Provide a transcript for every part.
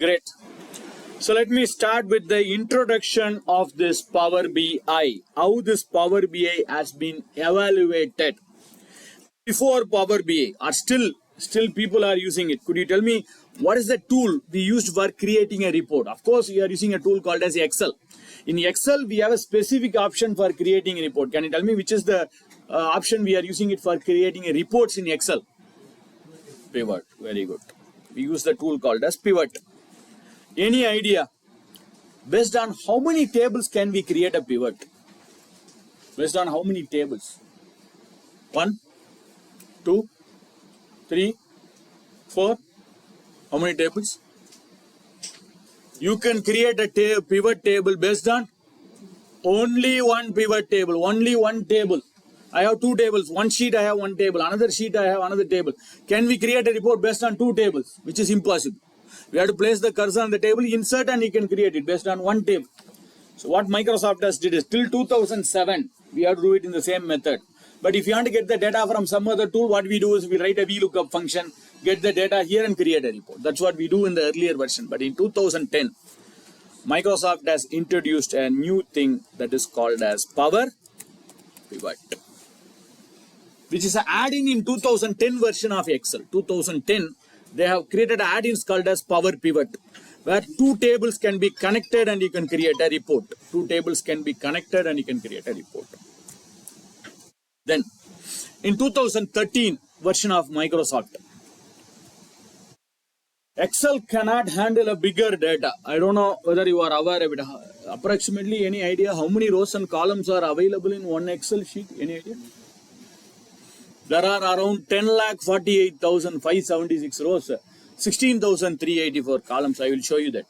Great. So let me start with the introduction of this Power BI. How this Power BI has been evaluated. Before Power BI, or still people are using it. Could you tell me what is the tool we used for creating a report? Of course, we are using a tool called as Excel. In Excel, we have a specific option for creating a report. Can you tell me which is the option we are using it for creating a reports in Excel? Pivot. Very good. We use the tool called as pivot. Any idea? Based on how many tables can we create a pivot? Based on how many tables? 1, 2, 3, 4. How many tables? You can create a pivot table based on only one pivot table, only one table. I have two tables. One sheet I have one table. Another sheet I have another table. Can we create a report based on two tables? Which is impossible. We have to place the cursor on the table, insert, and you can create it based on one table. So what Microsoft has did is till 2007, we have to do it in the same method. But if you want to get the data from some other tool, what we do is we write a VLOOKUP function, get the data here and create a report. That's what we do in the earlier version. But in 2010, Microsoft has introduced a new thing that is called as Power Pivot, which is an add-in in 2010 version of Excel. 2010, they have created add-ins called as Power Pivot, where two tables can be connected and you can create a report. Two tables can be connected and you can create a report. Then, in 2013 version of Microsoft, Excel cannot handle a bigger data. I don't know whether you are aware of it. Approximately, any idea how many rows and columns are available in one Excel sheet? Any idea? There are around 10,48,576 rows, 16,384 columns. I will show you that.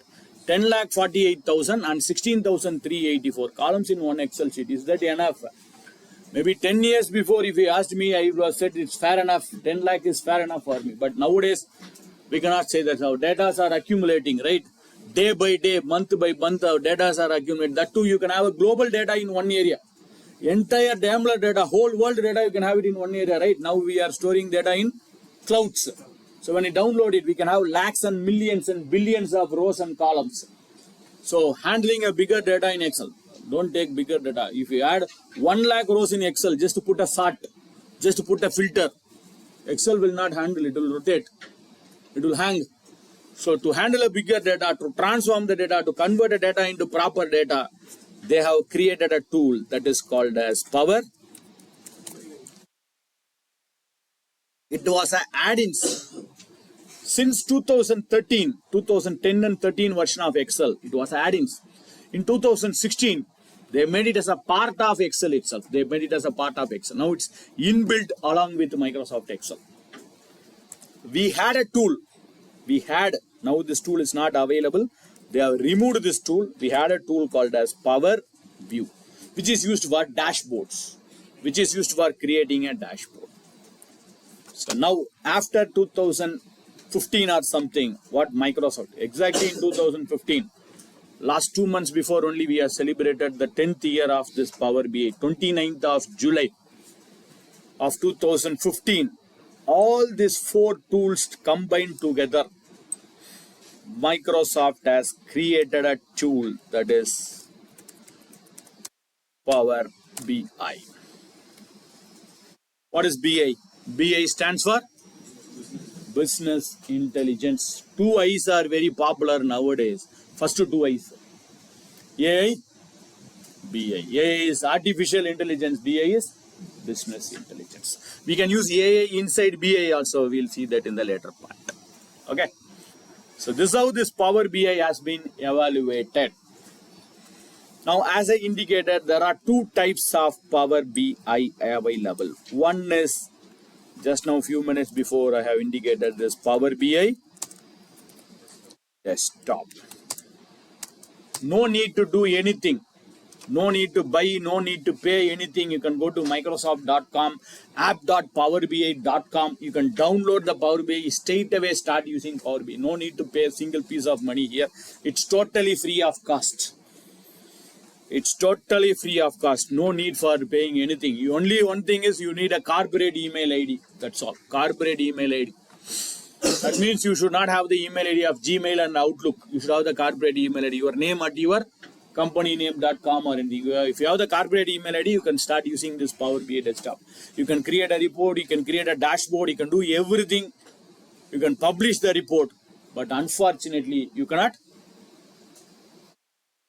10,48,000 and 16,384 columns in one Excel sheet. Is that enough? Maybe 10 years before, if you asked me, I would have said it's fair enough. 10 lakh is fair enough for me. But nowadays, we cannot say that. Our data are accumulating, right? Day by day, month by month, our data are accumulating. That too, you can have a global data in one area. Entire Daimler data, whole world data, you can have it in one area, right? Now we are storing data in clouds. So when you download it, we can have lakhs and millions and billions of rows and columns. So handling a bigger data in Excel. Don't take bigger data. If you add 1 lakh rows in Excel, just to put a sort, just to put a filter, Excel will not handle it. It will rotate. It will hang. So to handle a bigger data, to transform the data, to convert the data into proper data, they have created a tool that is called as Power. It was an add-ins. Since 2010 and 13 version of Excel, it was add-ins. In 2016, they made it as a part of Excel itself. They made it as a part of Excel. Now it's inbuilt along with Microsoft Excel. We had a tool. Now this tool is not available. They have removed this tool. We had a tool called as Power View, which is used for dashboards, which is used for creating a dashboard. So now after 2015 or something, what Microsoft, exactly in 2015, last 2 months before only we have celebrated the 10th year of this Power BI, 29th of July of 2015. All these 4 tools combined together, Microsoft has created a tool that is Power BI. What is BI? BI stands for Business Intelligence. 2 I's are very popular nowadays. First 2 I's. AI, BI. AI is Artificial Intelligence. BI is Business Intelligence. We can use AI inside BI also. We'll see that in the later part. Okay. So this is how this Power BI has been evaluated. Now, as I indicated, there are 2 types of Power BI available. One is, just now a few minutes before I have indicated this Power BI desktop. No need to do anything. No need to buy, no need to pay anything. You can go to Microsoft.com, app.powerbi.com. You can download the Power BI, straight away start using Power BI. No need to pay a single piece of money here. It's totally free of cost. It's totally free of cost. No need for paying anything. Only one thing is you need a corporate email ID. That's all. Corporate email ID. That means you should not have the email ID of Gmail and Outlook. You should have the corporate email ID, your name at your companyname.com or anything. If you have the corporate email ID, you can start using this Power BI desktop. You can create a report, you can create a dashboard, you can do everything. You can publish the report, but unfortunately, you cannot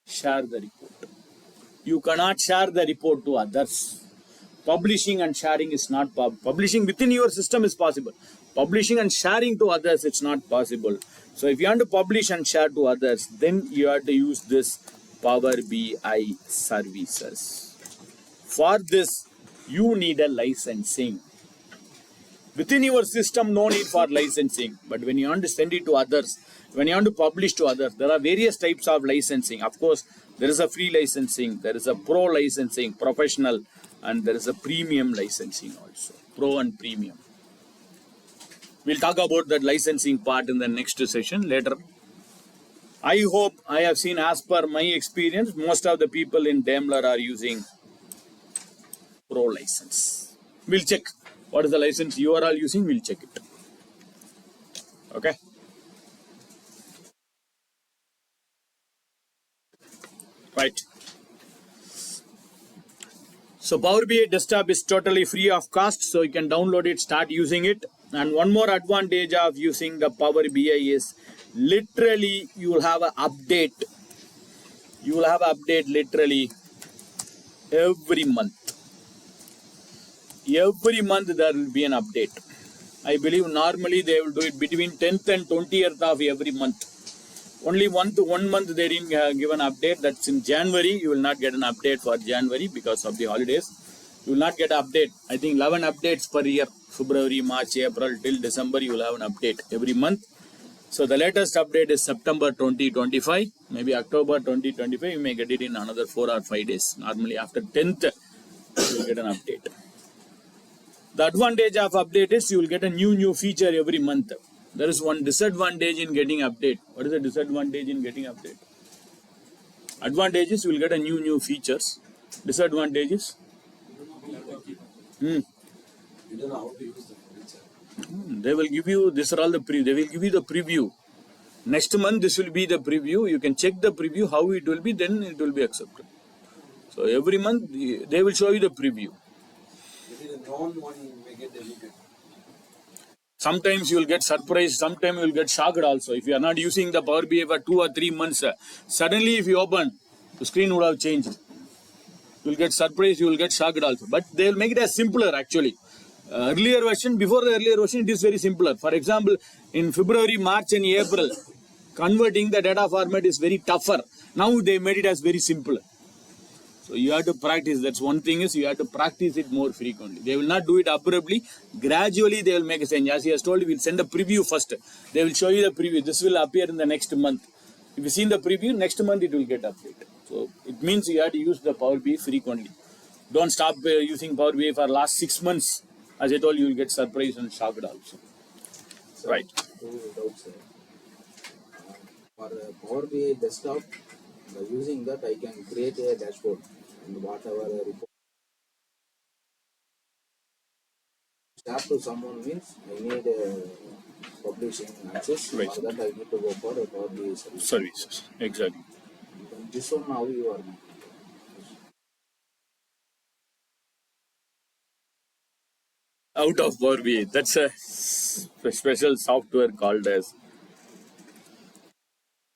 share the report. You cannot share the report to others. Publishing and sharing is not publishing within your system is possible. Publishing and sharing to others, it's not possible. So if you want to publish and share to others, then you have to use this Power BI services. For this, you need a licensing. Within your system, no need for licensing. But when you want to send it to others, when you want to publish to others, there are various types of licensing. Of course, there is a free licensing, there is a pro licensing, professional, and there is a premium licensing also. Pro and premium. We'll talk about that licensing part in the next session later. I hope I have seen, as per my experience, most of the people in Daimler are using pro license. We'll check what is the license you are all using, we'll check it. Okay. Right. So Power BI desktop is totally free of cost, so you can download it, start using it. And one more advantage of using the Power BI is literally you will have an update. You will have an update literally every month. Every month there will be an update. I believe normally they will do it between 10th and 20th of every month. Only one month they didn't give an update. That's in January. You will not get an update for January because of the holidays. You will not get an update. I think 11 updates per year. February, March, April till December you will have an update every month. So the latest update is September 2025. Maybe October 2025. You may get it in another 4 or 5 days. Normally after 10th you will get an update. The advantage of update is you will get a new feature every month. There is one disadvantage in getting update. What is the disadvantage in getting update? Advantage is you will get a new features. Disadvantage is you don't know how to use the feature. They will give you, this are all the they will give you the preview. Next month this will be the preview. You can check the preview, how it will be, then it will be accepted. So every month they will show you the preview. If it is a known one, you may get deleted. Sometimes you will get surprised, sometimes you will get shocked also. If you are not using the Power BI for 2 or 3 months, suddenly if you open, the screen would have changed. You will get surprised, you will get shocked also. But they will make it as simpler actually. Earlier version, before the earlier version, it is very simpler. For example, in February, March and April, converting the data format is very tougher. Now they made it as very simple. So you have to practice. That's one thing is you have to practice it more frequently. They will not do it abruptly. Gradually they will make a change. As he has told, we will send a preview first. They will show you the preview. This will appear in the next month. If you see the preview, next month it will get updated. So it means you have to use the Power BI frequently. Don't stop using Power BI for last 6 months. As I told you, will get surprised and shocked also. So, Right. For Power BI desktop, by using that I can create a dashboard and whatever report start to someone means I need publishing access. Right. For that I need to go for a Power BI service. Services. Exactly. And this one how you are making. Out of Power BI. That's a special software called as,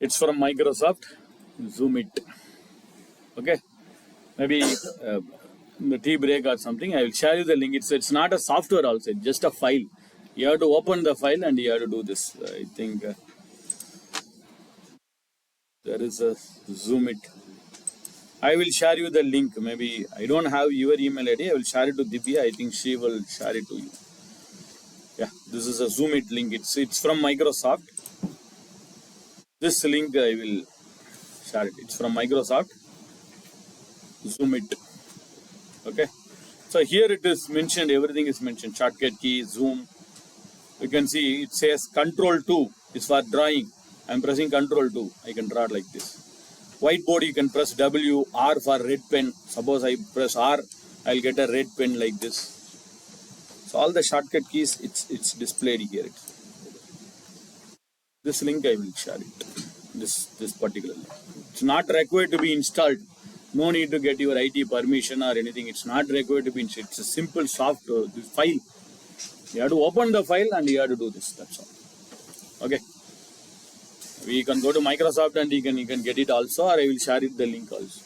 it's from Microsoft, Zoom it. Okay. Maybe in the tea break or something, I will share you the link. It's not a software also, it's just a file. You have to open the file and you have to do this. I think there is a Zoom it. I will share you the link. Maybe I don't have your email ID. I will share it to Divya. I think she will share it to you. Yeah, this is a Zoom it link. It's from Microsoft. This link I will share it. It's from Microsoft. Zoom it. Okay. So here it is mentioned. Everything is mentioned. Shortcut key, Zoom. You can see it says Control 2 is for drawing. I am pressing Control 2. I can draw like this. Whiteboard, you can press W, R for red pen. Suppose I press R, I'll get a red pen like this. So all the shortcut keys, it's displayed here. This link I will share it. This particular link. It's not required to be installed. No need to get your IT permission or anything. It's not required to be installed. It's a simple software file. You have to open the file and you have to do this. That's all. Okay. We can go to Microsoft and you can get it also, or I will share it the link also.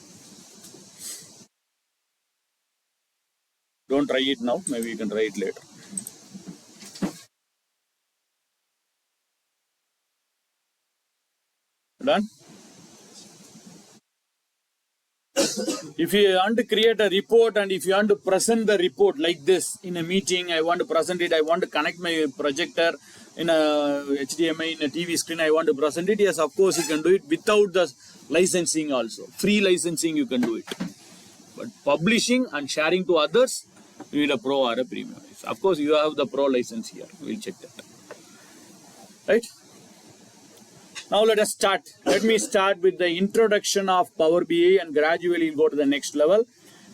Don't try it now. Maybe you can try it later. Done? If you want to create a report and if you want to present the report like this in a meeting, I want to present it, I want to connect my projector in a HDMI, in a TV screen, I want to present it. Yes, of course, you can do it without the licensing also. Free licensing, you can do it. But publishing and sharing to others, you need a pro or a premium. Of course, you have the pro license here. We'll check that. Right? Now let us start. Let me start with the introduction of Power BI and gradually go to the next level.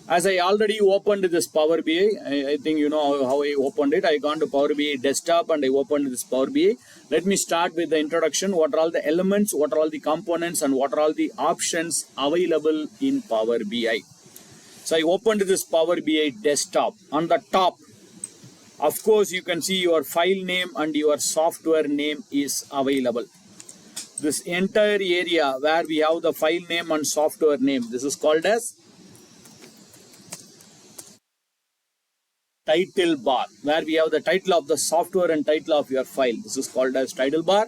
As I already opened this Power BI, I think you know how I opened it. I gone to Power BI desktop and I opened this Power BI. Let me start with the introduction. What are all the elements, what are all the components, and what are all the options available in Power BI. So I opened this Power BI desktop. On the top, of course, you can see your file name and your software name is available. This entire area where we have the file name and software name, this is called as title bar, where we have the title of the software and title of your file. This is called as title bar.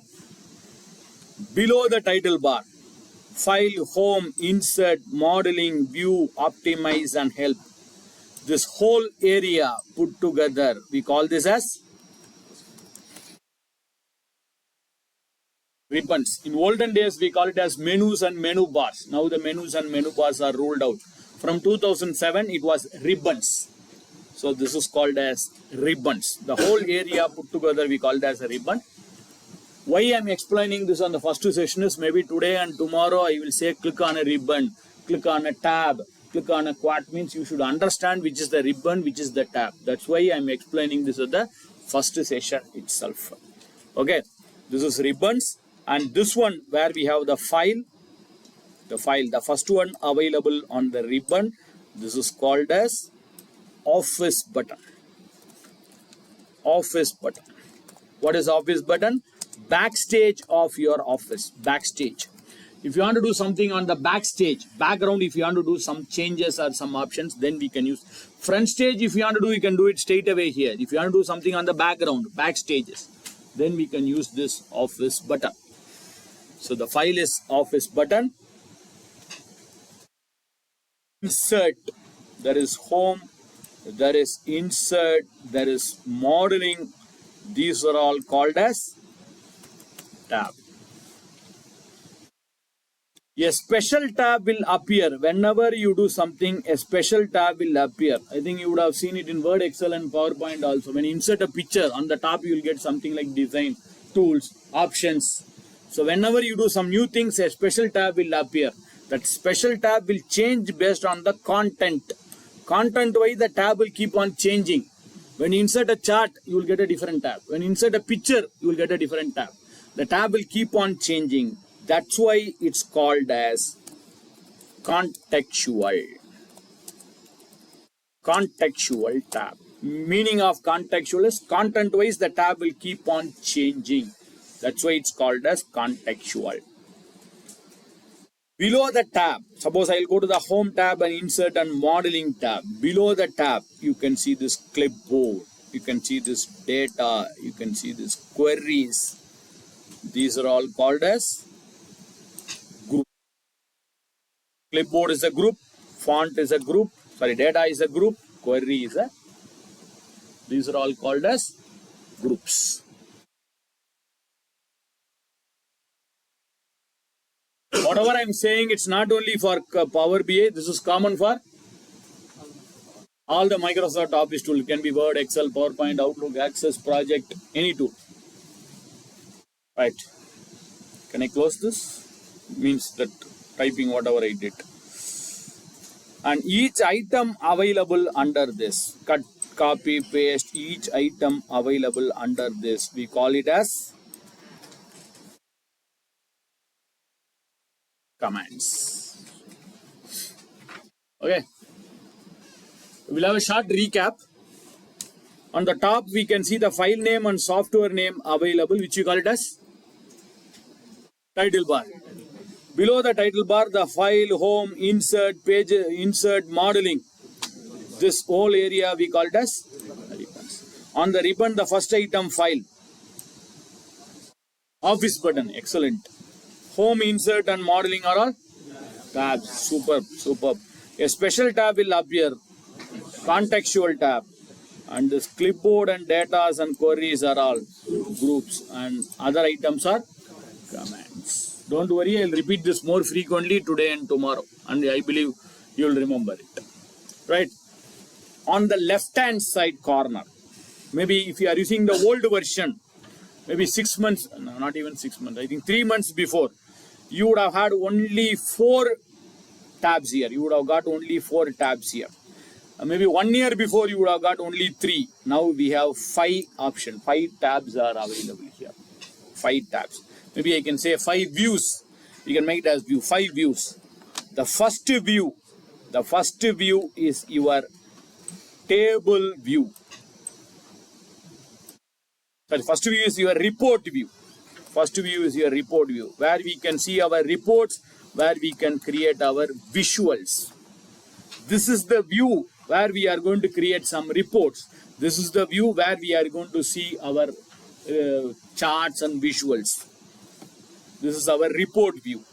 Below the title bar, file, home, insert, modeling, view, optimize, and help. This whole area put together, we call this as ribbons. In olden days, we call it as menus and menu bars. Now the menus and menu bars are rolled out. From 2007, it was ribbons. So this is called as ribbons. The whole area put together, we call it as a ribbon. Why I am explaining this on the first session is maybe today and tomorrow I will say click on a ribbon, click on a tab, click on a quad, means you should understand which is the ribbon, which is the tab. That's why I am explaining this at the first session itself. Okay, this is ribbons. And this one where we have the file, the first one available on the ribbon, this is called as office button. Office button. What is office button? Backstage of your office. Backstage. If you want to do something on the backstage, background, if you want to do some changes or some options, then we can use. Front stage, if you want to do, you can do it straight away here. If you want to do something on the background, backstages, then we can use this office button. So the file is office button. Insert, there is home, there is insert, there is modeling. These are all called as tab. A special tab will appear whenever you do something. A special tab will appear. I think you would have seen it in Word, Excel, and PowerPoint also. When you insert a picture, on the top you will get something like design, tools, options. So whenever you do some new things, a special tab will appear. That special tab will change based on the content. Content-wise, the tab will keep on changing. When you insert a chart, you will get a different tab. When you insert a picture, you will get a different tab. The tab will keep on changing. That's why it's called as contextual. Contextual tab. Meaning of contextual is content-wise, the tab will keep on changing. That's why it's called as contextual. Below the tab, suppose I'll go to the home tab and insert and modeling tab. Below the tab, you can see this clipboard. You can see this data. You can see this queries. These are all called as group. Clipboard is a group. Font is a group. Sorry, data is a group. Query is a. These are all called as groups. Whatever I'm saying, it's not only for Power BI. This is common for all the Microsoft Office tools. It can be Word, Excel, PowerPoint, Outlook, Access, Project, any tool. Right. Can I close this? Means that typing whatever I did. And each item available under this. Cut, copy, paste. Each item available under this. We call it as commands. Okay. We'll have a short recap. On the top, we can see the file name and software name available, which we call it as title bar. Below the title bar, the file, home, insert, page, insert, modeling. This whole area we call it as ribbons. On the ribbon, the first item file. Office button, excellent. Home, insert and modeling are all tabs. Superb, superb. A special tab will appear. Contextual tab. And this clipboard and data and queries are all groups, and other items are commands. Don't worry, I'll repeat this more frequently today and tomorrow, and I believe you'll remember it. Right? On the left hand side corner, maybe if you are using the old version, maybe 6 months, no, not even 6 months, I think 3 months before, you would have had only 4 tabs here. You would have got only 4 tabs here. Maybe 1 year before you would have got only 3. Now we have 5 options. 5 tabs are available here. 5 tabs. Maybe I can say 5 views. You can make it as view. 5 views. The first view is your table view. Sorry, first view is your report view. First view is your report view, where we can see our reports, where we can create our visuals. This is the view where we are going to create some reports. This is the view where we are going to see our charts and visuals. This is our report view.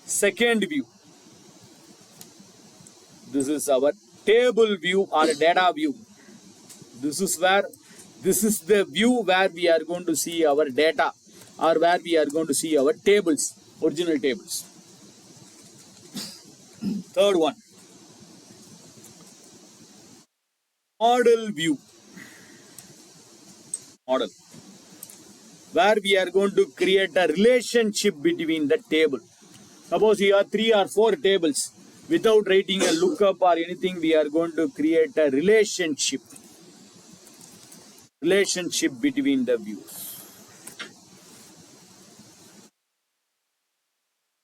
Second view. This is our table view or data view. This is the view where we are going to see our data, or where we are going to see our tables, original tables. Third one. Model view. Model. Where we are going to create a relationship between the table. Suppose you have 3 or 4 tables. Without writing a lookup or anything, we are going to create a relationship. Relationship between the views.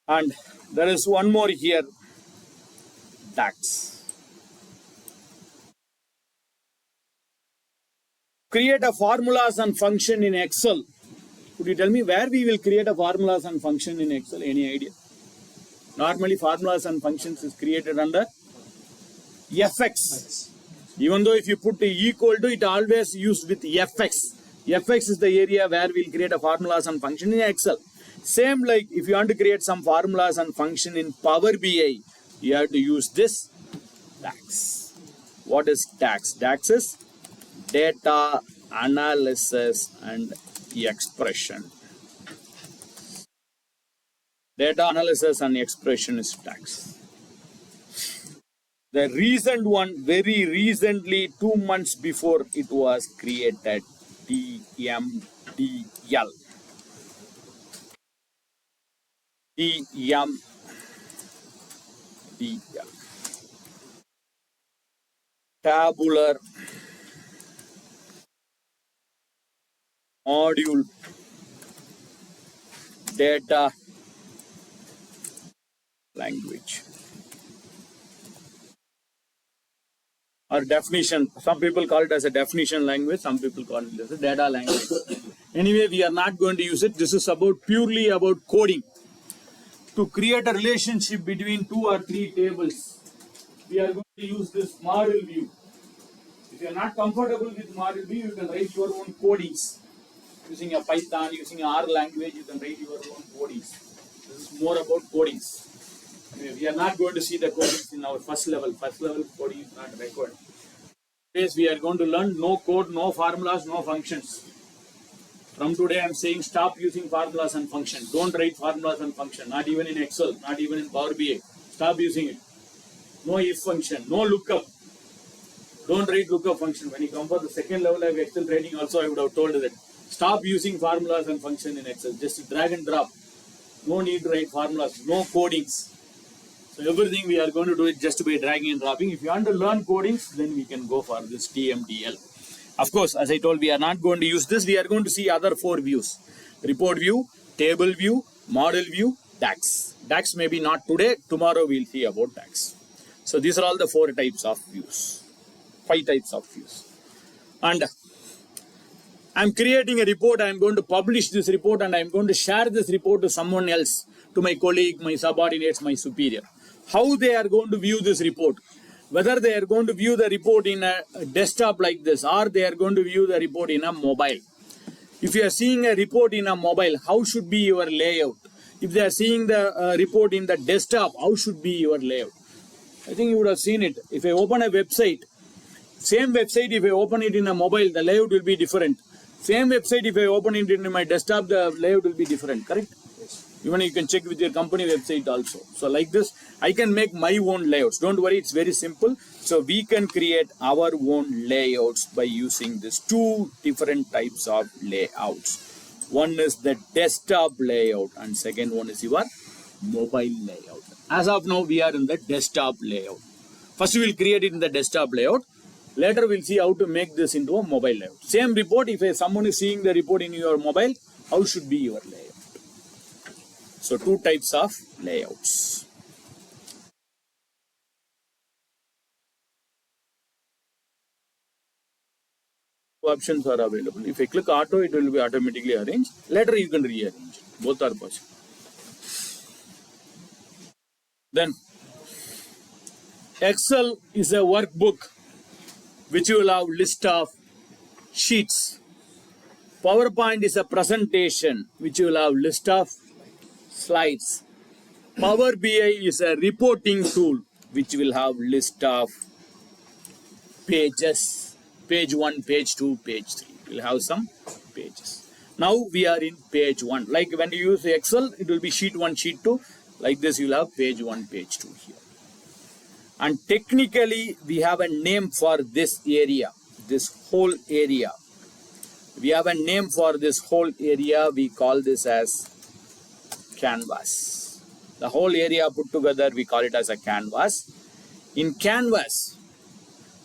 And there is one more here. DAX. Create a formulas and function in Excel. Could you tell me where we will create a formulas and function in Excel? Any idea? Normally formulas and functions is created under fx. Even though if you put equal to, it always used with fx. Fx is the area where we'll create a formulas and function in Excel. Same like if you want to create some formulas and function in Power BI, you have to use this DAX. What is DAX? DAX is data analysis and expression. Data analysis and expression is DAX. The recent one, very recently, 2 months before it was created, TMDL. Tabular module data language or definition. Some people call it as a definition language, some people call it as a data language. Anyway, we are not going to use it. This is purely about coding. To create a relationship between 2 or 3 tables, we are going to use this model view. If you are not comfortable with model view, you can write your own codings. Using a Python, using a R language, you can write your own codings. This is more about codings. We are not going to see the codings in our first level. First level coding is not required. Yes, we are going to learn no code, no formulas, no functions. From today, I am saying stop using formulas and functions. Don't write formulas and functions, not even in Excel, not even in Power BI. Stop using it. No if function, no lookup. Don't write lookup function. When you come for the second level of Excel training, also I would have told that. Stop using formulas and functions in Excel. Just drag and drop. No need to write formulas, no codings. So everything we are going to do it just by dragging and dropping. If you want to learn codings, then we can go for this TMDL. Of course, as I told, we are not going to use this. We are going to see other 4 views. Report view, table view, model view, DAX. DAX maybe not today, tomorrow we'll see about DAX. So these are all the 4 types of views, 5 types of views. And I'm creating a report, I'm going to publish this report and I'm going to share this report to someone else, to my colleague, my subordinates, my superior. How they are going to view this report? Whether they are going to view the report in a desktop like this or they are going to view the report in a mobile. If you are seeing a report in a mobile, how should be your layout? If they are seeing the report in the desktop, how should be your layout? I think you would have seen it. If I open a website, same website, if I open it in a mobile, the layout will be different. Same website, if I open it in my desktop, the layout will be different, correct? Yes. Even you can check with your company website also. So like this, I can make my own layouts. Don't worry, it's very simple. So we can create our own layouts by using these 2 different types of layouts. One is the desktop layout and second one is your mobile layout. As of now, we are in the desktop layout. First, we will create it in the desktop layout. Later, we'll see how to make this into a mobile layout. Same report, if someone is seeing the report in your mobile, how should be your layout? So, 2 types of layouts. Options are available. If I click auto, it will be automatically arranged. Later, you can rearrange. Both are possible. Then, Excel is a workbook which will have list of sheets. PowerPoint is a presentation which will have list of slides. Power BI is a reporting tool which will have list of pages. Page 1, page 2, page 3. We'll have some pages. Now we are in page 1. Like when you use Excel, it will be sheet 1, sheet 2. Like this, you'll have page 1, page 2 here. And technically, we have a name for this area, this whole area. We have a name for this whole area. We call this as canvas. The whole area put together, we call it as a canvas. In canvas,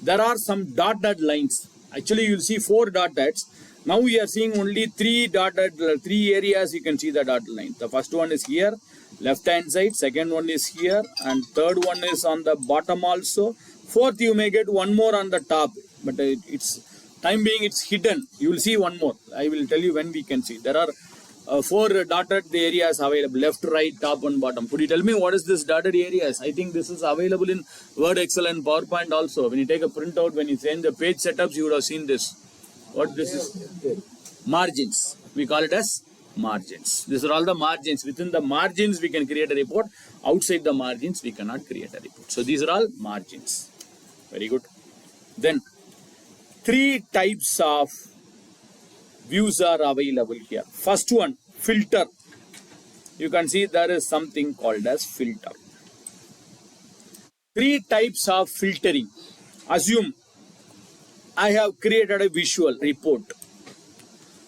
there are some dotted lines. Actually, you'll see 4 dotted. Now we are seeing only 3 areas. You can see the dotted line. The first one is here, left hand side. Second one is here, and third one is on the bottom also. Fourth, you may get one more on the top, but it's time being it's hidden. You will see one more. I will tell you when we can see. There are 4 dotted areas available, left, right, top and bottom. Could you tell me what is this dotted areas? I think this is available in Word, Excel and PowerPoint also. When you take a printout, when you change the page setups, you would have seen this. What this is? Margins. We call it as margins. These are all the margins. Within the margins, we can create a report. Outside the margins, we cannot create a report. So these are all margins. Very good. Then 3 types of views are available here. First one, filter. You can see there is something called as filter. 3 types of filtering. Assume I have created a visual report.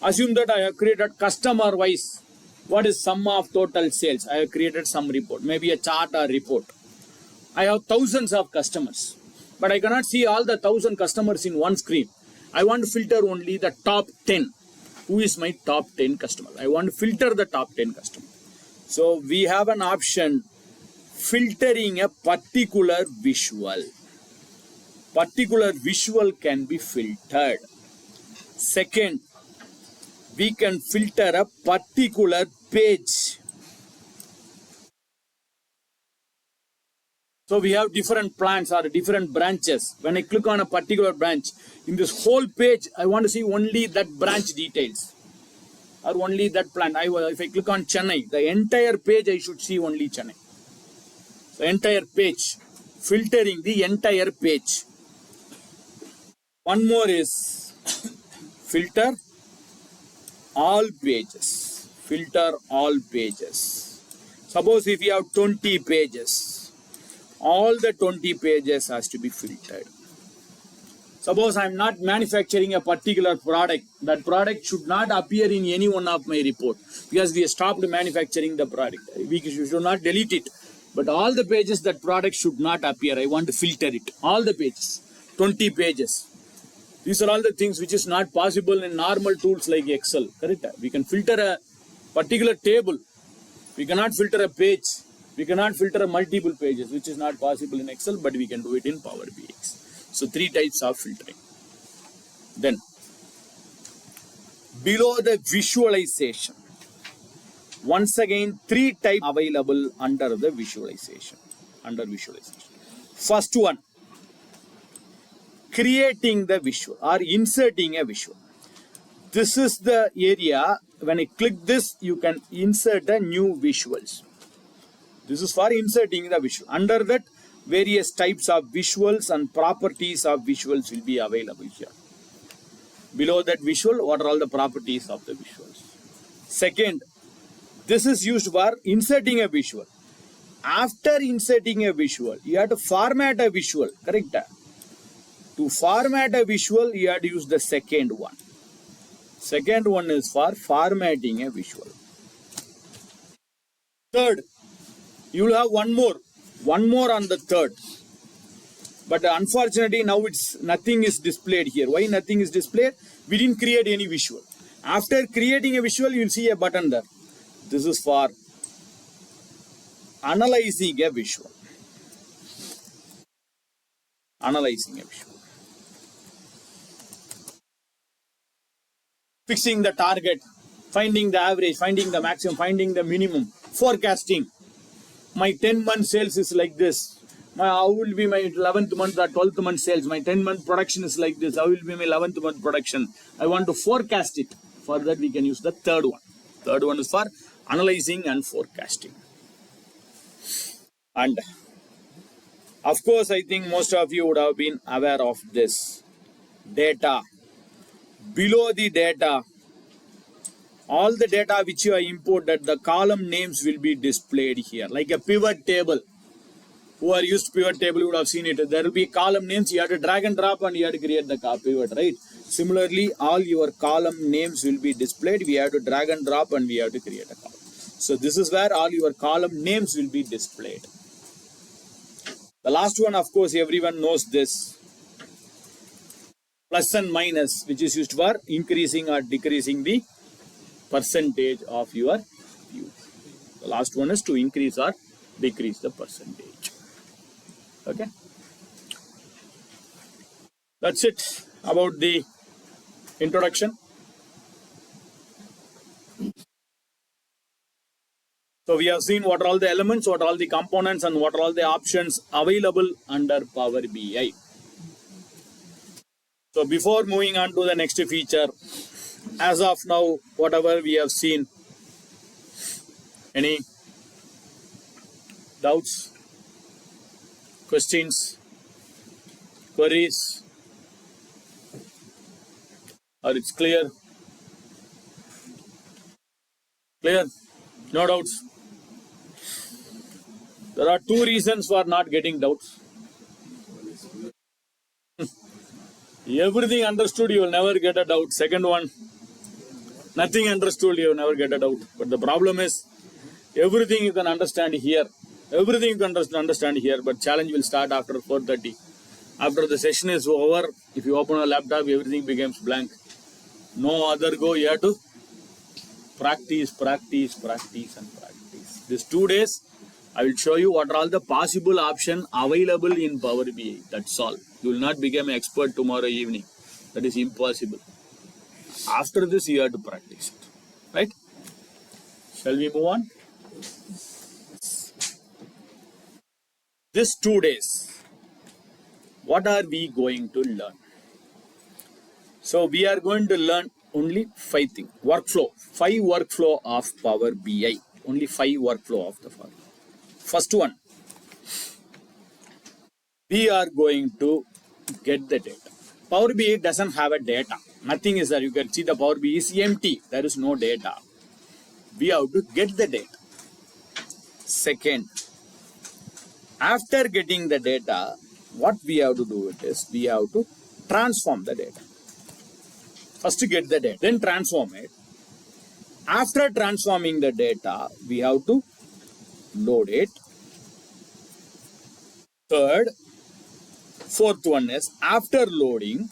Assume that I have created customer wise. What is sum of total sales? I have created some report, maybe a chart or report. I have thousands of customers, but I cannot see all the 1,000 customers in one screen. I want to filter only the top 10. Who is my top 10 customers? I want to filter the top 10 customers. So we have an option filtering a particular visual. Particular visual can be filtered. Second, we can filter a particular page. So we have different plans or different branches. When I click on a particular branch, in this whole page, I want to see only that branch details or only that plant. If I click on Chennai, the entire page I should see only Chennai. The entire page, filtering the entire page. One more is filter all pages. Filter all pages. Suppose if you have 20 pages, all the 20 pages has to be filtered. Suppose I am not manufacturing a particular product. That product should not appear in any one of my report because we have stopped manufacturing the product. We should not delete it. But all the pages that product should not appear. I want to filter it. All the pages. 20 pages. These are all the things which is not possible in normal tools like Excel. Correct? We can filter a particular table. We cannot filter a page. We cannot filter multiple pages, which is not possible in Excel, but we can do it in Power BI. So 3 types of filtering. Then below the visualization, once again 3 types available under the visualization. First one, creating the visual or inserting a visual. This is the area, when I click this, you can insert a new visuals. This is for inserting the visual. Under that, various types of visuals and properties of visuals will be available here. Below that visual, what are all the properties of the visuals? Second, this is used for inserting a visual. After inserting a visual, you have to format a visual, correct? To format a visual, you have to use the second one. Second one is for formatting a visual. Third, you will have one more on the third. But unfortunately, now nothing is displayed here. Why nothing is displayed? We didn't create any visual. After creating a visual, you will see a button there. This is for analyzing a visual. Analyzing a visual. Fixing the target, finding the average, finding the maximum, finding the minimum, forecasting. My 10-month sales is like this. How will be my 11th month or 12th month sales? My 10-month production is like this. How will be my 11th month production? I want to forecast it. For that, we can use the third one. Third one is for analyzing and forecasting. And of course, I think most of you would have been aware of this. Data. Below the data, all the data which you have imported, the column names will be displayed here, like a pivot table. Who are used to pivot table, you would have seen it. There will be column names, you have to drag and drop and you have to create the pivot, right? Similarly, all your column names will be displayed. We have to drag and drop and we have to create a column. So this is where all your column names will be displayed. The last one, of course, everyone knows this. Plus and minus, which is used for increasing or decreasing the percentage of your views. The last one is to increase or decrease the percentage. Okay. That's it about the introduction. So we have seen what are all the elements, what are all the components, and what are all the options available under Power BI. So before moving on to the next feature, as of now, whatever we have seen, any doubts, questions, queries, or it's clear? Clear? No doubts? There are two reasons for not getting doubts. Everything understood, you will never get a doubt. Second one, nothing understood, you will never get a doubt. But the problem is, everything you can understand here. Everything you can understand here, but challenge will start after 4:30. After the session is over, if you open a laptop, everything becomes blank. No other go, you have to practice, practice, practice, and practice. These 2 days, I will show you what are all the possible options available in Power BI. That's all. You will not become an expert tomorrow evening. That is impossible. After this, you have to practice it. Right? Shall we move on? These 2 days, what are we going to learn? So we are going to learn only 5 things. Workflow. 5 workflow of Power BI. Only 5 workflow of the Power BI. First one, we are going to get the data. Power BI doesn't have a data. Nothing is there. You can see the Power BI is empty. There is no data. We have to get the data. Second, after getting the data, what we have to do is we have to transform the data. First to get the data, then transform it. After transforming the data, we have to load it. Fourth one is after loading,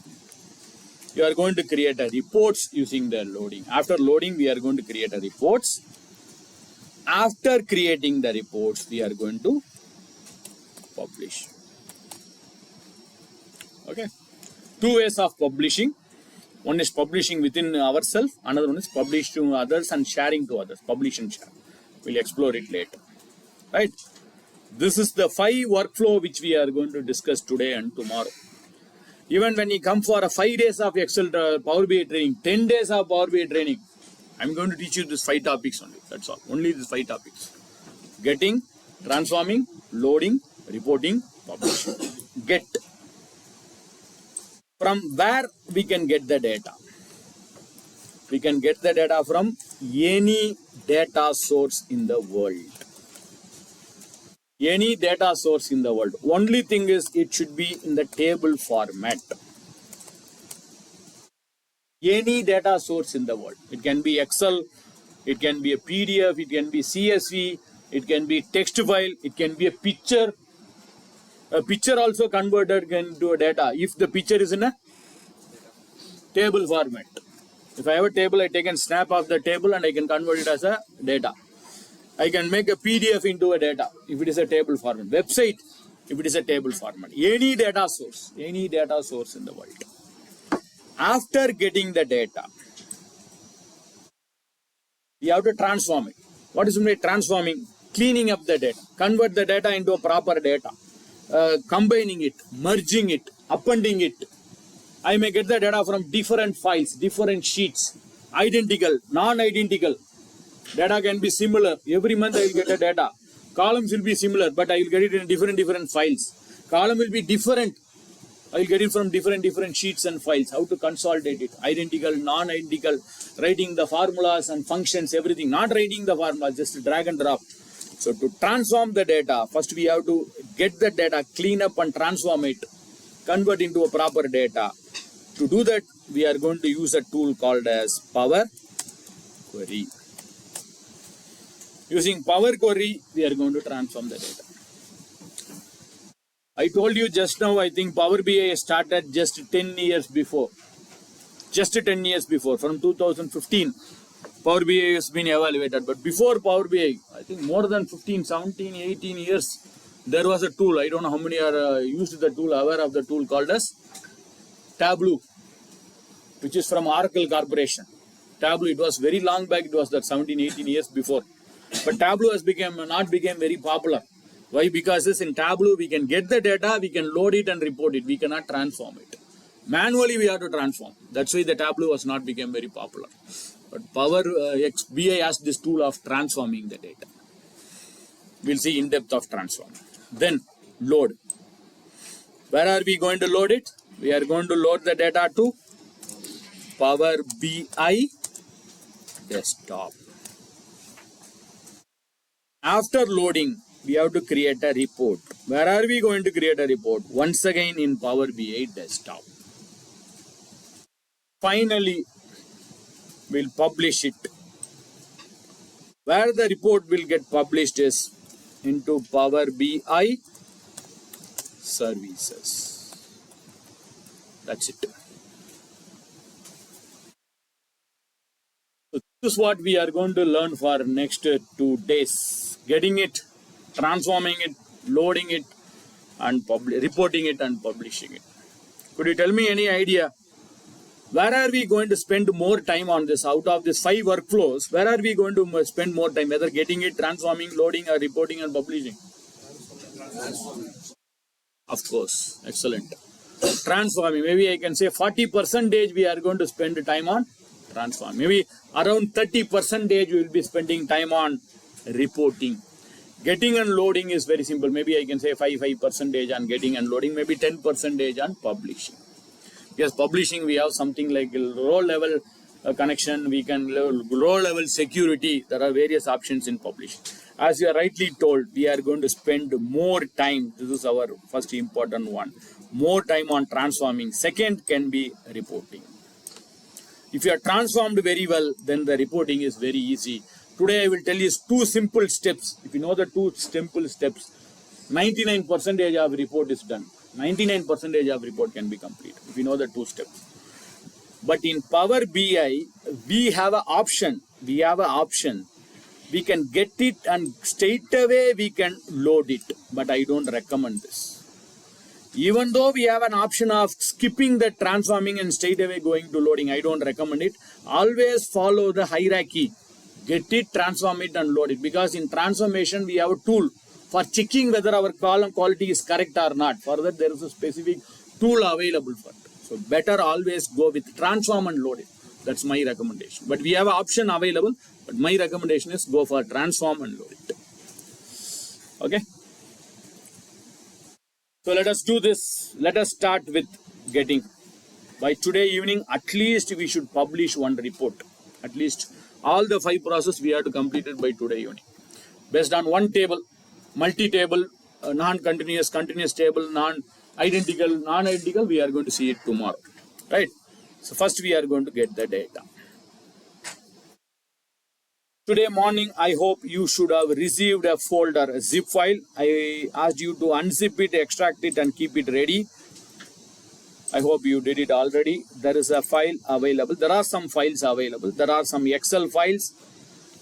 you are going to create a reports using the loading. After loading, we are going to create a reports. After creating the reports, we are going to publish. Okay. Two ways of publishing. One is publishing within ourselves, another one is publish to others and sharing to others. Publish and share. We'll explore it later. Right? This is the 5 workflow which we are going to discuss today and tomorrow. Even when you come for a 5 days of Excel Power BI training, 10 days of Power BI training, I'm going to teach you these 5 topics only. That's all. Only these 5 topics. Getting, transforming, loading, reporting, publishing. Get. From where we can get the data? We can get the data from any data source in the world. Any data source in the world. Only thing is it should be in the table format. Any data source in the world. It can be Excel, it can be a PDF, it can be CSV, it can be text file, it can be a picture. A picture also converted into a data if the picture is in a table format. If I have a table, I take a snap of the table and I can convert it as a data. I can make a PDF into a data if it is a table format. Website if it is a table format. Any data source in the world. After getting the data, we have to transform it. What is transforming? Cleaning up the data. Convert the data into a proper data. Combining it, merging it, appending it. I may get the data from different files, different sheets, identical, non-identical. Data can be similar. Every month I will get a data. Columns will be similar, but I will get it in different files. Column will be different. I will get it from different sheets and files. How to consolidate it? Identical, non-identical, writing the formulas and functions, everything. Not writing the formula, just drag and drop. So to transform the data, first we have to get the data, clean up and transform it, convert into a proper data. To do that, we are going to use a tool called as Power Query. Using Power Query, we are going to transform the data. I told you just now, I think Power BI started just 10 years before. Just 10 years before, from 2015, Power BI has been evaluated. But before Power BI, I think more than 15, 17, 18 years, there was a tool. I don't know how many are used the tool, aware of the tool called as Tableau, which is from Oracle Corporation. Tableau, it was very long back, it was that 17, 18 years before. But Tableau has not become very popular. Why? Because in Tableau, we can get the data, we can load it and report it. We cannot transform it. Manually, we have to transform. That's why the Tableau was not become very popular. But Power BI has this tool of transforming the data. We'll see in depth of transform. Then load. Where are we going to load it? We are going to load the data to Power BI desktop. After loading, we have to create a report. Where are we going to create a report? Once again in Power BI desktop. Finally, we'll publish it. Where the report will get published is into Power BI services. That's it. So this is what we are going to learn for next 2 days. Getting it, transforming it, loading it, and reporting it and publishing it. Could you tell me any idea? Where are we going to spend more time on this? Out of these 5 workflows, where are we going to spend more time? Whether getting it, transforming, loading, or reporting and publishing? Of course. Excellent. Transforming. Maybe I can say 40% we are going to spend time on transforming. Maybe around 30% we will be spending time on reporting. Getting and loading is very simple. Maybe I can say 5% on getting and loading. Maybe 10% on publishing. Yes, publishing, we have something like row level connection, we can row level security. There are various options in publishing. As you are rightly told, we are going to spend more time. This is our first important one. More time on transforming. Second can be reporting. If you are transformed very well, then the reporting is very easy. Today I will tell you 2 simple steps. If you know the 2 simple steps, 99% of report is done. 99% of report can be complete if you know the 2 steps. But in Power BI, we have an option. we can get it and straight away we can load it. But I don't recommend this. Even though we have an option of skipping the transforming and straight away going to loading, I don't recommend it. Always follow the hierarchy. Get it, transform it and load it. Because in transformation, we have a tool for checking whether our column quality is correct or not. For that, there is a specific tool available for it. So better always go with transform and load it. That's my recommendation. But we have an option available. But my recommendation is go for transform and load it. Okay. So let us do this. Let us start with getting. By today evening, at least we should publish one report. At least all the 5 processes we have to complete it by today evening. Based on one table, multi-table, non-continuous, continuous table, non-identical, we are going to see it tomorrow. Right? So first we are going to get the data. Today morning, I hope you should have received a folder, a zip file. I asked you to unzip it, extract it and keep it ready. I hope you did it already. There is a file available. There are some files available. There are some Excel files.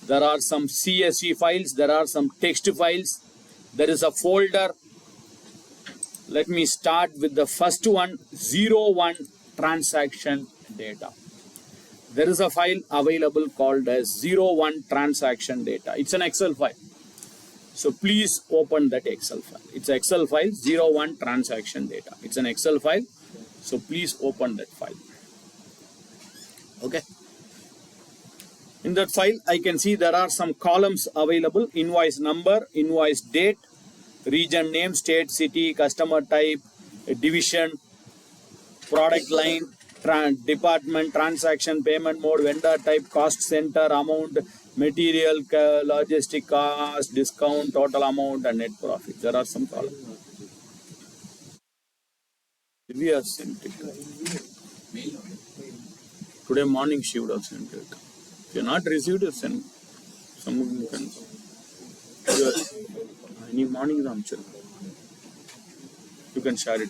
There are some CSV files. There are some text files. There is a folder. Let me start with the first one, 01 transaction data. There is a file available called as 01 transaction data. It's an Excel file. So please open that Excel file. It's an Excel file, 01 transaction data. It's an Excel file. So please open that file. Okay. In that file, I can see there are some columns available. Invoice number, invoice date, region name, state, city, customer type, division, product line, department, transaction, payment mode, vendor type, cost center, amount, material, logistic cost, discount, total amount, and net profit. There are some columns. We have sent it. Today morning she would have sent it. If you are not received it, send. Someone can. Any morning you can share it.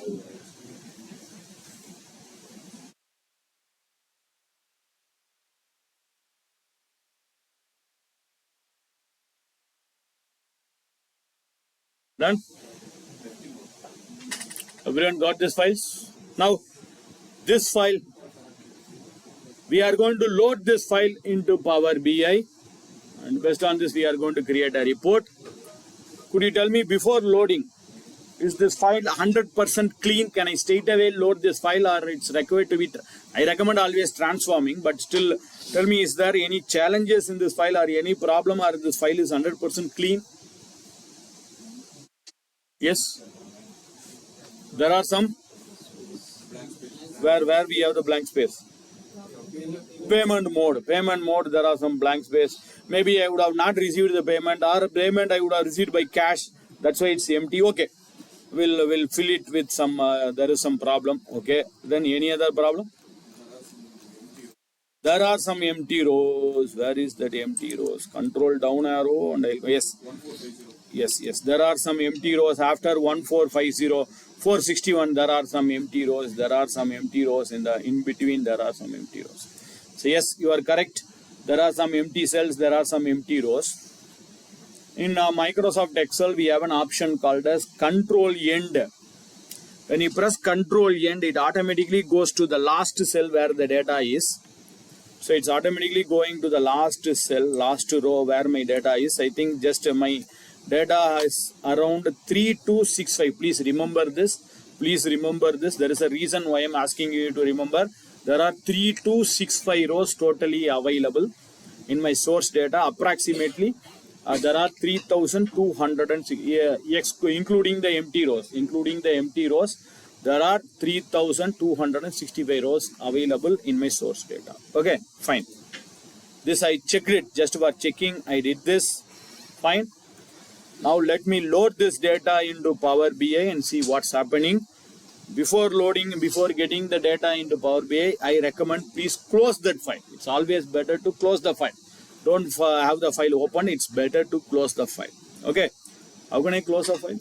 Done? Everyone got this files? Now, this file, we are going to load this file into Power BI, and based on this, we are going to create a report. Could you tell me before loading, is this file 100% clean? Can I straight away load this file, or it's required to be? I recommend always transforming, but still, tell me, is there any challenges in this file, or any problem, or this file is 100% clean? Yes. There are some where we have the blank space. Payment mode, there are some blank space. Maybe I would have not received the payment, or payment I would have received by cash. That's why it's empty. Okay, we'll fill it with some. There is some problem. Okay, then any other problem? There are some empty rows. Where is that empty rows? Control down arrow and yes. There are some empty rows after 1450. 461, there are some empty rows. There are some empty rows in between. There are some empty rows. So yes, you are correct. There are some empty cells. There are some empty rows. In Microsoft Excel, we have an option called as Control End. When you press Control End, it automatically goes to the last cell where the data is. So it's automatically going to the last cell, last row where my data is. I think just my data is around 3265. Please remember this. There is a reason why I'm asking you to remember. There are 3265 rows totally available in my source data. Approximately, there are 3206, including the empty rows. There are 3265 rows available in my source data. Okay, fine. This I checked it just for checking. I did this. Fine. Now let me load this data into Power BI and see what's happening. Before getting the data into Power BI, I recommend please close that file. It's always better to close the file. Don't have the file open. It's better to close the file. Okay. How can I close a file?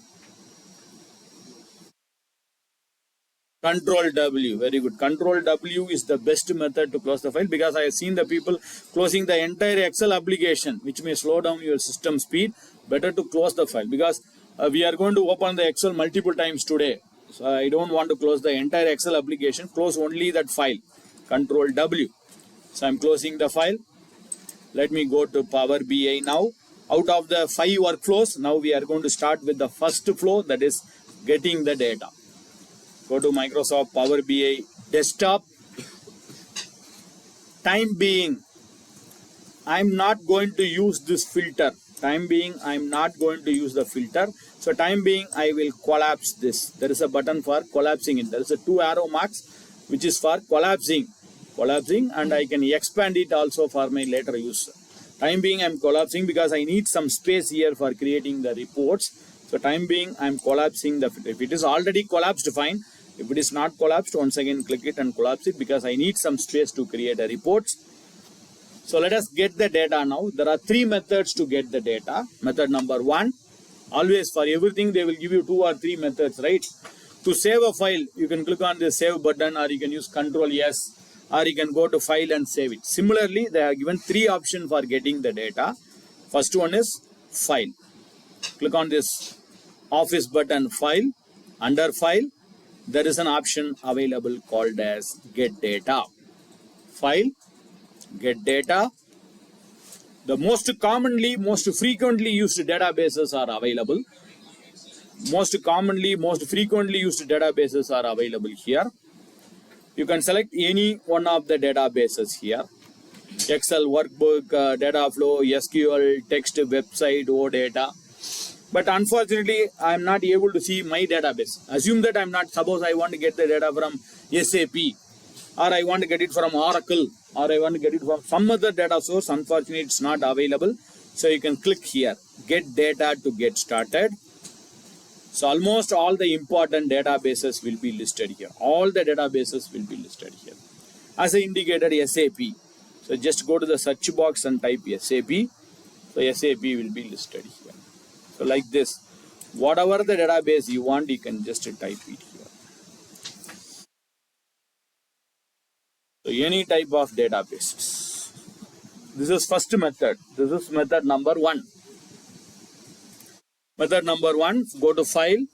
Control W, very good. Control W is the best method to close the file, because I have seen the people closing the entire Excel application, which may slow down your system speed. Better to close the file, because we are going to open the Excel multiple times today. So I don't want to close the entire Excel application. Close only that file. Control W. So I'm closing the file. Let me go to Power BI now. Out of the 5 workflows, now we are going to start with the first flow, that is getting the data. Go to Microsoft Power BI desktop. Time being, I'm not going to use this filter. Time being, I'm not going to use the filter. So time being, I will collapse this. There is a button for collapsing it. There is a 2 arrow marks, which is for collapsing. And I can expand it also for my later use. Time being, I'm collapsing because I need some space here for creating the reports. So time being, I'm collapsing the filter. If it is already collapsed, fine. If it is not collapsed, once again click it and collapse it, because I need some space to create a report. So let us get the data now. There are 3 methods to get the data. Method number 1, always for everything they will give you 2 or 3 methods, right? To save a file, you can click on the save button, or you can use Control S, or you can go to file and save it. Similarly, they are given 3 options for getting the data. First one is file. Click on this office button, file. Under file, there is an option available called as get data. File, get data. The most frequently used databases are available. Most frequently used databases are available here. You can select any one of the databases here. Excel, workbook, data flow, SQL, text, website, OData. But unfortunately, I am not able to see my database. Assume that suppose I want to get the data from SAP, or I want to get it from Oracle, or I want to get it from some other data source. Unfortunately, it's not available. So you can click here, get data to get started. So almost all the important databases will be listed here. All the databases will be listed here. As I indicated, SAP. So just go to the search box and type SAP. So SAP will be listed here. So like this, whatever the database you want, you can just type it here. So any type of databases. This is first method. This is method number 1. Method number 1, go to file,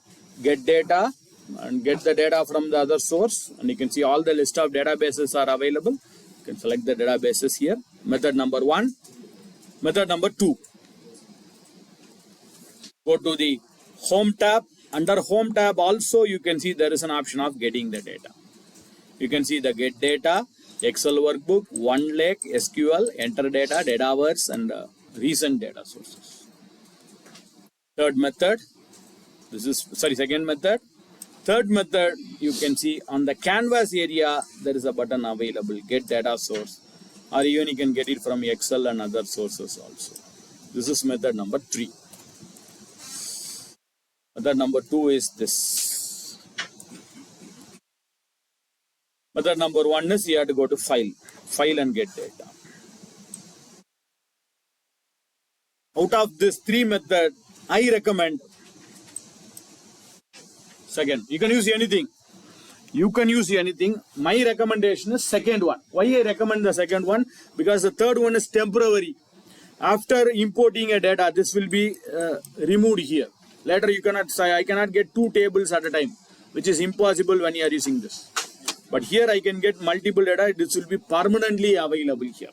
get data, and get the data from the other source. And you can see all the list of databases are available. You can select the databases here. Method number 1. Method number 2. Go to the home tab. Under home tab also you can see there is an option of getting the data. You can see the get data, Excel workbook, OneLake, SQL, enter data, Dataverse, and recent data sources. Third method, second method. Third method, you can see on the canvas area there is a button available, get data source, or even you can get it from Excel and other sources also. This is method number 3. Method number 2 is this. Method number 1 is you have to go to file and get data. Out of this 3 method, I recommend second. You can use anything. My recommendation is second one. Why I recommend the second one? Because the third one is temporary. After importing a data, this will be removed here. Later you cannot say, I cannot get 2 tables at a time, which is impossible when you are using this. But here I can get multiple data. This will be permanently available here.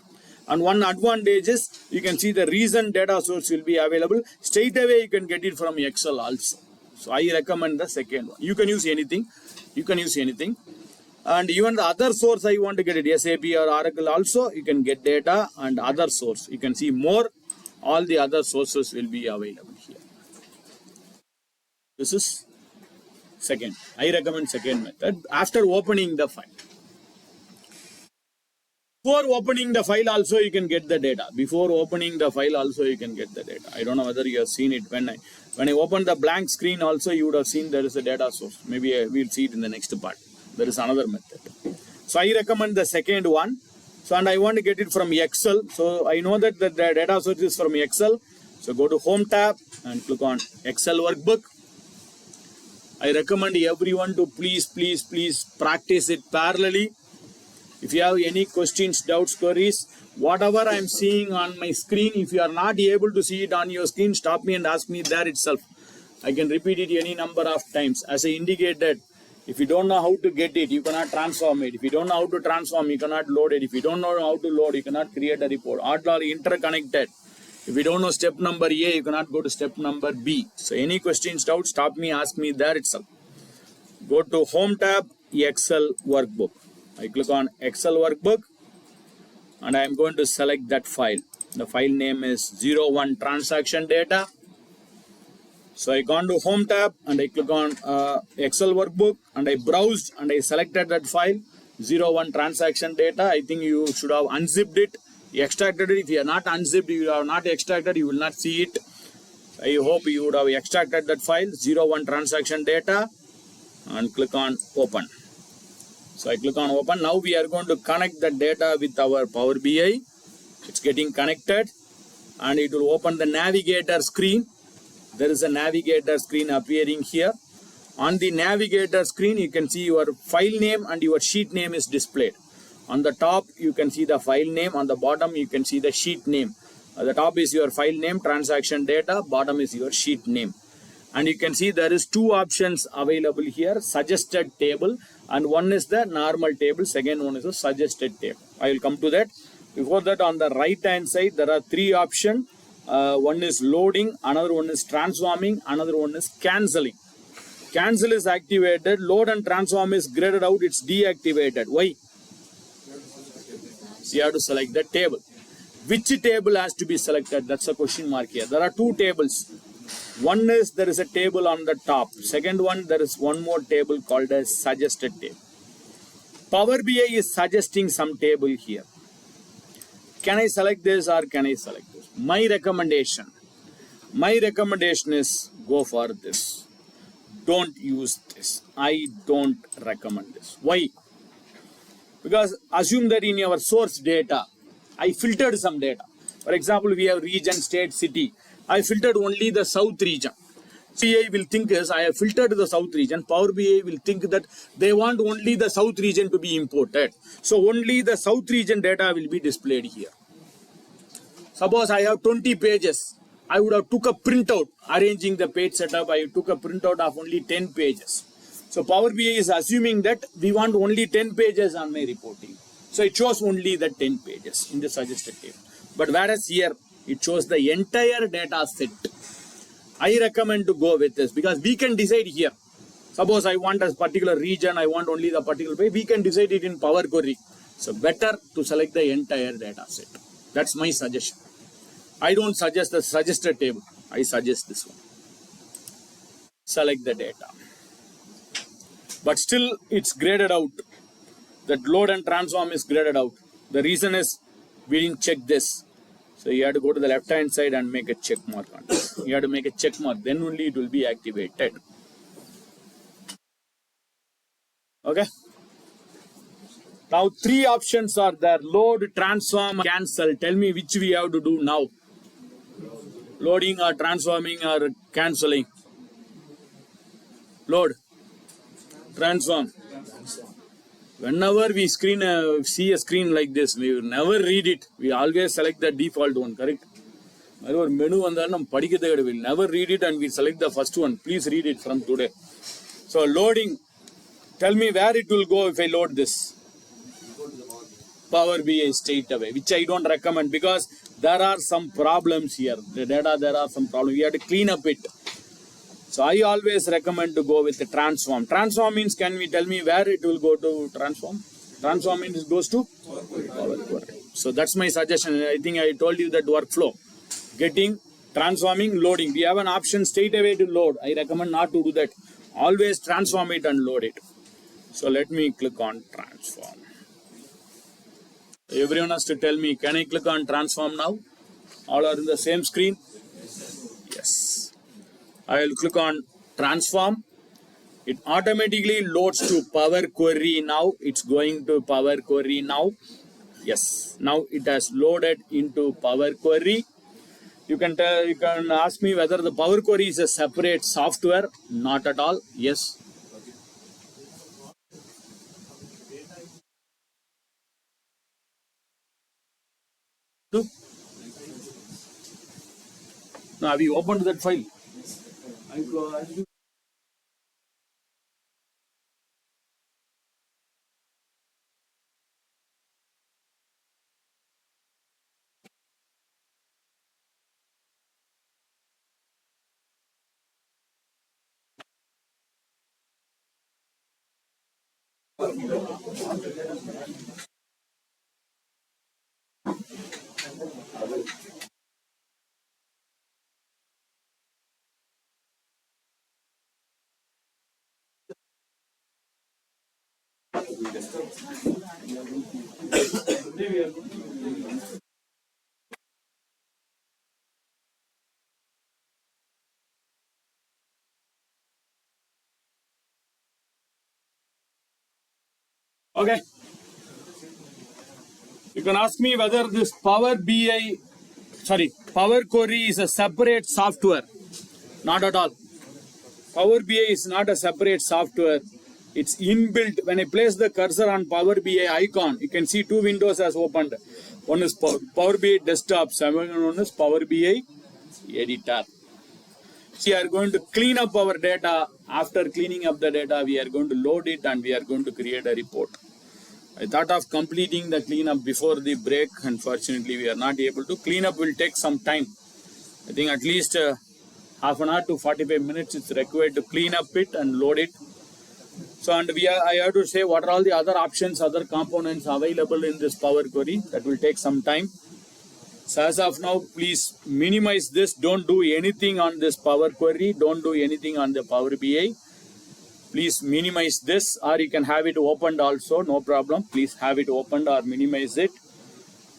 And one advantage is you can see the recent data source will be available. Straight away you can get it from Excel also. So I recommend the second one. You can use anything. And even the other source I want to get it, SAP or Oracle also, you can get data and other source. You can see more. All the other sources will be available here. This is second. I recommend second method after opening the file. Before opening the file also you can get the data. I don't know whether you have seen it. When I open the blank screen also, you would have seen there is a data source. Maybe we'll see it in the next part. There is another method. So I recommend the second one. So and I want to get it from Excel. So I know that the data source is from Excel. So go to home tab and click on Excel workbook. I recommend everyone to please practice it parallelly. If you have any questions, doubts, queries, whatever I am seeing on my screen, if you are not able to see it on your screen, stop me and ask me there itself. I can repeat it any number of times. As I indicated, if you don't know how to get it, you cannot transform it. If you don't know how to transform, you cannot load it. If you don't know how to load, you cannot create a report. All are interconnected. If you don't know step number A, you cannot go to step number B. So any questions, doubts, stop me, ask me there itself. Go to Home tab, Excel workbook. I click on Excel workbook and I am going to select that file. The file name is 01 transaction data. So I gone to Home tab and I click on Excel workbook and I browsed and I selected that file 01 transaction data. I think you should have unzipped it, extracted it. If you are not unzipped, you have not extracted, you will not see it. I hope you would have extracted that file 01 transaction data and click on open. So I click on open. Now we are going to connect the data with our Power BI. It's getting connected and it will open the navigator screen. There is a navigator screen appearing here. On the navigator screen, you can see your file name and your sheet name is displayed. On the top, you can see the file name. On the bottom, you can see the sheet name. At the top is your file name, transaction data. Bottom is your sheet name. And you can see there is two options available here, suggested table, and one is the normal table, second one is a suggested table. I will come to that. Before that, on the right hand side, there are three options. One is loading, another one is transforming, another one is cancelling. Cancel is activated, load and transform is graded out, it's deactivated. Why? You have to select the table. Which table has to be selected? That's a question mark here. There are two tables. One is there is a table on the top. Second one, there is one more table called as suggested table. Power BI is suggesting some table here. Can I select this or can I select this? My recommendation is go for this. Don't use this. I don't recommend this. Why? Because assume that in your source data, I filtered some data. For example, we have region, state, city. I filtered only the south region. CI will think is I have filtered the south region. Power BI will think that they want only the south region to be imported. So only the south region data will be displayed here. Suppose I have 20 pages. I would have took a printout. Arranging the page setup, I took a printout of only 10 pages. So Power BI is assuming that we want only 10 pages on my reporting. So it shows only the 10 pages in the suggested table. But whereas here, it shows the entire data set. I recommend to go with this because we can decide here. Suppose I want a particular region, I want only the particular page, we can decide it in Power Query. So better to select the entire data set. That's my suggestion. I don't suggest the suggested table. I suggest this one. Select the data. But still, it's graded out. That load and transform is graded out. The reason is we didn't check this. So you have to go to the left hand side and make a check mark on this. You have to make a check mark. Then only it will be activated. Okay. Now three options are there. Load, transform, cancel. Tell me which we have to do now. Loading or transforming or cancelling. Load. Transform. Whenever we see a screen like this, we will never read it. We always select the default one, correct? Whenever menu we'll never read it and we select the first one. Please read it from today. So loading. Tell me where it will go if I load this. Power BI straight away, which I don't recommend because there are some problems here. The data, there are some problems. We have to clean up it. So I always recommend to go with the transform. Transform means, can we tell me where it will go to transform? Transform means it goes to Power Query. So that's my suggestion. I think I told you that workflow. Getting, transforming, loading. We have an option straight away to load. I recommend not to do that. Always transform it and load it. So let me click on transform. Everyone has to tell me, can I click on transform now? All are in the same screen? Yes. I will click on transform. It automatically loads to Power Query now. It's going to Power Query now. Yes. Now it has loaded into Power Query. You can tell, you can ask me whether the Power Query is a separate software. Not at all. Yes. No, have you opened that file? Okay. You can ask me whether this Power Query is a separate software. Not at all. Power BI is not a separate software. It's inbuilt. When I place the cursor on Power BI icon, you can see two windows as opened. One is Power BI Desktop, and one is Power BI Editor. We are going to clean up our data. After cleaning up the data, we are going to load it and we are going to create a report. I thought of completing the cleanup before the break. Unfortunately, we are not able to. Cleanup will take some time. I think at least half an hour to 45 minutes is required to clean up it and load it. So, and I have to say what are all the other options, other components available in this Power Query. That will take some time. So as of now, please minimize this. Don't do anything on this Power Query. Don't do anything on the Power BI. Please minimize this, or you can have it opened also. No problem. Please have it opened or minimize it.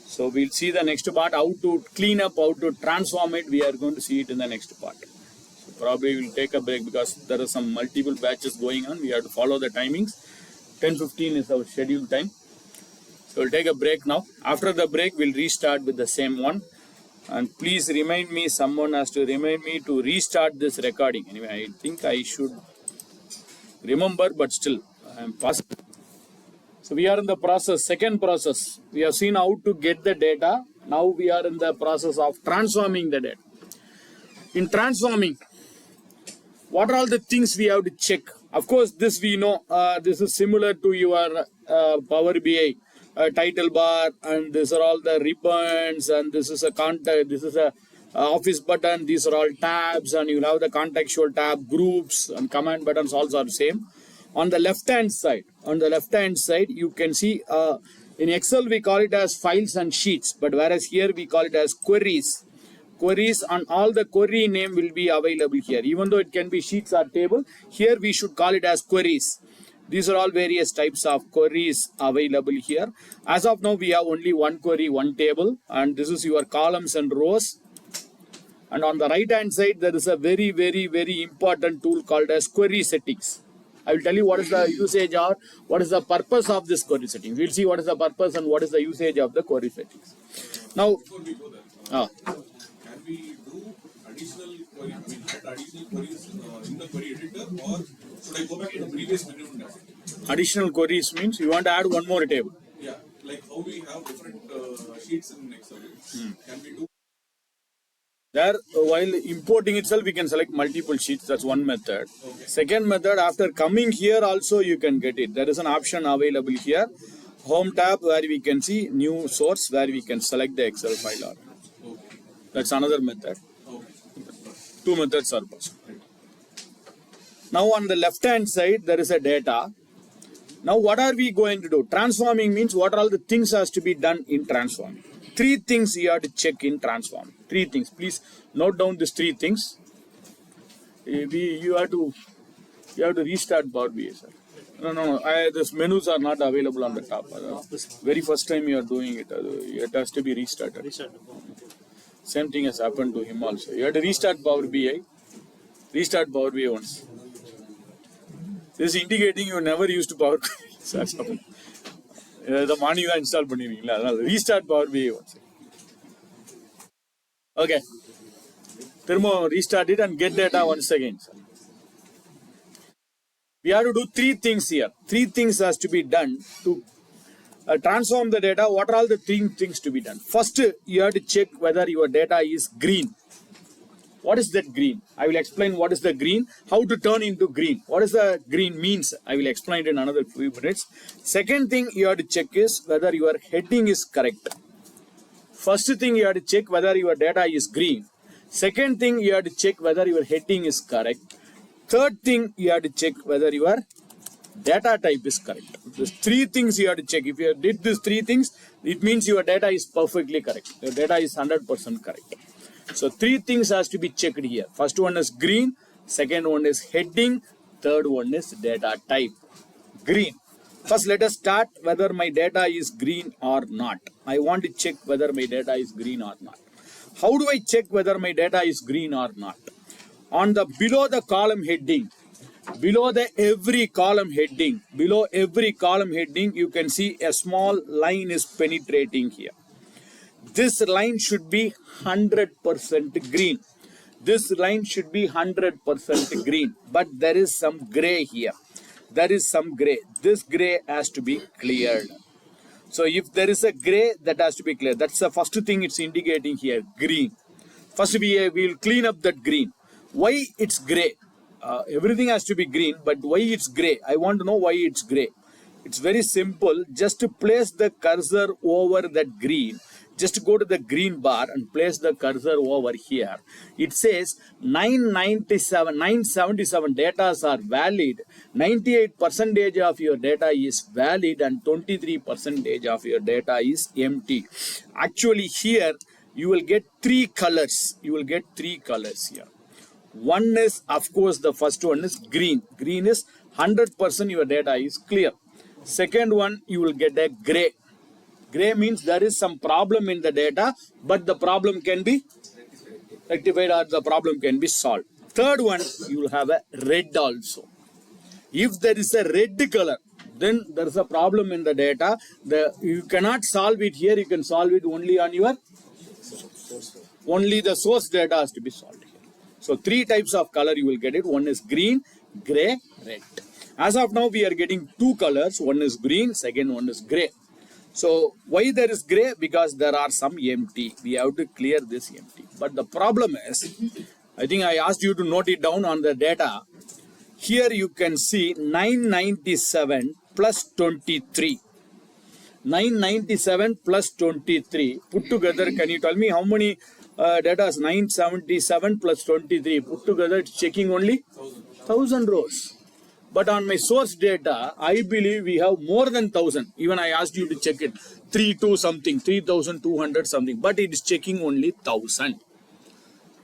So we'll see the next part, how to clean up, how to transform it. We are going to see it in the next part. So probably we'll take a break because there are some multiple batches going on. We have to follow the timings. 10:15 is our scheduled time. So we'll take a break now. After the break, we'll restart with the same one. And please remind me, someone has to remind me to restart this recording. Anyway, I think I should remember, but still, I am fast. So we are in the process, second process. We have seen how to get the data. Now we are in the process of transforming the data. In transforming, what are all the things we have to check? Of course, this we know. This is similar to your Power BI title bar, and these are all the ribbons, and this is a contact. This is a office button. These are all tabs, and you have the contextual tab, groups, and command buttons. Also are the same. On the left-hand side, you can see in Excel we call it as files and sheets, but whereas here we call it as queries. Queries, and all the query name will be available here. Even though it can be sheets or table, here we should call it as queries. These are all various types of queries available here. As of now, we have only one query, one table, and this is your columns and rows. And on the right-hand side, there is a very, very, very important tool called as query settings. I will tell you what is the usage or what is the purpose of this query settings. We'll see what is the purpose and what is the usage of the query settings. Now, before we go there, can we do additional query? I mean, add additional queries in the query editor, or should I go back to the previous menu and add it? additional queries means you want to add one more table. Yeah, like how we have different sheets in Excel. Can we do? There, while importing itself, we can select multiple sheets. That's one method. Okay. Second method, after coming here also, you can get it. There is an option available here. Home tab where we can see new source where we can select the Excel file. Okay. That's another method. Okay. Two methods are possible. Now on the left hand side, there is a data. Now what are we going to do? Transforming means what are all the things has to be done in transforming. Three things you have to check in transforming. Three things. Please note down these three things. You have to restart Power BI, sir. No. These menus are not available on the top. Very first time you are doing it. It has to be restarted. Same thing has happened to him also. You have to restart Power BI. Restart Power BI once. This is indicating you never used Power BI. The morning install பண்ணிருக்கீங்களா அதனால restart Power BI once. Okay. Restart it and get data once again. We have to do three things here. Three things has to be done to transform the data. What are all the three things to be done? First, you have to check whether your data is green. What is that green? I will explain what is the green, how to turn into green. What is the green means? I will explain it in another few minutes. Second thing you have to check is whether your heading is correct. First thing you have to check whether your data is green. Second thing you have to check whether your heading is correct. Third thing you have to check whether your data type is correct. There's three things you have to check. If you did these three things, it means your data is perfectly correct. Your data is 100% correct. So three things has to be checked here. First one is green, second one is heading, third one is data type. Green. First let us start whether my data is green or not. I want to check whether my data is green or not. How do I check whether my data is green or not? On the below the column heading, below every column heading, you can see a small line is penetrating here. This line should be 100% green. This line should be 100% green. But there is some gray here. There is some gray. This gray has to be cleared. So if there is a gray, that has to be cleared. That's the first thing it's indicating here, green. First we will clean up that green. Why it's gray? Everything has to be green, but why it's gray? I want to know why it's gray. It's very simple. Just to place the cursor over that green, just go to the green bar and place the cursor over here. It says 977 data are valid, 98% of your data is valid and 23% of your data is empty. Actually here you will get three colors. You will get three colors here. One is, of course, the first one is green. Green is 100% your data is clear. Second one, you will get a gray. Gray means there is some problem in the data, but the problem can be rectified or the problem can be solved. Third one, you will have a red also. If there is a red color, then there is a problem in the data. You cannot solve it here. You can solve it only on your only the source data has to be solved here. So three types of color you will get it. One is green, gray, red. As of now, we are getting two colors. One is green, second one is gray. So why there is gray? Because there are some empty. We have to clear this empty. But the problem is, I think I asked you to note it down on the data. Here you can see 997 plus 23. 997 plus 23. Put together, can you tell me how many data is 977 plus 23? Put together, it's checking only 1000 rows. But on my source data, I believe we have more than 1000. Even I asked you to check it. 3200 something. But it is checking only 1000.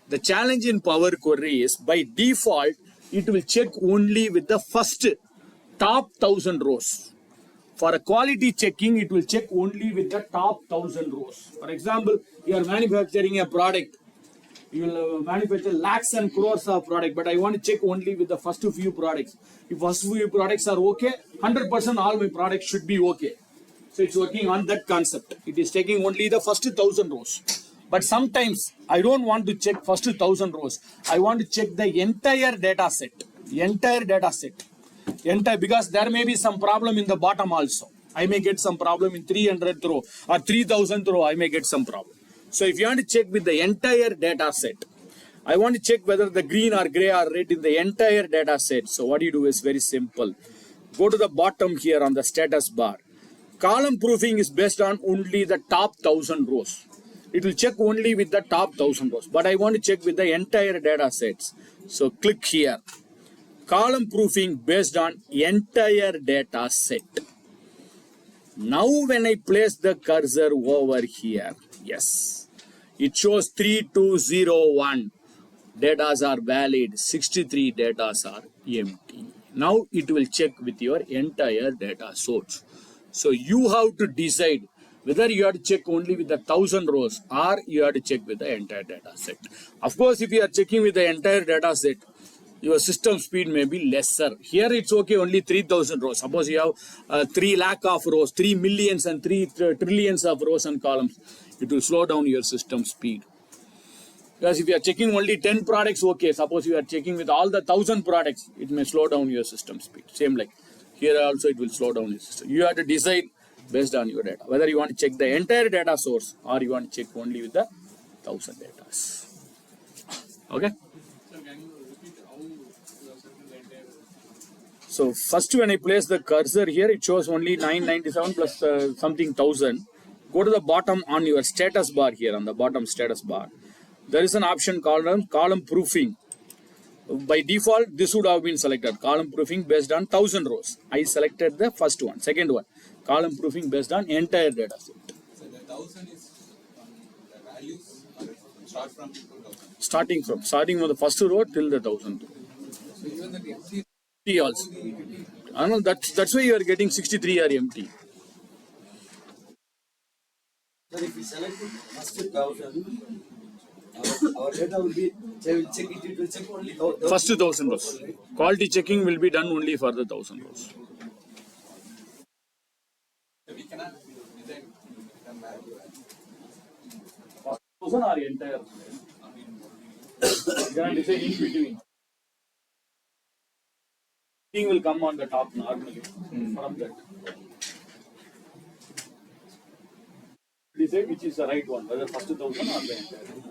The challenge in Power Query is, by default, it will check only with the first top 1000 rows. For a quality checking, it will check only with the top 1000 rows. For example, you are manufacturing a product. You will manufacture lakhs and crores of product, but I want to check only with the first few products. If first few products are okay, 100% all my products should be okay. So it's working on that concept. It is taking only the first 1000 rows. But sometimes I don't want to check first 1000 rows. I want to check the entire data set. Because there may be some problem in the bottom also. I may get some problem in 300th row or 3000th row. I may get some problem. So if you want to check with the entire data set, I want to check whether the green or gray or red in the entire data set. So what you do is very simple. Go to the bottom here on the status bar. Column proofing is based on only the top 1000 rows. It will check only with the top 1000 rows. But I want to check with the entire data sets. So click here. Column proofing based on entire data set. Now when I place the cursor over here, yes, it shows 3201 datas are valid, 63 datas are empty. Now it will check with your entire data source. So you have to decide whether you have to check only with the 1000 rows or you have to check with the entire data set. Of course, if you are checking with the entire data set, your system speed may be lesser. Here it's okay, only 3000 rows. Suppose you have 3 lakh of rows, 3 millions and 3 trillions of rows and columns. It will slow down your system speed. Because if you are checking only 10 products, okay. Suppose you are checking with all the 1,000 products, it may slow down your system speed. Same like here also it will slow down your system. You have to decide based on your data, whether you want to check the entire data source or you want to check only with the 1,000 data. Okay. So can you repeat how you have settled the entire? So first when I place the cursor here, it shows only 997 plus something 1,000. Go to the bottom on your status bar here, on the bottom status bar. There is an option called column proofing. By default, this would have been selected. Column proofing based on 1,000 rows. I selected the first one. Second one, column proofing based on entire data set. So the 1,000 is on the values or start from 2,000. Starting from the first row till the 1,000. So even the empty Also. I know that's why you are getting 63 are empty. So if we select first 1,000, our data will be, they will check it, it will check only First 1,000 rows. Quality checking will be done only for the 1,000 rows. we cannot design them back. 1,000 are entire. You can design in between. Thing will come on the top normally from that. Decide which is the right one, whether first 1,000 or the entire.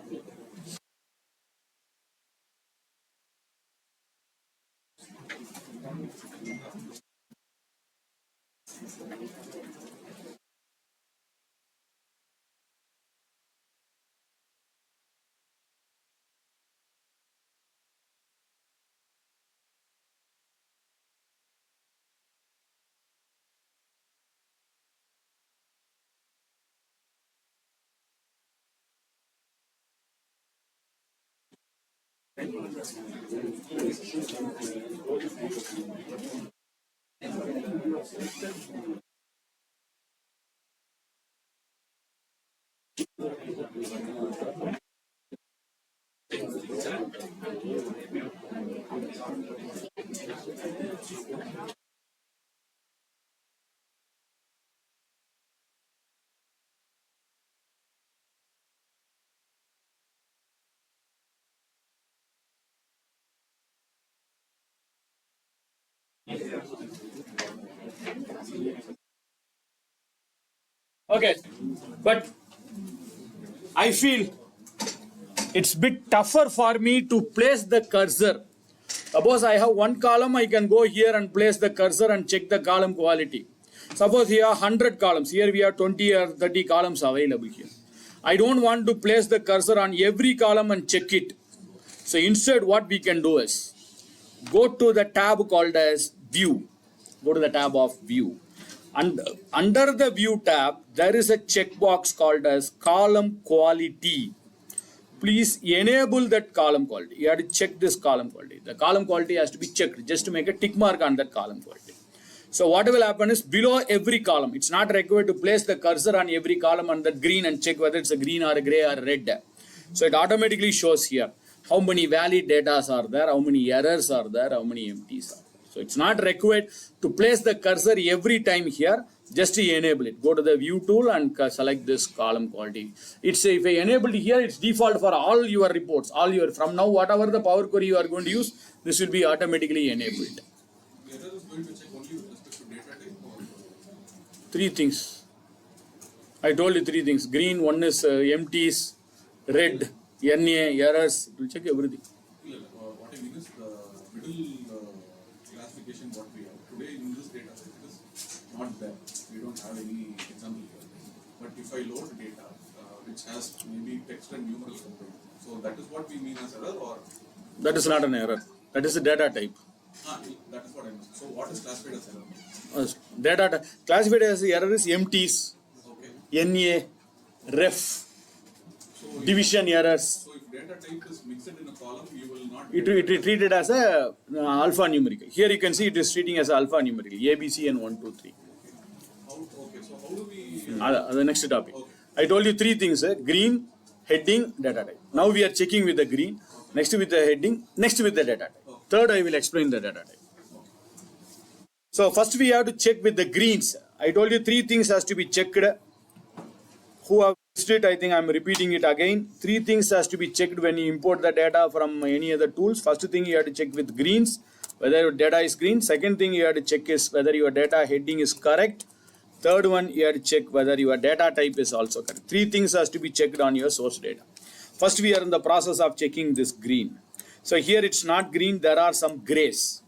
Okay, but I feel it's bit tougher for me to place the cursor. Suppose I have one column, I can go here and place the cursor and check the column quality. Suppose here are 100 columns, here we have 20 or 30 columns available here. I don't want to place the cursor on every column and check it. So instead what we can do is, go to the tab called as View. Go to the tab of View. And under the View tab, there is a checkbox called as Column Quality. Please enable that column quality. You have to check this column quality. The column quality has to be checked just to make a tick mark on that column quality. So what will happen is below every column, it's not required to place the cursor on every column on that green and check whether it's a green or a gray or a red. So it automatically shows here how many valid data are there, how many errors are there, how many empties are there. So it's not required to place the cursor every time here, just to enable it. Go to the View tool and select this column quality. It's if I enable it here, it's default for all your reports, from now whatever the Power Query you are going to use, this will be automatically enabled. The error is going to check only with respect to data type or Three things. I told you three things. Green, one is empties, red, NA, errors. It will check everything. what I mean is the middle classification what we have today in this data set is not there. We don't have any example here. But if I load data which has maybe text and numerals component, so that is what we mean as error, or That is not an error. That is a data type. that is what I mean. So what is classified as error? Data classified as error is empties, Okay. NA, ref, So division errors. So if data type is mixed in a column, you will not. It is treated as a alphanumerical. Here you can see it is treating as alphanumerical. A, B, C, and 1, 2, 3. Okay. So how do we? The next topic. I told you three things: green, heading, data type. Now we are checking with the green. Next with the heading. Next with the data type. Third, I will explain the data type. So first we have to check with the greens. I told you three things has to be checked. Who have it, I think I'm repeating it again. Three things has to be checked when you import the data from any other tools. First thing you have to check with greens, whether your data is green. Second thing you have to check is whether your data heading is correct. Third one, you have to check whether your data type is also correct. Three things has to be checked on your source data. First, we are in the process of checking this green. So here it's not green, there are some grays.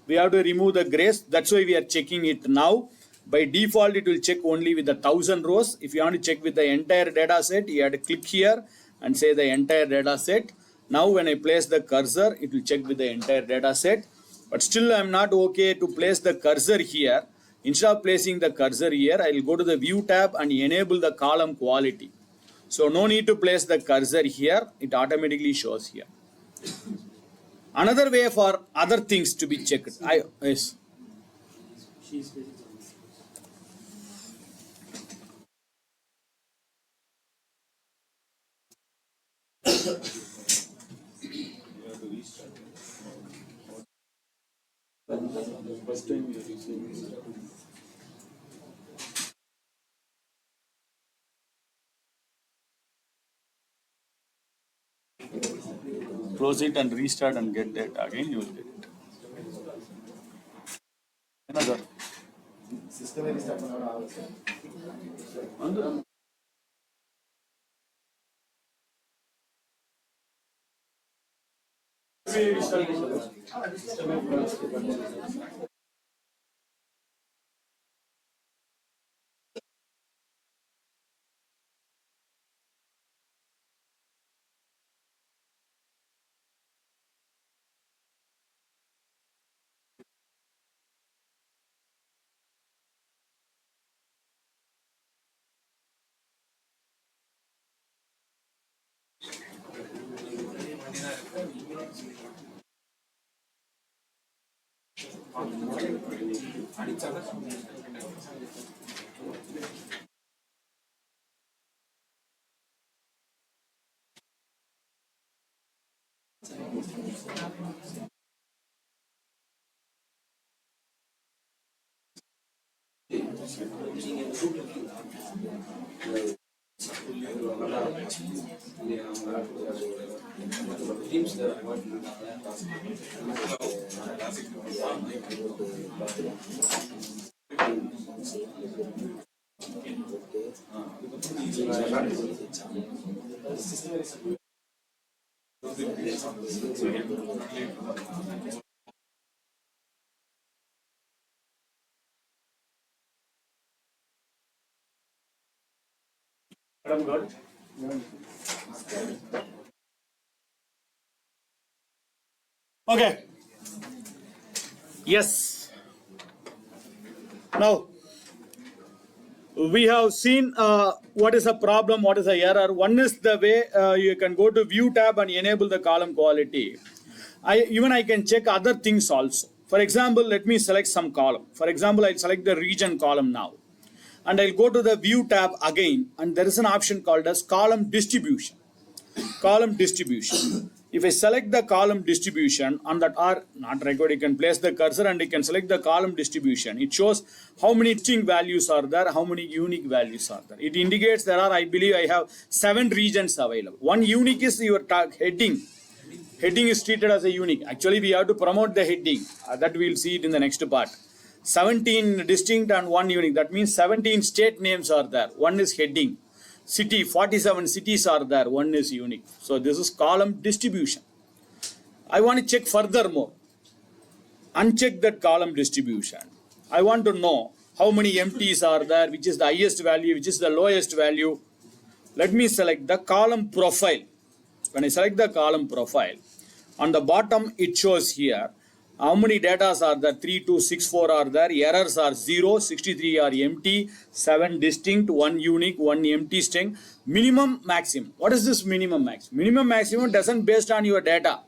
We have to remove the grays. That's why we are checking it now. By default, it will check only with the 1000 rows. If you want to check with the entire data set, you have to click here and say the entire data set. Now, when I place the cursor, it will check with the entire data set. But still, I'm not okay to place the cursor here. Instead of placing the cursor here, I will go to the View tab and enable the column quality. So, no need to place the cursor here. It automatically shows here. Another way for other things to be checked. Yes. Close it and restart and get that again, you will get it. Another. Okay. Yes. Now, we have seen what is a problem, what is a error. One is the way you can go to View tab and enable the column quality. I can check other things also. For example, let me select some column. For example, I'll select the region column now. And I'll go to the View tab again, and there is an option called as column distribution. Column distribution. If I select the column distribution on that are not required, you can place the cursor and you can select the column distribution. It shows how many distinct values are there, how many unique values are there. It indicates there are, I believe I have 7 regions available. One unique is your heading. Heading is treated as a unique. Actually, we have to promote the heading. That we will see it in the next part. 17 distinct and 1 unique. That means 17 state names are there. One is heading. City, 47 cities are there. One is unique. So this is column distribution. I want to check furthermore. Uncheck that column distribution. I want to know how many empties are there, which is the highest value, which is the lowest value. Let me select the column profile. When I select the column profile, on the bottom it shows here how many data are there. 3264 are there. Errors are 0, 63 are empty, 7 distinct, 1 unique, 1 empty string. Minimum, maximum. What is this minimum, maximum? Minimum, maximum doesn't based on your data.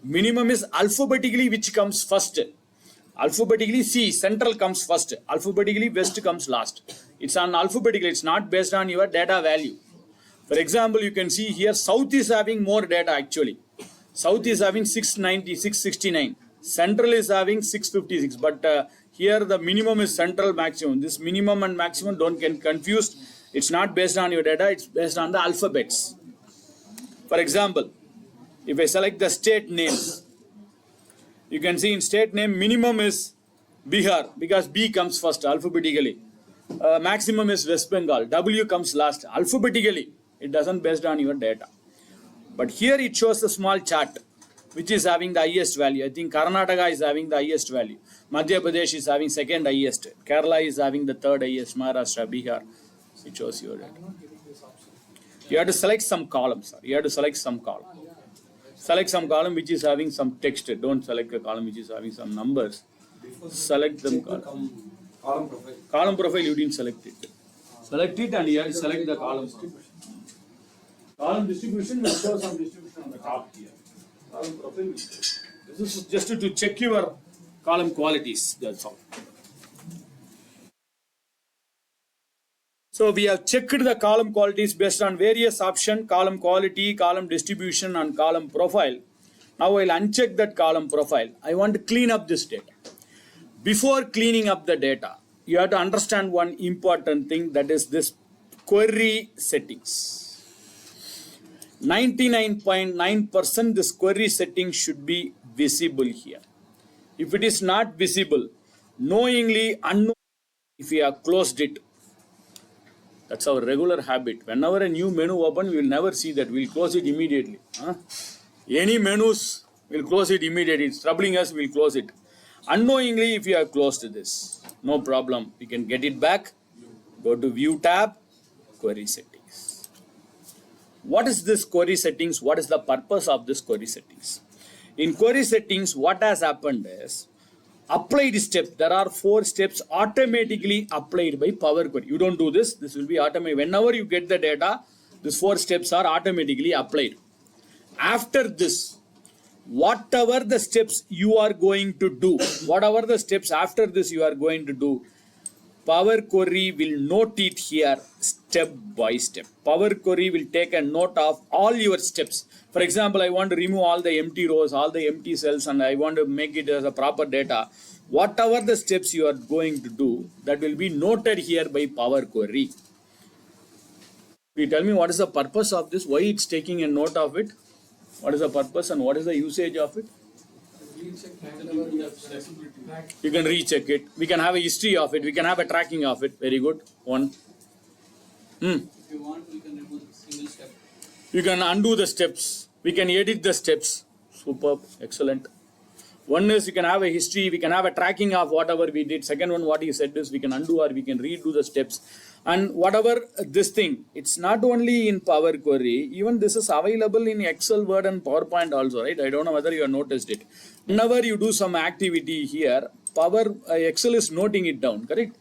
Minimum is alphabetically which comes first. Alphabetically, C, central comes first. Alphabetically, west comes last. It's on alphabetically. It's not based on your data value. For example, you can see here south is having more data actually. South is having 690, 669. Central is having 656. But here the minimum is central, maximum. This minimum and maximum don't get confused. It's not based on your data, it's based on the alphabets. For example, if I select the state names, you can see in state name minimum is Bihar because B comes first alphabetically. Maximum is West Bengal. W comes last alphabetically. It doesn't based on your data. But here it shows a small chart which is having the highest value. I think Karnataka is having the highest value. Madhya Pradesh is having second highest. Kerala is having the third highest. Maharashtra, Bihar. It shows your data. You have to select some column, sir. You have to select some column. Select some column which is having some text. Don't select a column which is having some numbers. Select them column. Column profile. Column profile you didn't select it. Select it and you have to select the column distribution. Column distribution will show some distribution on the top here. Column profile will show. This is just to check your column qualities. That's all. So we have checked the column qualities based on various options: column quality, column distribution, and column profile. Now I'll uncheck that column profile. I want to clean up this data. Before cleaning up the data, you have to understand one important thing, that is this query settings. 99.9% this query setting should be visible here. If it is not visible, knowingly, unknowingly, if we have closed it, that's our regular habit. Whenever a new menu open, we will never see that. We will close it immediately. Any menus, we will close it immediately. It's troubling us, we will close it. Unknowingly, if you have closed this, no problem. We can get it back. Go to View tab, Query Settings. What is this query settings? What is the purpose of this query settings? In query settings, what has happened is, applied step, there are 4 steps automatically applied by Power Query. You don't do this, this will be automatic. Whenever you get the data, these 4 steps are automatically applied. After this, whatever the steps you are going to do, whatever the steps after this you are going to do, Power Query will note it here step by step. Power Query will take a note of all your steps. For example, I want to remove all the empty rows, all the empty cells, and I want to make it as a proper data. Whatever the steps you are going to do, that will be noted here by Power Query. Can you tell me what is the purpose of this? Why it's taking a note of it? What is the purpose and what is the usage of it? You can recheck it. We can have a history of it. We can have a tracking of it. Very good. One. If you want, we can remove the single step. You can undo the steps. We can edit the steps. Superb. Excellent. One is you can have a history. We can have a tracking of whatever we did. Second one, what you said is we can undo or we can redo the steps. And whatever this thing, it's not only in Power Query, even this is available in Excel, Word and PowerPoint also, right? I don't know whether you have noticed it. Whenever you do some activity here, Excel is noting it down, correct?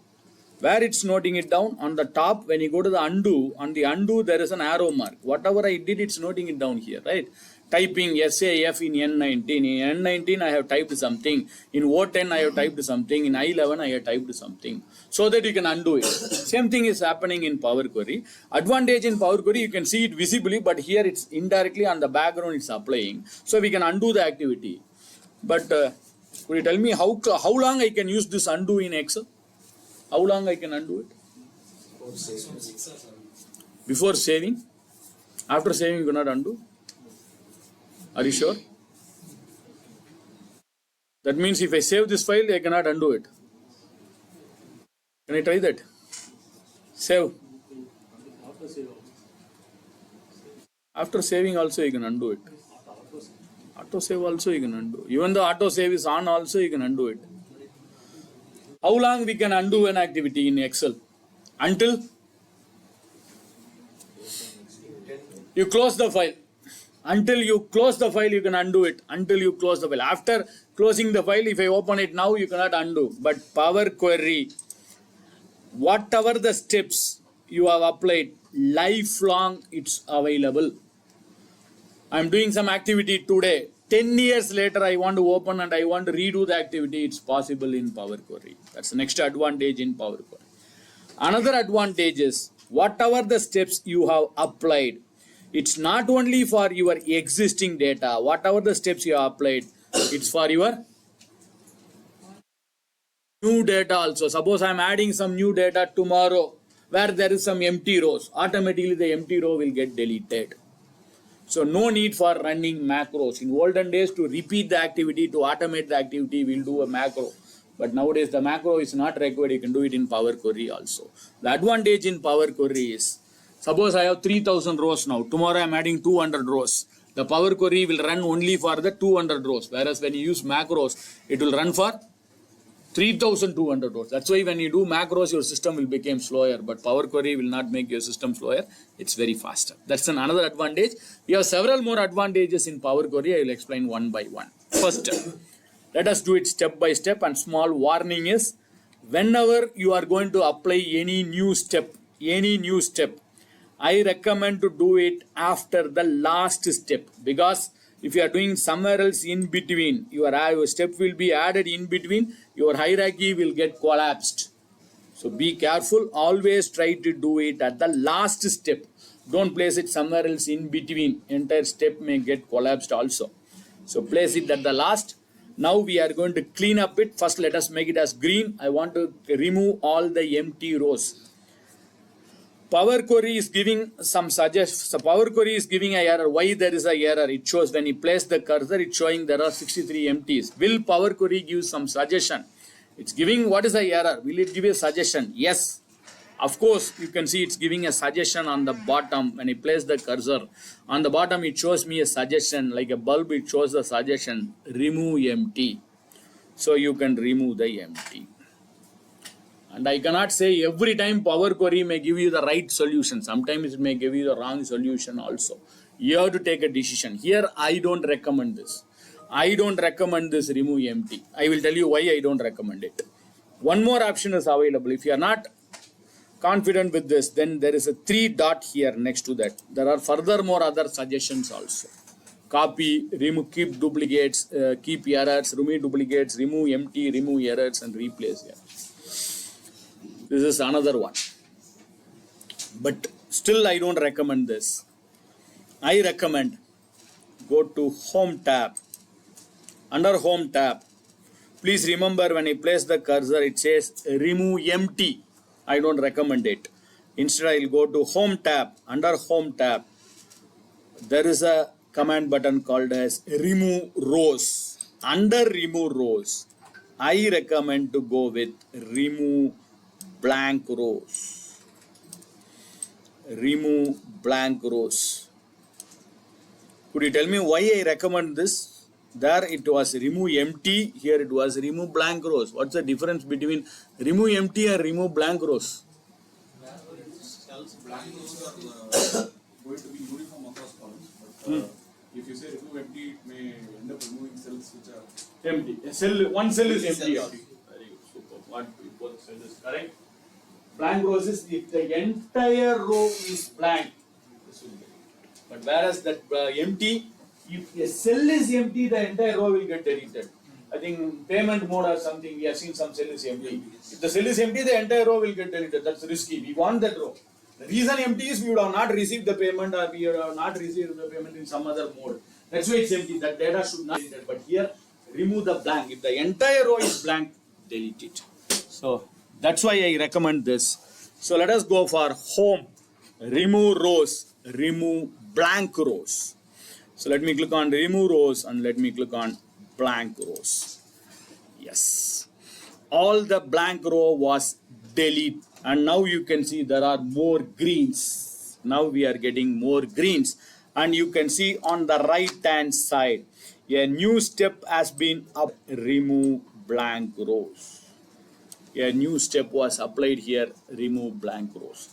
Where it's noting it down? On the top, when you go to the undo, on the undo there is an arrow mark. Whatever I did, it's noting it down here, right? Typing SAF in N19. In N19 I have typed something. In O10 I have typed something. In I11 I have typed something. So that you can undo it. Same thing is happening in Power Query. Advantage in Power Query, you can see it visibly, but here it's indirectly on the background it's applying. So we can undo the activity. But could you tell me how long I can use this undo in Excel? How long I can undo it? Before saving? After saving you cannot undo? Are you sure? That means if I save this file, I cannot undo it. Can I try that? Save. After saving also you can undo it. Auto save also you can undo. Even though auto save is on also you can undo it. How long we can undo an activity in Excel? Until you close the file. Until you close the file, you can undo it. Until you close the file. After closing the file, if I open it now, you cannot undo. But Power Query, whatever the steps you have applied, lifelong it's available. I am doing some activity today. 10 years later, I want to open and I want to redo the activity. It's possible in Power Query. That's the next advantage in Power Query. Another advantage is, whatever the steps you have applied, it's not only for your existing data. Whatever the steps you have applied, it's for your new data also. Suppose I am adding some new data tomorrow. where there is some empty rows. Automatically the empty row will get deleted. So no need for running macros. In olden days, to repeat the activity, to automate the activity, we'll do a macro. But nowadays the macro is not required. You can do it in Power Query also. The advantage in Power Query is, suppose I have 3000 rows now. Tomorrow I am adding 200 rows. The Power Query will run only for the 200 rows. Whereas when you use macros, it will run for 3200 rows. That's why when you do macros, your system will become slower. But Power Query will not make your system slower. It's very faster. That's another advantage. We have several more advantages in Power Query. I will explain one by one. First, let us do it step by step. And small warning is, whenever you are going to apply any new step, I recommend to do it after the last step, because if you are doing somewhere else in between, your step will be added in between, your hierarchy will get collapsed. So be careful, always try to do it at the last step. Don't place it somewhere else in between, entire step may get collapsed also. So place it at the last. Now we are going to clean up it. First let us make it as green. I want to remove all the empty rows. Power Query is giving some suggestions. Power Query is giving an error. Why there is an error? It shows when you place the cursor, it's showing there are 63 empties. Will Power Query give some suggestion? It's giving what is the error? Will it give a suggestion? Yes. Of course, you can see it's giving a suggestion on the bottom. When you place the cursor, on the bottom it shows me a suggestion, like a bulb, it shows the suggestion, remove empty. So you can remove the empty. And I cannot say every time Power Query may give you the right solution. Sometimes it may give you the wrong solution also. You have to take a decision. Here I don't recommend this. I don't recommend this remove empty. I will tell you why I don't recommend it. One more option is available. If you are not confident with this, then there is a 3 dot here next to that. There are furthermore other suggestions also. Copy, remove, keep duplicates, keep errors, remove duplicates, remove empty, remove errors, and replace errors. This is another one. But still I don't recommend this. I recommend go to Home tab. Under Home tab, please remember when I place the cursor, it says remove empty. I don't recommend it. Instead I will go to Home tab. Under Home tab, there is a command button called as remove rows. Under remove rows, I recommend to go with remove blank rows. Remove blank rows. Could you tell me why I recommend this? There it was remove empty, here it was remove blank rows. What's the difference between remove empty and remove blank rows? Blank rows are going to be uniform across columns, but if you say remove empty, it may end up removing cells which are empty. One cell is empty. Very good, super. Both cell is correct. Blank rows is if the entire row is blank. This will be. But whereas that empty, if a cell is empty, the entire row will get deleted. I think payment mode or something, we have seen some cell is empty. If the cell is empty, the entire row will get deleted. That's risky. We want that row. The reason empty is we would have not received the payment, or we would have not received the payment in some other mode. That's why it's empty. That data should not be deleted. But here, remove the blank. If the entire row is blank, delete it. So that's why I recommend this. So let us go for Home, remove rows, remove blank rows. So let me click on remove rows and let me click on blank rows. Yes. All the blank row was deleted. And now you can see there are more greens. Now we are getting more greens. And you can see on the right hand side, a new step has been up, remove blank rows. A new step was applied here, remove blank rows.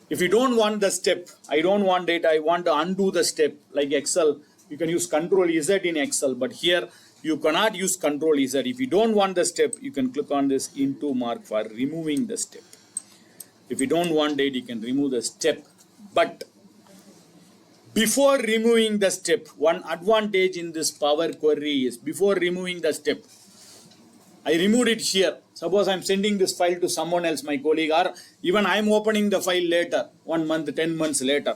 If you don't want the step, I don't want it, I want to undo the step, like Excel, you can use Control Z in Excel, but here you cannot use Control Z. If you don't want the step, you can click on this into mark for removing the step. If you don't want it, you can remove the step. But before removing the step, one advantage in this Power Query is, before removing the step, I removed it here. Suppose I am sending this file to someone else, my colleague, or even I am opening the file later, 1 month, 10 months later.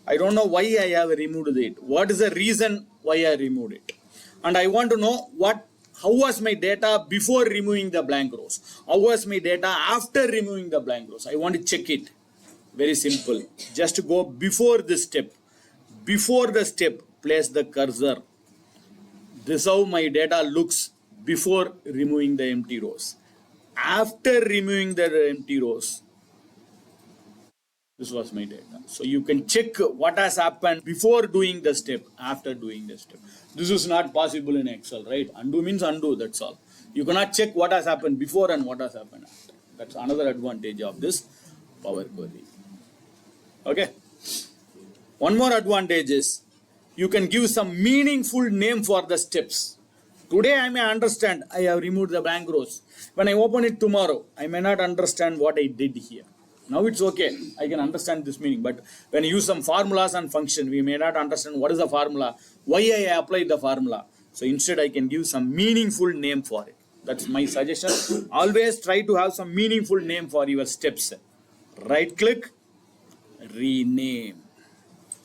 I don't know why I have removed it. What is the reason why I removed it? And I want to know how was my data before removing the blank rows? How was my data after removing the blank rows? I want to check it. Very simple. Just go before this step. Before the step, place the cursor. This is how my data looks before removing the empty rows. After removing the empty rows, this was my data. So you can check what has happened before doing the step, after doing the step. This is not possible in Excel, right? Undo means undo, that's all. You cannot check what has happened before and what has happened after. That's another advantage of this Power Query. Okay. One more advantage is you can give some meaningful name for the steps. Today I may understand I have removed the blank rows. When I open it tomorrow, I may not understand what I did here. Now it's okay. I can understand this meaning. But when you use some formulas and function, we may not understand what is the formula, why I applied the formula. So instead I can give some meaningful name for it. That's my suggestion. Always try to have some meaningful name for your steps. Right click, rename.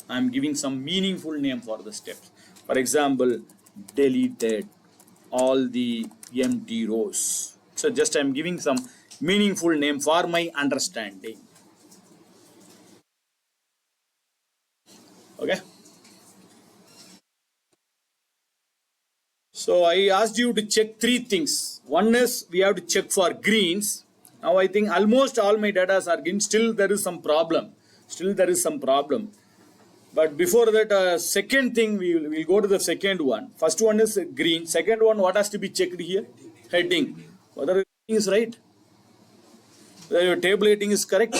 I'm giving some meaningful name for the steps. For example, deleted all the empty rows. So just I'm giving some meaningful name for my understanding. Okay. So I asked you to check three things. One is we have to check for greens. Now I think almost all my data are green. Still there is some problem. But before that, second thing, we'll go to the second one. First one is green. Second one, what has to be checked here? Heading. Whether the heading is right? Whether your table heading is correct?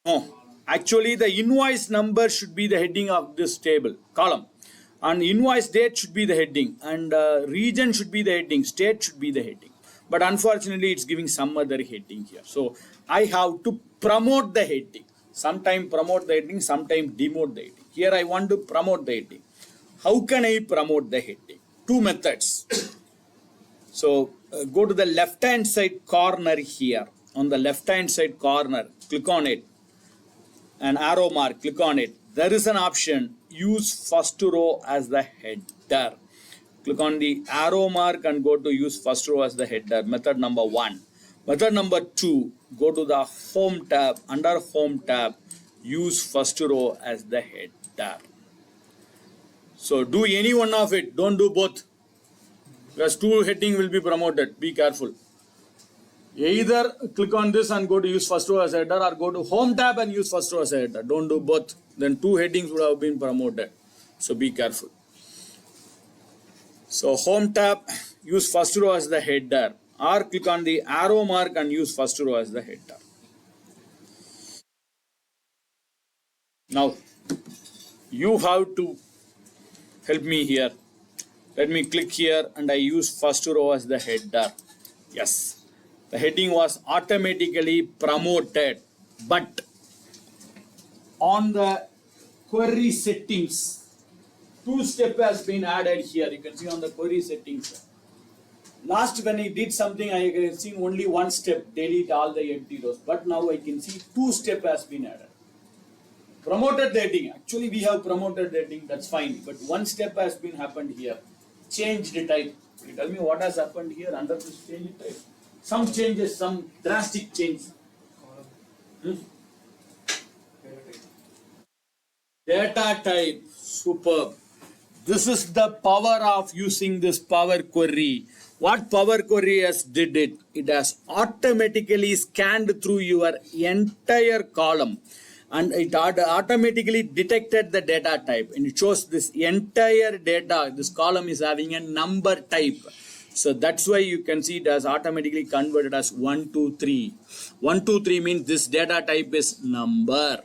No. Actually, the invoice number should be the heading of this table, column. And invoice date should be the heading. And region should be the heading. State should be the heading. But unfortunately, it's giving some other heading here. So I have to promote the heading. Sometime promote the heading, sometime demote the heading. Here I want to promote the heading. How can I promote the heading? Two methods. So go to the left hand side corner here. On the left hand side corner, click on it. An arrow mark, click on it. There is an option, use first row as the header. Click on the arrow mark and go to use first row as the header. Method number 1. Method number 2, go to the home tab. Under home tab, use first row as the header. So do any one of it, don't do both. Because two heading will be promoted, be careful. Either click on this and go to use first row as a header, or go to home tab and use first row as a header. Don't do both. Then two headings would have been promoted. So be careful. So home tab, use first row as the header. Or click on the arrow mark and use first row as the header. Now, you have to help me here. Let me click here and I use first row as the header. Yes, the heading was automatically promoted. But on the query settings, two steps has been added here. You can see on the query settings. Last when I did something, I have seen only one step, delete all the empty rows. But now I can see two steps has been added. Promoted the heading. Actually, we have promoted the heading, that's fine. But one step has been happened here. Change the type. You tell me what has happened here under this change type. Some changes, some drastic change. Data type. Superb. This is the power of using this Power Query. What Power Query has did it? It has automatically scanned through your entire column and it automatically detected the data type and it shows this entire data. This column is having a number type. So that's why you can see it has automatically converted as 1, 2, 3. 1, 2, 3 means this data type is number.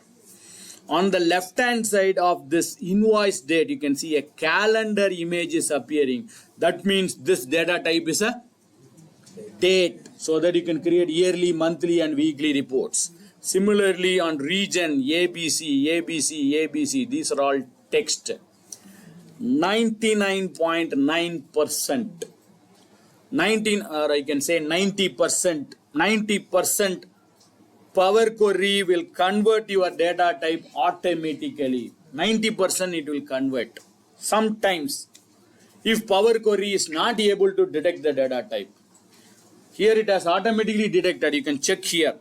On the left hand side of this invoice date, you can see a calendar image is appearing. That means this data type is a date, so that you can create yearly, monthly and weekly reports. Similarly on region, ABC, ABC, ABC, these are all text. 99.9%, 19 or I can say 90% Power Query will convert your data type automatically. 90% it will convert. Sometimes, if Power Query is not able to detect the data type, here it has automatically detected. You can check here.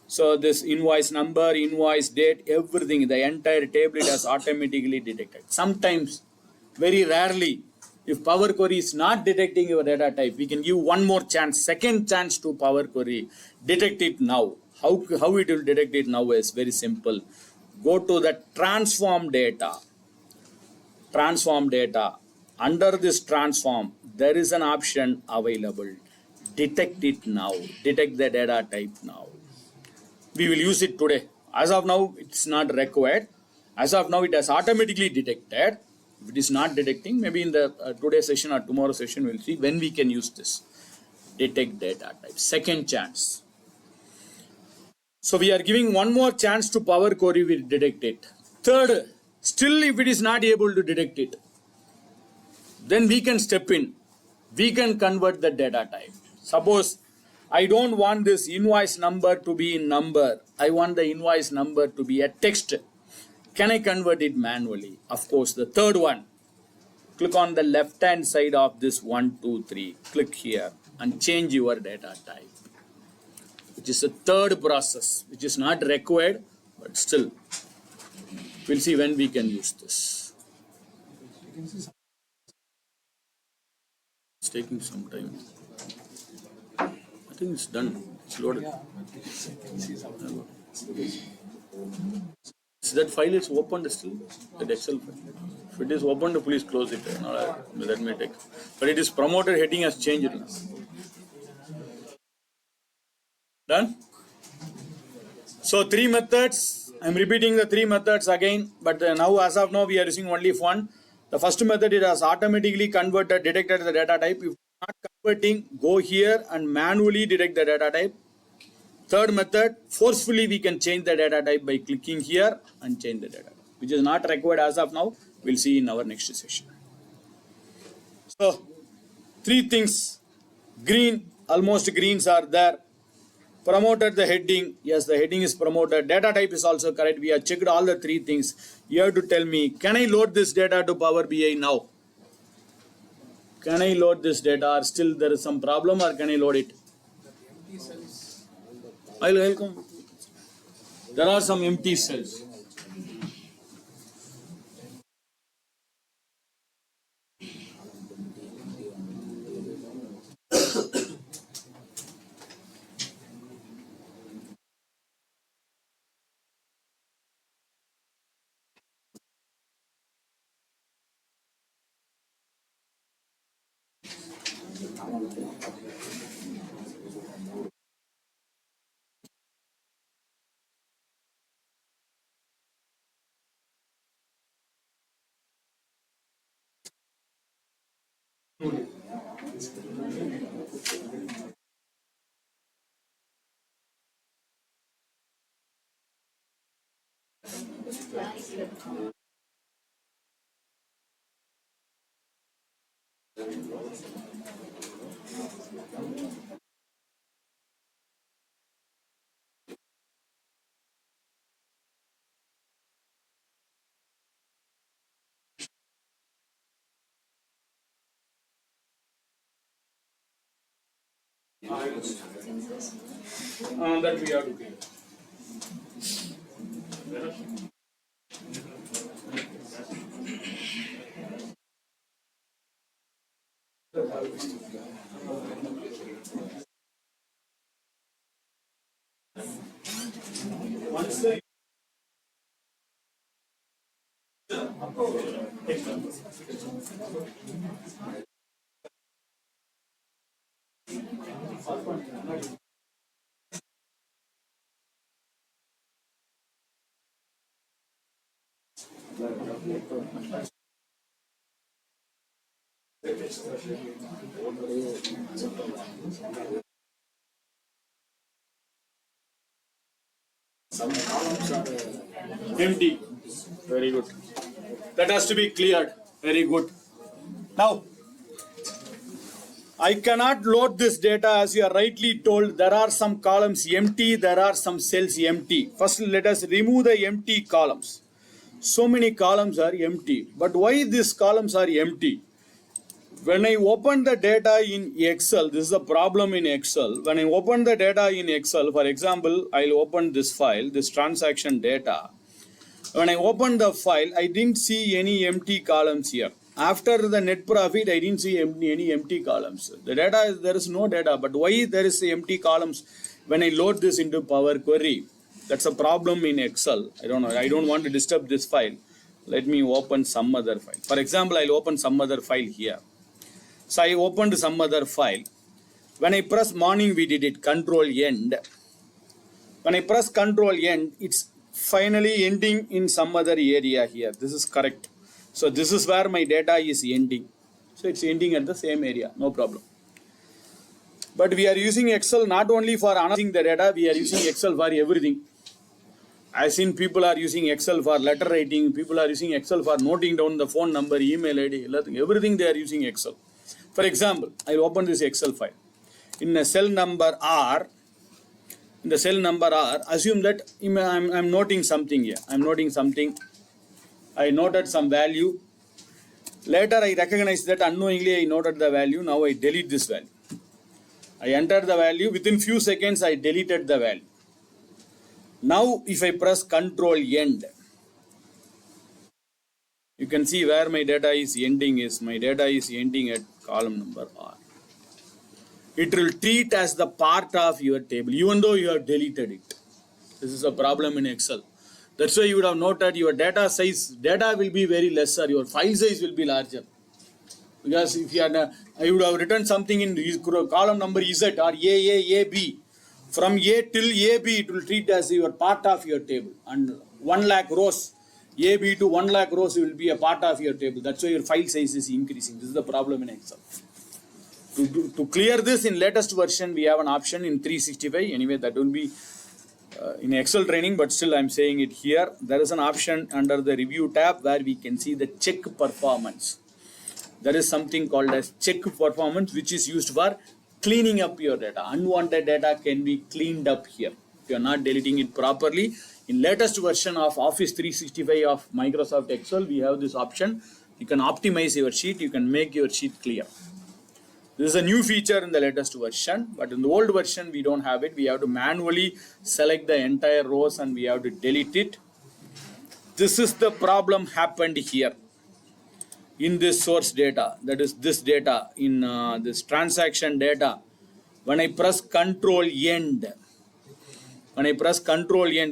So this invoice number, invoice date, everything, the entire table it has automatically detected. Sometimes, very rarely, if Power Query is not detecting your data type, we can give one more chance, second chance to Power Query. Detect it now. How it will detect it now is very simple. Go to the transform data. Transform data. Under this transform, there is an option available. Detect it now. Detect the data type now. We will use it today. As of now, it's not required. As of now, it has automatically detected. If it is not detecting, maybe in the today session or tomorrow session, we'll see when we can use this. Detect data type. Second chance. So we are giving one more chance to Power Query will detect it. Third, still if it is not able to detect it, then we can step in. We can convert the data type. Suppose I don't want this invoice number to be in number. I want the invoice number to be a text. Can I convert it manually? Of course, the third one. Click on the left hand side of this 1, 2, 3. Click here and change your data type. Which is the third process, which is not required, but still, we'll see when we can use this. It's taking some time. I think it's done. It's loaded. So that file is opened still, that Excel file. If it is opened, please close it. Let me take. But it is promoted heading has changed now. Done? So 3 methods. I'm repeating the 3 methods again, but now as of now we are using only one. The first method it has automatically converted, detected the data type. If not converting, go here and manually detect the data type. Third method, forcefully we can change the data type by clicking here and change the data type, which is not required as of now. We'll see in our next session. So 3 things. Green, almost greens are there. Promoted the heading. Yes, the heading is promoted. Data type is also correct. We have checked all the 3 things. You have to tell me, can I load this data to Power BI now? Can I load this data or still there is some problem or can I load it? I'll come. There are some empty cells. That we have to clear. Once the Some columns are empty. Very good. That has to be cleared. Very good. Now, I cannot load this data as you are rightly told. There are some columns empty. There are some cells empty. First, let us remove the empty columns. So many columns are empty. But why these columns are empty? When I open the data in Excel, this is a problem in Excel. When I open the data in Excel, for example, I'll open this file, this transaction data. When I opened the file, I didn't see any empty columns here. After the net profit, I didn't see any empty columns. The data, there is no data, but why there is empty columns when I load this into Power Query? That's a problem in Excel. I don't know. I don't want to disturb this file. Let me open some other file. For example, I'll open some other file here. So I opened some other file. When I press morning, we did it, control end. When I press control end, it's finally ending in some other area here. This is correct. So this is where my data is ending. So it's ending at the same area, no problem. But we are using Excel not only for analyzing the data, we are using Excel for everything. I've seen people are using Excel for letter writing, people are using Excel for noting down the phone number, email ID, everything they are using Excel. For example, I'll open this Excel file. In a cell number R, assume that I'm noting something here. I'm noting something. I noted some value. Later I recognize that unknowingly I noted the value. Now I delete this value. I entered the value. Within few seconds I deleted the value. Now if I press control end, you can see where my data is ending is. My data is ending at column number R. It will treat as the part of your table, even though you have deleted it. This is a problem in Excel. That's why you would have noted your data size, data will be very lesser, your file size will be larger. Because if you had, I would have written something in column number Z or AB. From A till AB, it will treat as your part of your table. And 1 lakh rows, AB to 1 lakh rows will be a part of your table. That's why your file size is increasing. This is the problem in Excel. To clear this in latest version, we have an option in 365. Anyway, that will be in Excel training, but still I'm saying it here. There is an option under the review tab where we can see the check performance. There is something called as check performance, which is used for cleaning up your data. Unwanted data can be cleaned up here. If you are not deleting it properly, in latest version of Office 365 of Microsoft Excel, we have this option. You can optimize your sheet. You can make your sheet clear. This is a new feature in the latest version, but in the old version, we don't have it. We have to manually select the entire rows and we have to delete it. This is the problem happened here in this source data. That is this data in this transaction data. When I press control end,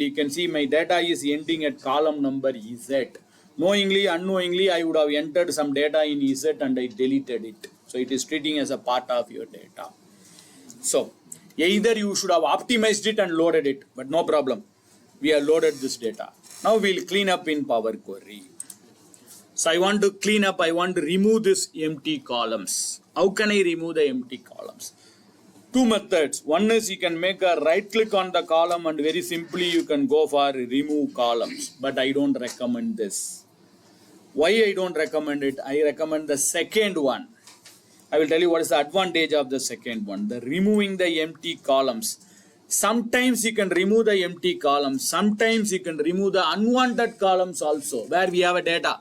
you can see my data is ending at column number Z. Knowingly, unknowingly, I would have entered some data in Z and I deleted it. So it is treating as a part of your data. So either you should have optimized it and loaded it, but no problem. We have loaded this data. Now we'll clean up in Power Query. So I want to clean up, I want to remove this empty columns. How can I remove the empty columns? Two methods. One is you can make a right click on the column and very simply you can go for remove columns. But I don't recommend this. Why I don't recommend it? I recommend the second one. I will tell you what is the advantage of the second one. The removing the empty columns. Sometimes you can remove the empty columns. Sometimes you can remove the unwanted columns also where we have a data.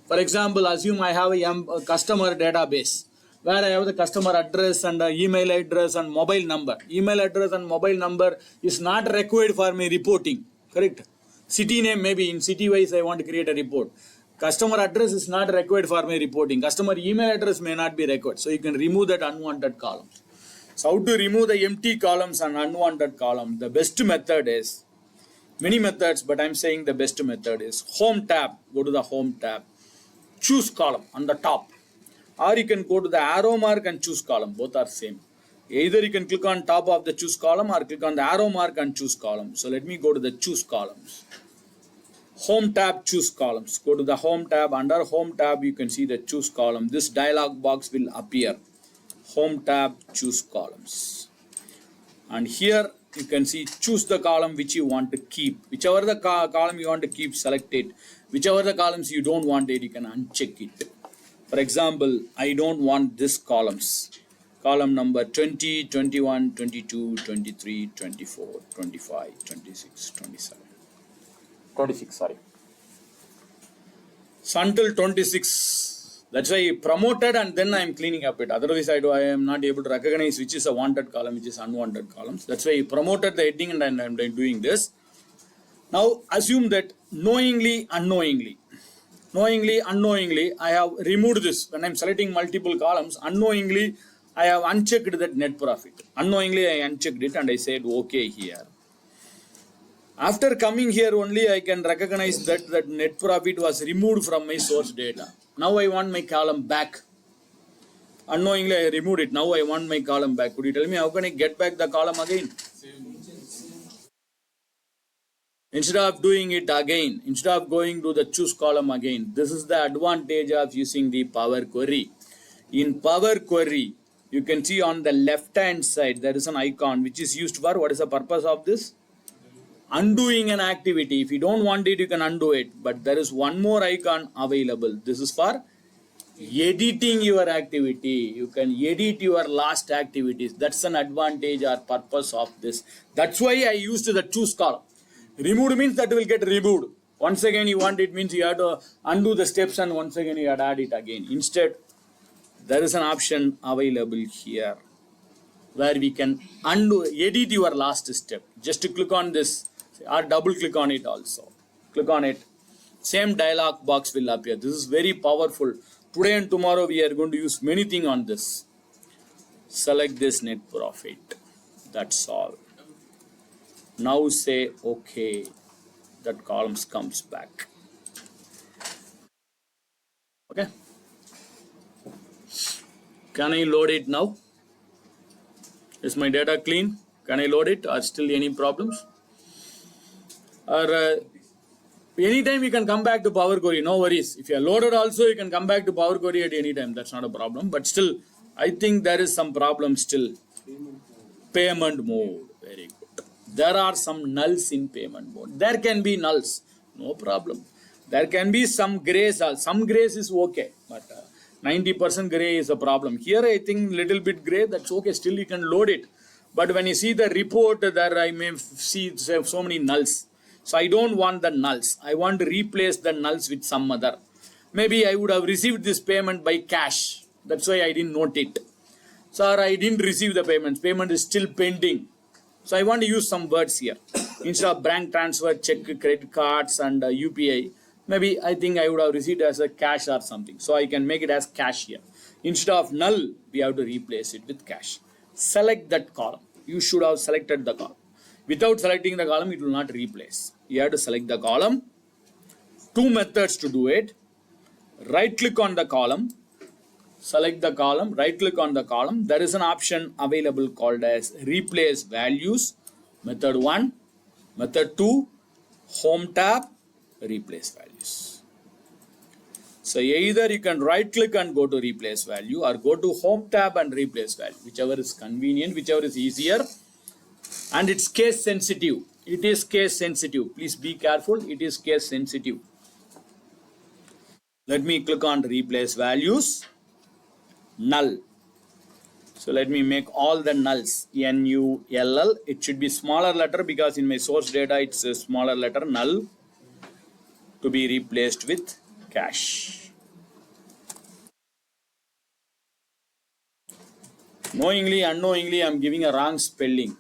For example, assume I have a customer database where I have the customer address and email address and mobile number. Email address and mobile number is not required for my reporting. Correct? City name maybe in city wise I want to create a report. Customer address is not required for my reporting. Customer email address may not be required. So you can remove that unwanted columns. So how to remove the empty columns and unwanted columns? The best method is, many methods, but I'm saying the best method is Home tab. Go to the Home tab. Choose column on the top. Or you can go to the arrow mark and choose column. Both are same. Either you can click on top of the choose column or click on the arrow mark and choose column. So let me go to the choose columns. Home tab, choose columns. Go to the Home tab. Under Home tab, you can see the choose column. This dialog box will appear. Home tab, choose columns. And here you can see choose the column which you want to keep. Whichever the column you want to keep, select it. Whichever the columns you don't want it, you can uncheck it. For example, I don't want this columns. Column number 20, 21, 22, 23, 24, 25, 26, 27. 26, sorry. So until 26, That's why I promoted and then I am cleaning up it. Otherwise, I am not able to recognize which is a wanted column, which is unwanted columns. That's why I promoted the heading and I am doing this. Now assume that knowingly, unknowingly, I have removed this. When I am selecting multiple columns, unknowingly, I have unchecked that net profit. Unknowingly, I unchecked it and I said okay here. After coming here only, I can recognize that net profit was removed from my source data. Now I want my column back. Unknowingly, I removed it. Now I want my column back. Could you tell me how can I get back the column again? Instead of doing it again, instead of going to the choose column again, this is the advantage of using the Power Query. In Power Query, you can see on the left hand side, there is an icon which is used for, what is the purpose of this? Undoing an activity. If you don't want it, you can undo it. But there is one more icon available. This is for editing your activity. You can edit your last activities. That's an advantage or purpose of this. That's why I used the choose column. Removed means that will get removed. Once again you want it means you have to undo the steps and once again you have to add it again. Instead, there is an option available here where we can undo, edit your last step. Just to click on this or double click on it also. Click on it. Same dialog box will appear. This is very powerful. Today and tomorrow we are going to use many things on this. Select this net profit. That's all. Now say okay. That columns comes back. Okay. Can I load it now? Is my data clean? Can I load it? Or still any problems? Or anytime you can come back to Power Query, no worries. If you are loaded also, you can come back to Power Query at any time. That's not a problem. But still, I think there is some problem still. Payment mode. Very good. There are some nulls in payment mode. There can be nulls. No problem. There can be some grays. Some grays is okay. But 90% gray is a problem. Here I think little bit gray. That's okay. Still you can load it. But when you see the report, there I may see so many nulls. So I don't want the nulls. I want to replace the nulls with some other. Maybe I would have received this payment by cash. That's why I didn't note it. So I didn't receive the payments. Payment is still pending. So I want to use some words here. Instead of bank transfer, check, credit cards and UPI, maybe I think I would have received as a cash or something. So I can make it as cash here. Instead of null, we have to replace it with cash. Select that column. You should have selected the column. Without selecting the column, it will not replace. You have to select the column. Two methods to do it. Right click on the column. Select the column. Right click on the column. There is an option available called as replace values. Method 1. Method 2. Home tab. Replace values. So either you can right click and go to replace value or go to home tab and replace value. Whichever is convenient, whichever is easier. And it's case sensitive. It is case sensitive. Please be careful. It is case sensitive. Let me click on replace values. Null. So let me make all the nulls. N-U-L-L. It should be smaller letter because in my source data it's a smaller letter. Null. To be replaced with cash. Knowingly, unknowingly, I am giving a wrong spelling.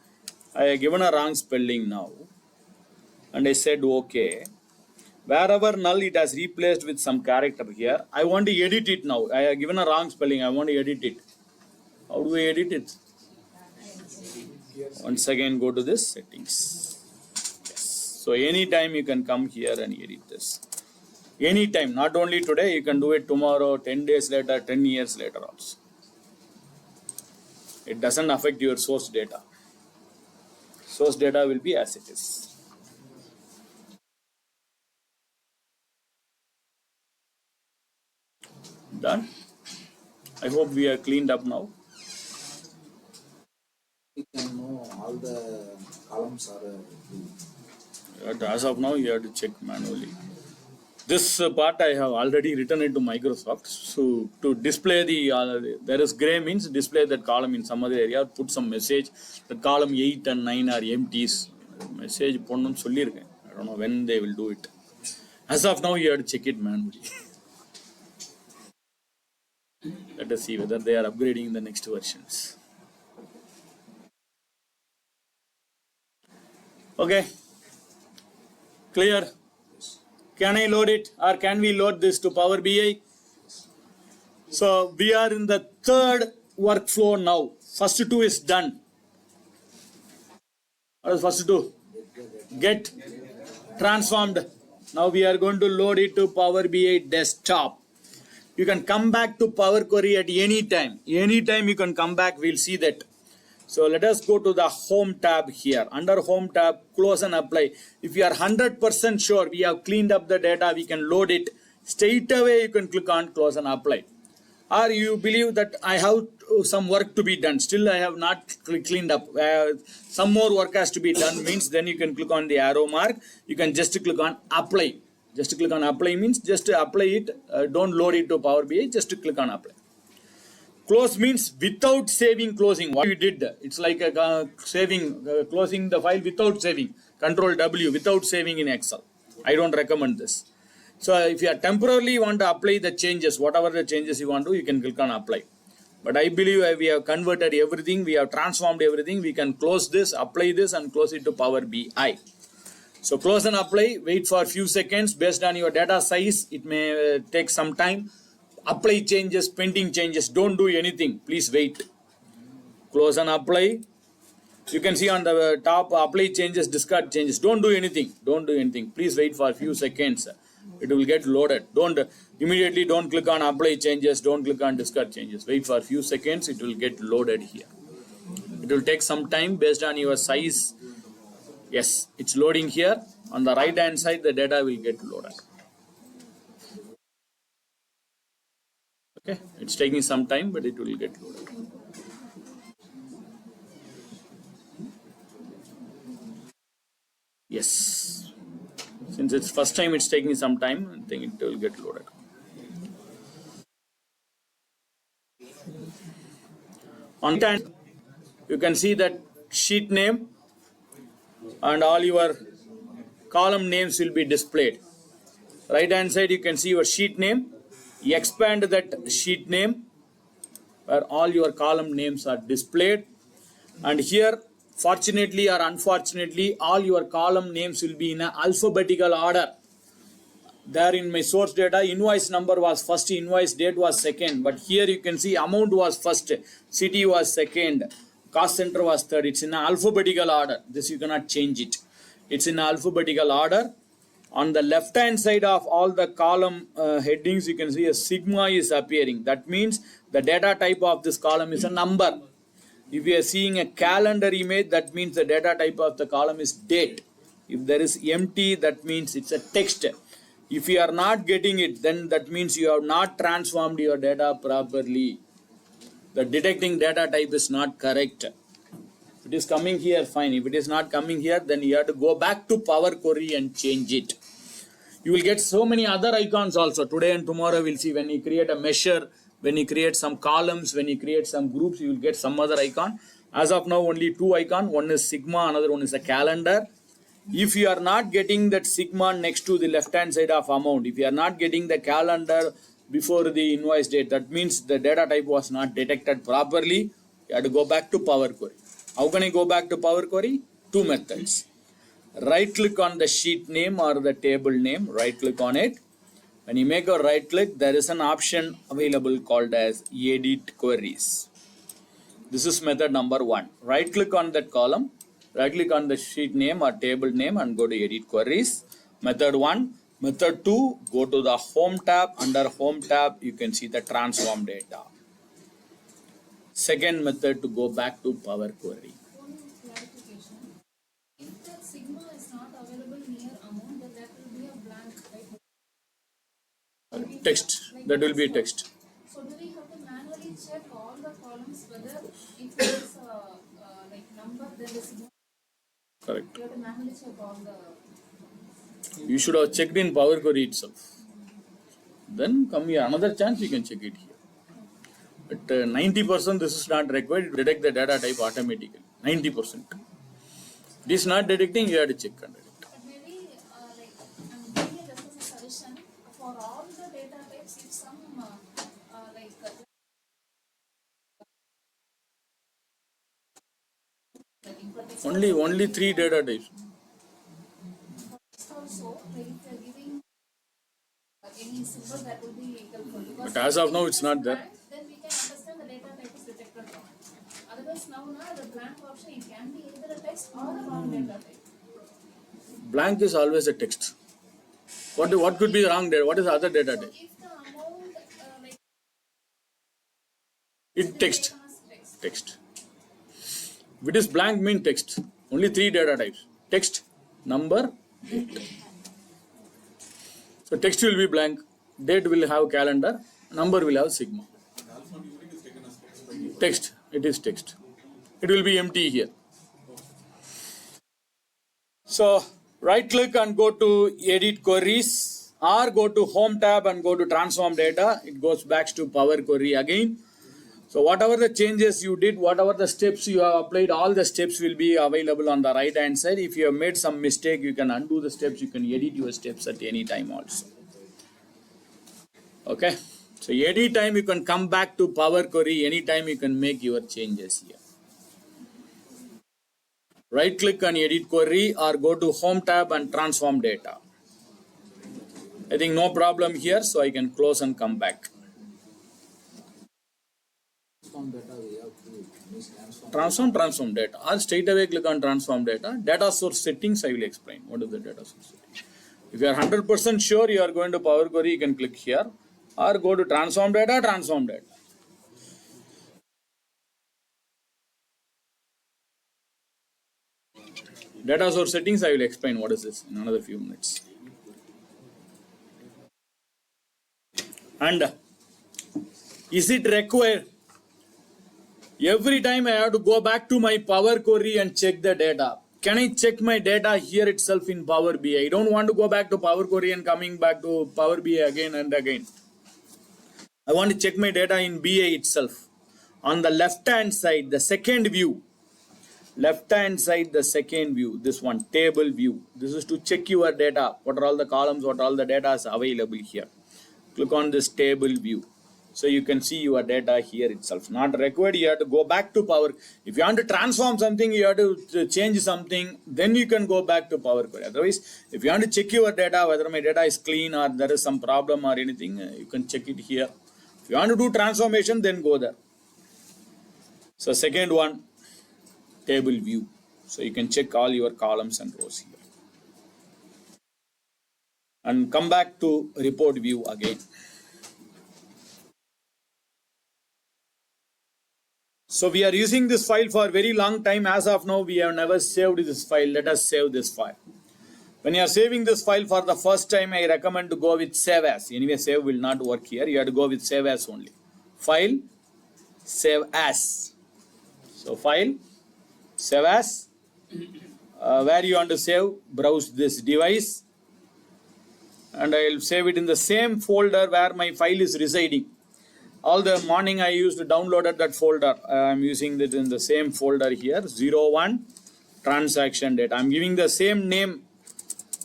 I have given a wrong spelling now. And I said okay. Wherever null, it has replaced with some character here. I want to edit it now. I have given a wrong spelling. I want to edit it. How do I edit it? Once again, go to this settings. Yes. So anytime you can come here and edit this. Anytime, not only today, you can do it tomorrow, 10 days later, 10 years later also. It doesn't affect your source data. Source data will be as it is. Done. I hope we are cleaned up now. We can know all the columns are But as of now, you have to check manually. This part I have already written into Microsoft. So to display the, there is gray means display that column in some other area, put some message. The column 8 and 9 are empties. Message ponnum sollirken. I don't know when they will do it. As of now, you have to check it manually. Let us see whether they are upgrading in the next versions. Okay, clear? Can I load it, or can we load this to Power BI? So we are in the third workflow now. First two is done. What is first two? Get transformed. Now we are going to load it to Power BI desktop. You can come back to Power Query at any time. Anytime you can come back, we'll see that. So let us go to the Home tab here. Under Home tab, close and apply. If you are 100% sure we have cleaned up the data, we can load it. Straight away you can click on close and apply. Or you believe that I have some work to be done. Still I have not cleaned up. Some more work has to be done means then you can click on the arrow mark. You can just click on apply. Just click on apply means just apply it. Don't load it to Power BI. Just click on apply. Close means without saving closing. What you did, it's like closing the file without saving. Control W without saving in Excel. I don't recommend this. So if you are temporarily want to apply the changes, whatever the changes you want to, you can click on apply. But I believe we have converted everything, we have transformed everything. We can close this, apply this, and close it to Power BI. So close and apply. Wait for a few seconds based on your data size. It may take some time. Apply changes, pending changes. Don't do anything. Please wait. Close and apply. You can see on the top, apply changes, discard changes. Don't do anything. Don't do anything. Please wait for a few seconds. It will get loaded. Don't click on apply changes. Don't click on discard changes. Wait for a few seconds. It will get loaded here. It will take some time based on your size. Yes, it's loading here. On the right hand side, the data will get loaded. Okay, it's taking some time, but it will get loaded. Yes, since it's first time, it's taking some time. I think it will get loaded. On time, you can see that sheet name and all your column names will be displayed. Right hand side, you can see your sheet name. You expand that sheet name where all your column names are displayed, and here fortunately or unfortunately all your column names will be in an alphabetical order. There in my source data, invoice number was first, invoice date was second, but here you can see amount was first, city was second, cost center was third. It's in an alphabetical order. This you cannot change it. It's in alphabetical order. On the left hand side of all the column headings, you can see a sigma is appearing. That means the data type of this column is a number. If you are seeing a calendar image, that means the data type of the column is date. If there is empty, that means it's a text. If you are not getting it, then that means you have not transformed your data properly. The detecting data type is not correct. If it is coming here, fine. If it is not coming here, then you have to go back to Power Query and change it. You will get so many other icons also. Today and tomorrow we'll see when you create a measure, when you create some columns, when you create some groups, you will get some other icon. As of now, only two icons. One is sigma, another one is a calendar. If you are not getting that sigma next to the left hand side of amount, if you are not getting the calendar before the invoice date, that means the data type was not detected properly. You have to go back to Power Query. How can I go back to Power Query? Two methods. Right click on the sheet name or the table name, right click on it. When you make a right click, there is an option available called as edit queries. This is method number one. Right click on that column, right click on the sheet name or table name and go to edit queries. Method one. Method two, go to the home tab. Under home tab, you can see the transform data. Second method, to go back to Power Query. Clarification. If the sigma is not available near amount, then that will be a blank, right? Text. That will be text. So do we have to manually check all the columns whether if there is a like number, there is no. Correct. You have to manually check all the. You should have checked in Power Query itself. Then come here, another chance you can check it here. But 90% this is not required. Detect the data type automatically. 90%. It is not detecting, you have to check under it. But maybe like I'm giving you just as a suggestion for all the data types. If some like For text Only 3 data types. also, like if you are giving any symbol, that will be helpful. Because But as of if now, it it's is not there. blank, then we can understand the data type is detected wrong. Otherwise, now the blank option, it can be either a text or a wrong data type. Blank is always a text. What could be the wrong data? What is the other data So type? if the amount like It text. taken as text, Text. If it is blank, mean text. Only 3 data types. Text, number, date. So text will be blank. Date will have calendar. Number will have sigma. And alphanumeric is taken as text by default. Text. It is text. It will be empty here. So right click and go to edit queries, or go to home tab and go to transform data. It goes back to Power Query again. So whatever the changes you did, whatever the steps you have applied, all the steps will be available on the right hand side. If you have made some mistake, you can undo the steps. You can edit your steps at any time also. Okay. So anytime you can come back to Power Query, anytime you can make your changes here. Right click on edit query or go to home tab and transform data. I think no problem here, so I can close and come back. Transform data, we have to use Transform data, or straight away click on transform data. Data source settings, I will explain. What is the data source setting? If you are 100% sure you are going to Power Query, you can click here, or go to transform data, transform data. Data source settings, I will explain what is this in another few minutes. And is it required? Every time I have to go back to my Power Query and check the data. Can I check my data here itself in Power BI? I don't want to go back to Power Query and coming back to Power BI again and again. I want to check my data in BI itself. On the left hand side, the second view. Left hand side, the second view. This one, table view. This is to check your data. What are all the columns? What are all the data is available here? Click on this table view. So you can see your data here itself. Not required, you have to go back to Power. If you want to transform something, you have to change something, then you can go back to Power Query. Otherwise, if you want to check your data, whether my data is clean or there is some problem or anything, you can check it here. If you want to do transformation, then go there. So second one, table view. So you can check all your columns and rows here. And come back to report view again. So we are using this file for a very long time. As of now, we have never saved this file. Let us save this file. When you are saving this file for the first time, I recommend to go with save as. Anyway, save will not work here. You have to go with save as only. File, save as. So file, save as. Where you want to save, browse this device. And I will save it in the same folder where my file is residing. All the morning I used to downloaded that folder. I am using it in the same folder here, 01 transaction data. I am giving the same name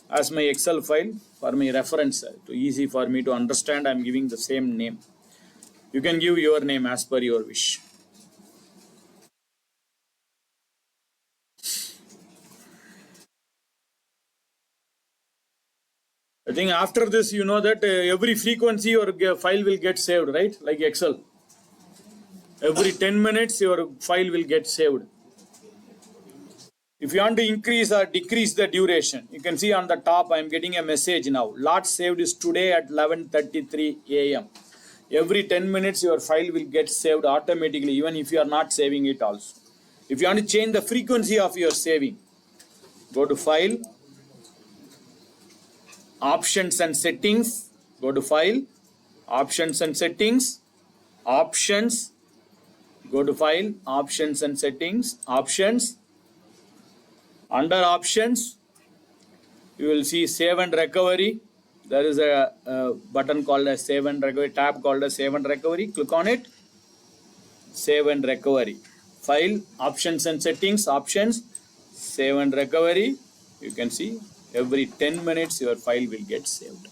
as my Excel file for my reference. To easy for me to understand, I am giving the same name. You can give your name as per your wish. I think after this, you know that every frequency your file will get saved, right? Like Excel. Every 10 minutes, your file will get saved. If you want to increase or decrease the duration, you can see on the top, I am getting a message now. Lot saved is today at 11:33 a.m. Every 10 minutes, your file will get saved automatically, even if you are not saving it also. If you want to change the frequency of your saving, go to File, Options and Settings, go to File, Options and Settings, Options, go to File, Options and Settings, Options. Under Options, you will see Save and Recovery. There is a button called as Save and Recovery, tab called as Save and Recovery. Click on it. Save and Recovery. File, Options and Settings, Options, Save and Recovery. You can see every 10 minutes your file will get saved.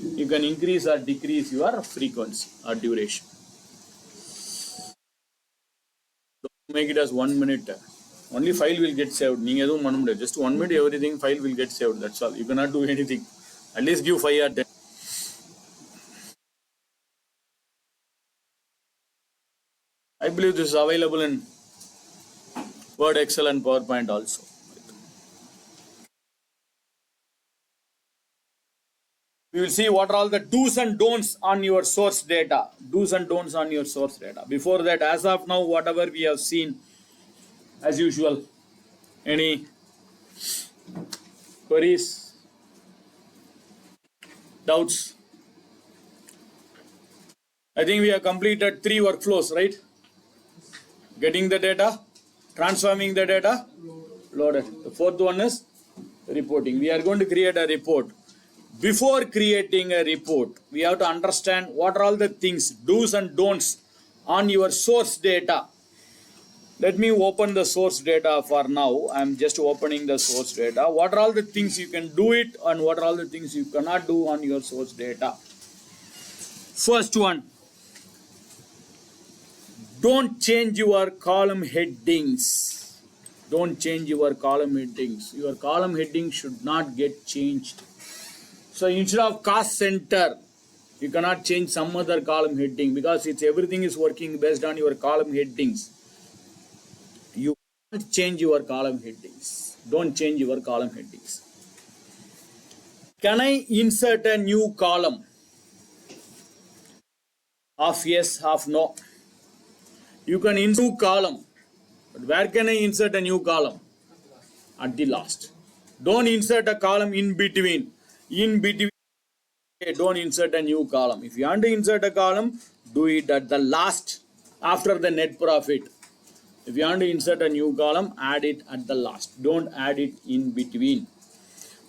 You can increase or decrease your frequency or duration. Don't make it as 1 minute. Only file will get saved. Just 1 minute, everything file will get saved. That's all. You cannot do anything. At least give 5 or 10. I believe this is available in Word, Excel, and PowerPoint also. We will see what are all the do's and don'ts on your source data. Do's and don'ts on your source data. Before that, as of now, whatever we have seen, as usual, any queries, doubts? I think we have completed 3 workflows, right? Getting the data, transforming the data, loaded. The fourth one is reporting. We are going to create a report. Before creating a report, we have to understand what are all the things, do's and don'ts on your source data. Let me open the source data for now. I am just opening the source data. What are all the things you can do it and what are all the things you cannot do on your source data? First one, don't change your column headings. Don't change your column headings. Your column heading should not get changed. So instead of cost center, you cannot change some other column heading because everything is working based on your column headings. You can't change your column headings. Don't change your column headings. Can I insert a new column? Half yes, half no. You can insert a new column. But where can I insert a new column? At the last. Don't insert a column in between. In between, don't insert a new column. If you want to insert a column, do it at the last, after the net profit. If you want to insert a new column, add it at the last. Don't add it in between.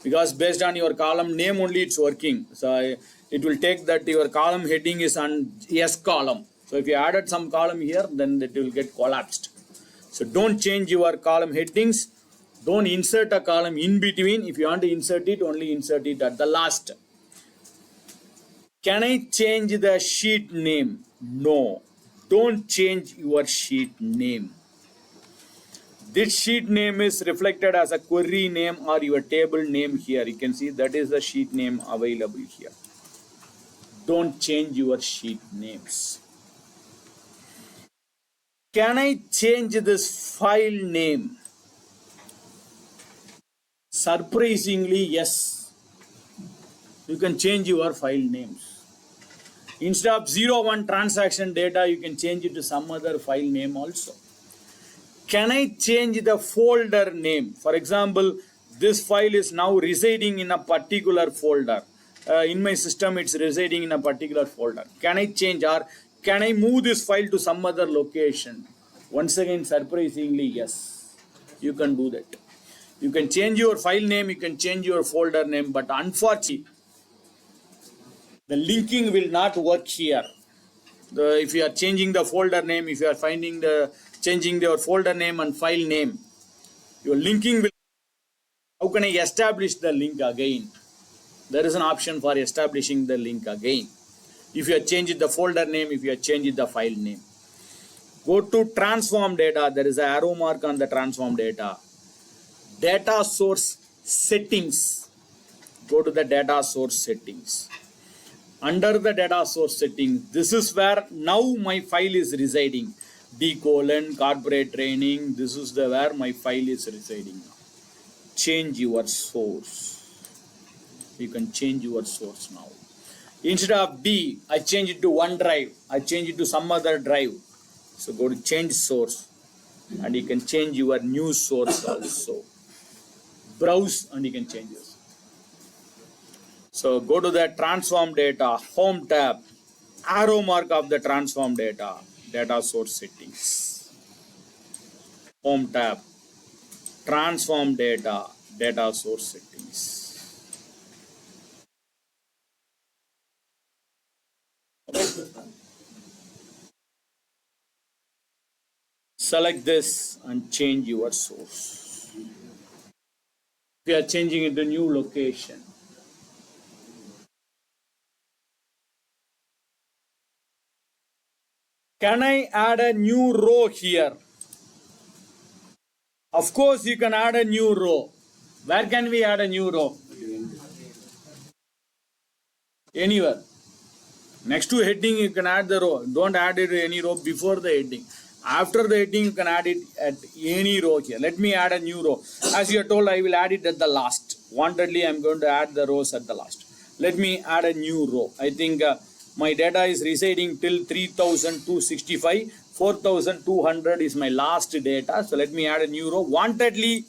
Because based on your column name only it's working. So it will take that your column heading is on yes column. So if you added some column here, then it will get collapsed. So don't change your column headings. Don't insert a column in between. If you want to insert it, only insert it at the last. Can I change the sheet name? No. Don't change your sheet name. This sheet name is reflected as a query name or your table name here. You can see that is the sheet name available here. Don't change your sheet names. Can I change this file name? Surprisingly, yes. You can change your file names. Instead of 01 transaction data, you can change it to some other file name also. Can I change the folder name? For example, this file is now residing in a particular folder. In my system, it's residing in a particular folder. Can I change or can I move this file to some other location? Once again, surprisingly, yes. You can do that. You can change your file name, you can change your folder name, but unfortunately, the linking will not work here. If you are changing the folder name, if you are changing your folder name and file name, your linking will. How can I establish the link again? There is an option for establishing the link again. If you are changing the folder name, if you are changing the file name, go to transform data. There is an arrow mark on the transform data. Data source settings. Go to the data source settings. Under the data source settings, this is where now my file is residing. corporate training, this is where my file is residing now. Change your source. You can change your source now. Instead of D, I change it to OneDrive. I change it to some other drive. So go to change source and you can change your new source also. Browse and you can change this. So go to the transform data, home tab, arrow mark of the transform data, data source settings, home tab, transform data, data source settings. Select this and change your source. We are changing it to new location. Can I add a new row here? Of course, you can add a new row. Where can we add a new row? Anywhere. Next to heading, you can add the row. Don't add it any row before the heading. After the heading, you can add it at any row here. Let me add a new row. As you are told, I will add it at the last. Wantedly, I am going to add the rows at the last. Let me add a new row. I think my data is residing till 3265. 4200 is my last data. So let me add a new row. Wantedly,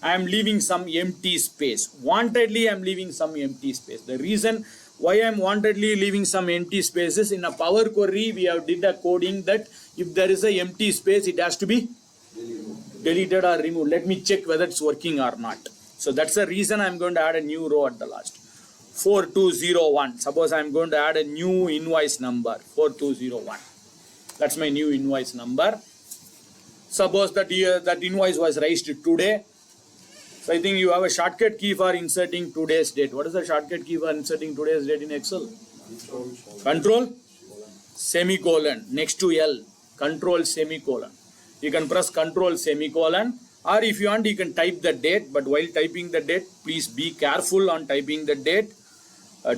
I am leaving some empty space. Wantedly, I am leaving some empty space. The reason why I am wantedly leaving some empty spaces, in a Power Query, we have did a coding that if there is a empty space, it has to be deleted or removed. Let me check whether it's working or not. So that's the reason I'm going to add a new row at the last. 4201. Suppose I'm going to add a new invoice number. 4201. That's my new invoice number. Suppose that that invoice was raised today. So I think you have a shortcut key for inserting today's date. What is the shortcut key for inserting today's date in Excel? Control semicolon next to L. Control semicolon. You can press control semicolon, or if you want, you can type the date. But while typing the date, please be careful on typing the date.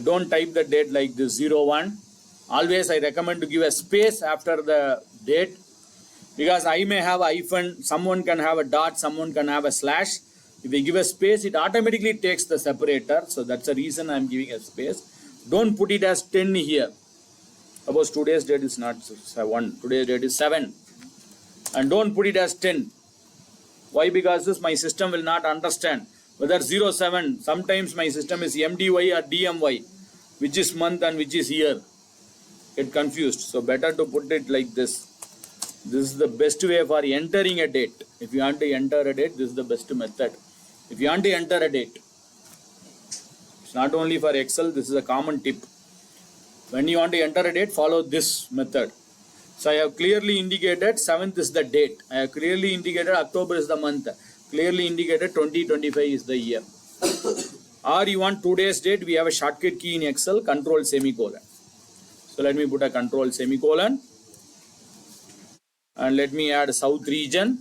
Don't type the date like this 01. Always I recommend to give a space after the date, because I may have a hyphen, someone can have a dot, someone can have a slash. If we give a space, it automatically takes the separator. So that's the reason I'm giving a space. Don't put it as 10 here. Suppose today's date is not 1, today's date is 7. And don't put it as 10. Why? Because this my system will not understand. Whether 07, sometimes my system is MDY or DMY, which is month and which is year. Get confused. So better to put it like this. This is the best way for entering a date. If you want to enter a date, this is the best method. If you want to enter a date, it's not only for Excel, this is a common tip. When you want to enter a date, follow this method. So I have clearly indicated 7th is the date. I have clearly indicated October is the month. Clearly indicated 2025 is the year. Or you want today's date, we have a shortcut key in Excel, control semicolon. So let me put a control semicolon. And let me add South region,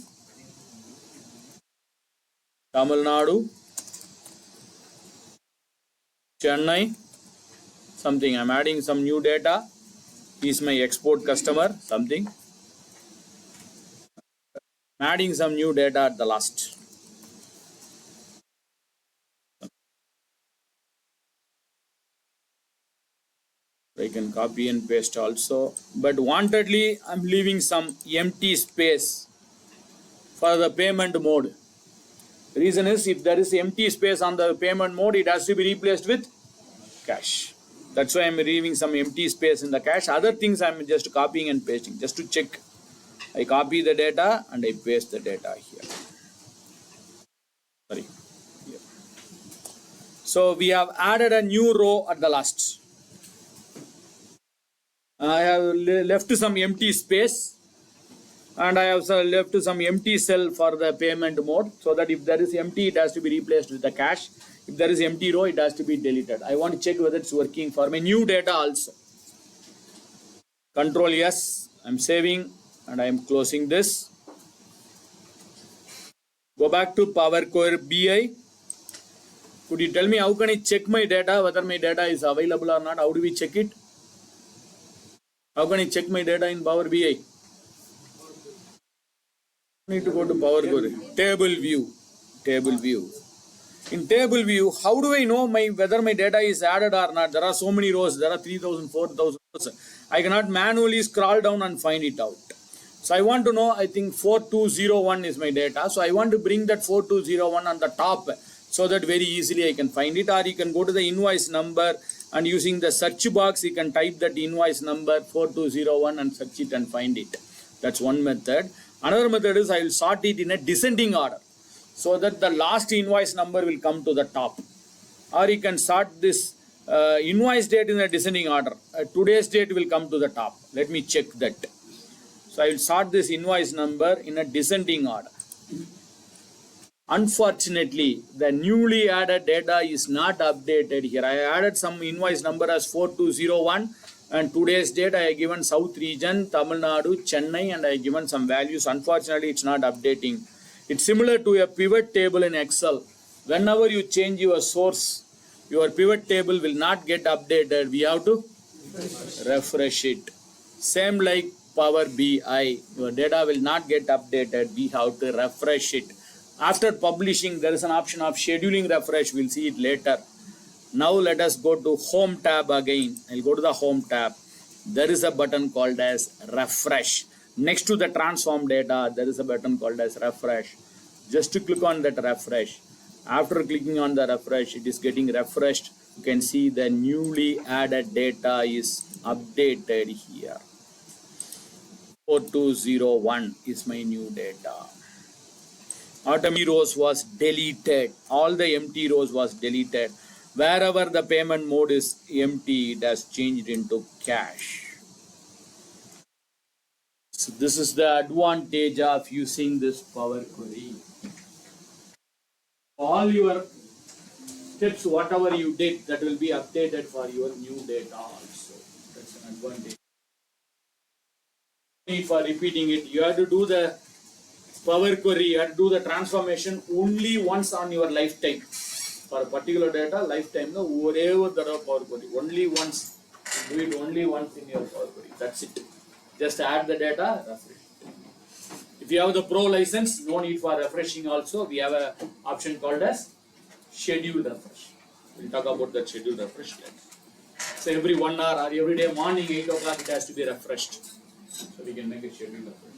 Tamil Nadu, Chennai, something. I'm adding some new data. Is my export customer, something. I'm adding some new data at the last. I can copy and paste also, but wantedly I'm leaving some empty space for the payment mode. The reason is, if there is empty space on the payment mode, it has to be replaced with cash. That's why I'm leaving some empty space in the cache. Other things I'm just copying and pasting just to check. I copy the data and I paste the data here. Sorry. Here. So we have added a new row at the last. I have left some empty space, and I have left some empty cell for the payment mode, so that if there is empty, it has to be replaced with the cache. If there is empty row, it has to be deleted. I want to check whether it's working for my new data also. Control yes, I'm saving and I am closing this. Go back to Power Query BI. Could you tell me how can I check my data, whether my data is available or not? How do we check it? How can I check my data in Power BI? Need to go to Power Query. Table view. Table view. In table view, how do I know whether my data is added or not? There are so many rows. There are 3,000, 4,000 rows. I cannot manually scroll down and find it out. So I want to know, I think 4201 is my data. So I want to bring that 4201 on the top, so that very easily I can find it. Or you can go to the invoice number, and using the search box, you can type that invoice number 4201 and search it and find it. That's one method. Another method is I will sort it in a descending order, so that the last invoice number will come to the top. Or you can sort this invoice date in a descending order. Today's date will come to the top. Let me check that. So I will sort this invoice number in a descending order. Unfortunately, the newly added data is not updated here. I added some invoice number as 4201, and today's date I have given South region, Tamil Nadu, Chennai, and I have given some values. Unfortunately, it's not updating. It's similar to a pivot table in Excel. Whenever you change your source, your pivot table will not get updated. We have to refresh it. Same like Power BI, your data will not get updated. We have to refresh it. After publishing, there is an option of scheduling refresh. We'll see it later. Now let us go to Home tab again. I'll go to the Home tab. There is a button called as Refresh. Next to the transform data, there is a button called as Refresh. Just to click on that Refresh. After clicking on the Refresh, it is getting refreshed. You can see the newly added data is updated here. 4201 is my new data. Empty rows was deleted. All the empty rows was deleted. Wherever the payment mode is empty, it has changed into cash. So this is the advantage of using this Power Query. All your steps, whatever you did, that will be updated for your new data also. That's an advantage. Need for repeating it. You have to do the Power Query, you have to do the transformation only once on your lifetime. For a particular data, lifetime, no, wherever there are Power Query, only once. Do it only once in your Power Query. That's it. Just add the data, refresh. If you have the Pro license, no need for refreshing also. We have an option called as schedule refresh. We'll talk about that schedule refresh later. So every 1 hour or every day morning 8 o'clock it has to be refreshed. So we can make a schedule refresh.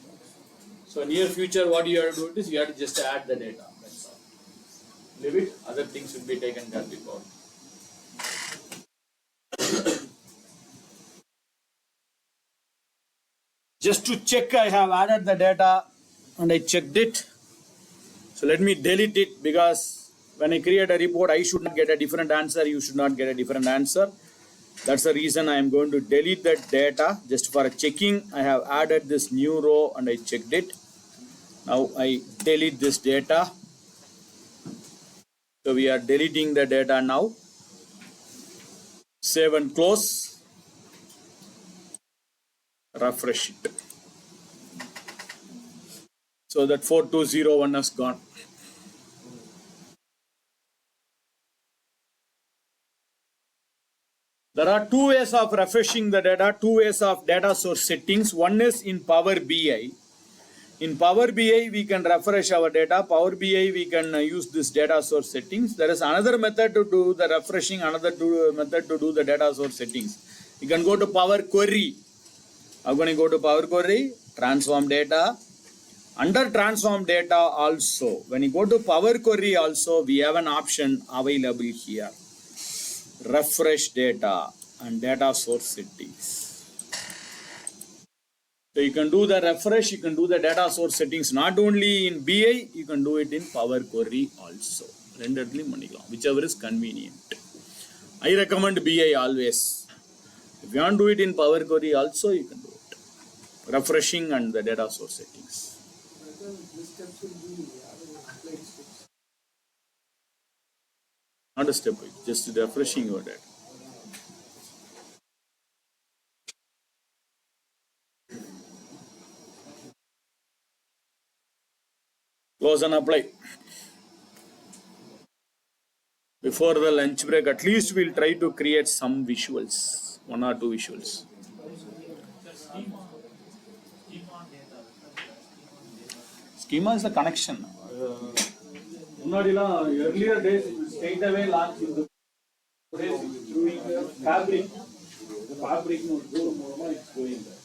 So near future, what you have to do is you have to just add the data. That's all. Leave it. Other things will be taken care of. Just to check, I have added the data and I checked it. So let me delete it, because when I create a report, I should not get a different answer. You should not get a different answer. That's the reason I am going to delete that data. Just for checking, I have added this new row and I checked it. Now I delete this data. So we are deleting the data now. Save and close. Refresh it. So that 4201 has gone. There are two ways of refreshing the data, two ways of data source settings. One is in Power BI. In Power BI, we can refresh our data. Power BI, we can use this data source settings. There is another method to do the refreshing, another method to do the data source settings. You can go to Power Query. I'm going to go to Power Query, transform data. Under transform data also, when you go to Power Query also, we have an option available here. Refresh data and data source settings. So you can do the refresh, you can do the data source settings not only in BI, you can do it in Power Query also. Whichever is convenient. I recommend BI always. If you want to do it in Power Query also, you can do it. Refreshing and the data source settings. Not a step, just refreshing your data. Close and apply. Before the lunch break, at least we'll try to create some visuals, 1 or 2 visuals. Schema is the connection. Earlier days, straight away launch into fabric. The fabric is going there.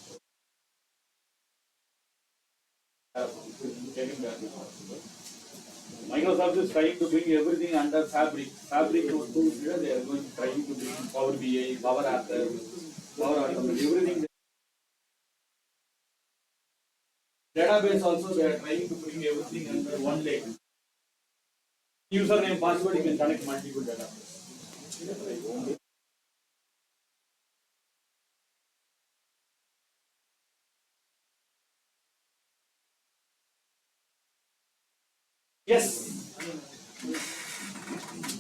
Microsoft is trying to bring everything under fabric. Fabric tools here, they are going to try to bring Power BI, Power Apple, Power Automate, everything. Database also, they are trying to bring everything under one lake. Username, password, you can connect multiple databases. Yes.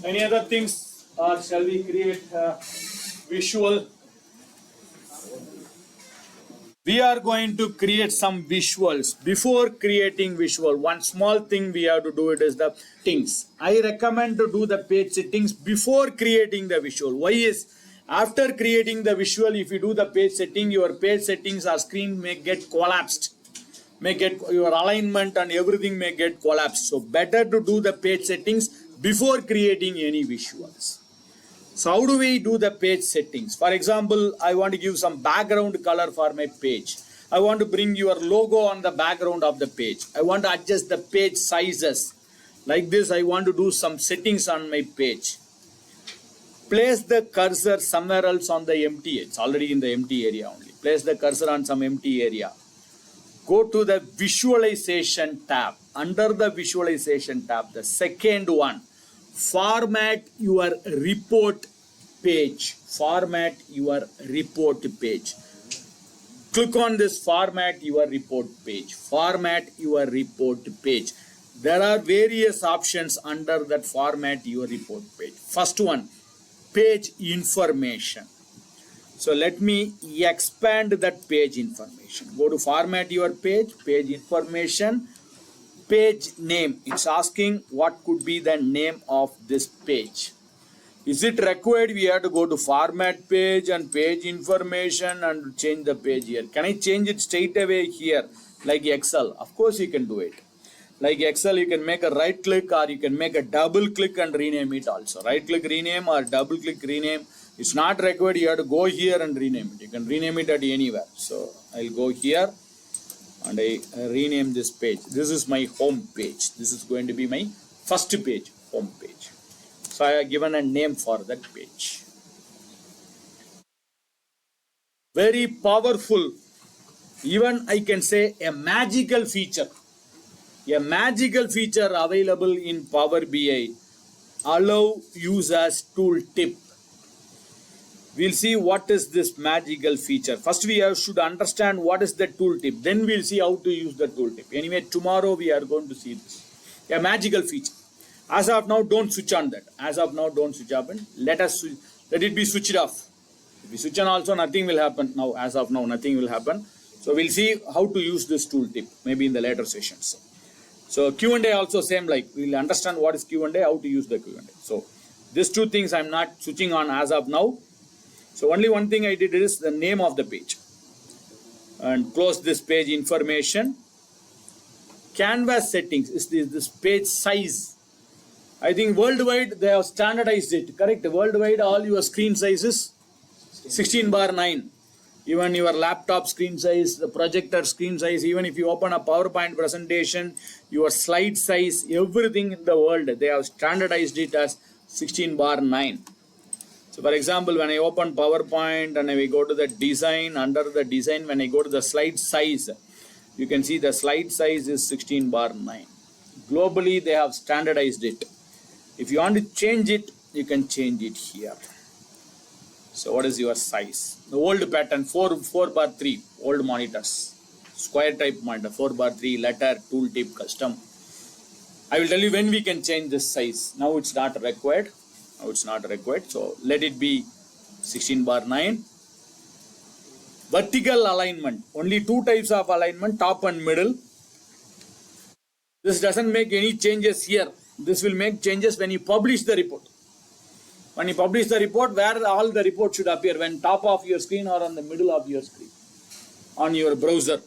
Any other things, or shall we create visual We are going to create some visuals. Before creating visual, one small thing we have to do it is the settings. I recommend to do the page settings before creating the visual. Why is after creating the visual, if you do the page setting, your page settings or screen may get collapsed, may get your alignment and everything may get collapsed. So better to do the page settings before creating any visuals. So how do we do the page settings? For example, I want to give some background color for my page. I want to bring your logo on the background of the page. I want to adjust the page sizes. Like this, I want to do some settings on my page. Place the cursor somewhere else on the empty. It's already in the empty area only. Place the cursor on some empty area. Go to the visualization tab. Under the visualization tab, the second one, format your report page. Format your report page. Click on this format your report page. Format your report page. There are various options under that format your report page. First one, page information. So let me expand that page information. Go to format your page, page information, page name. It's asking what could be the name of this page. Is it required? We have to go to format page and page information and change the page here. Can I change it straight away here like Excel? Of course you can do it. Like Excel, you can make a right click or you can make a double click and rename it also. Right click rename or double click rename. It's not required. You have to go here and rename it. You can rename it at anywhere. So I'll go here and I rename this page. This is my home page. This is going to be my first page, home page. So I have given a name for that page. Very powerful. Even I can say a magical feature. A magical feature available in Power BI. Allow users tooltip. We'll see what is this magical feature. First we should understand what is the tooltip. Then we'll see how to use the tooltip. Anyway, tomorrow we are going to see this. A magical feature. As of now, don't switch on that. As of now, don't switch on. Let it be switched off. If we switch on also, nothing will happen. Now, as of now, nothing will happen. So we'll see how to use this tooltip. Maybe in the later sessions. So Q&A also same, like we'll understand what is Q&A, how to use the Q&A. So these two things I'm not switching on as of now. So only one thing I did is the name of the page. And close this page information. Canvas settings is this page size. I think worldwide they have standardized it, correct? Worldwide all your screen sizes 16:9. Even your laptop screen size, the projector screen size, even if you open a PowerPoint presentation, your slide size, everything in the world, they have standardized it as 16:9. So for example, when I open PowerPoint and I go to the design, under the design, when I go to the slide size, you can see the slide size is 16:9. Globally, they have standardized it. If you want to change it, you can change it here. So what is your size? The old pattern, 4:3, old monitors, square type monitor, 4:3, letter, tooltip, custom. I will tell you when we can change this size. Now it's not required. Now it's not required. So let it be 16:9. Vertical alignment. Only two types of alignment, top and middle. This doesn't make any changes here. This will make changes when you publish the report. When you publish the report, where all the report should appear, when top of your screen or on the middle of your screen, on your browser.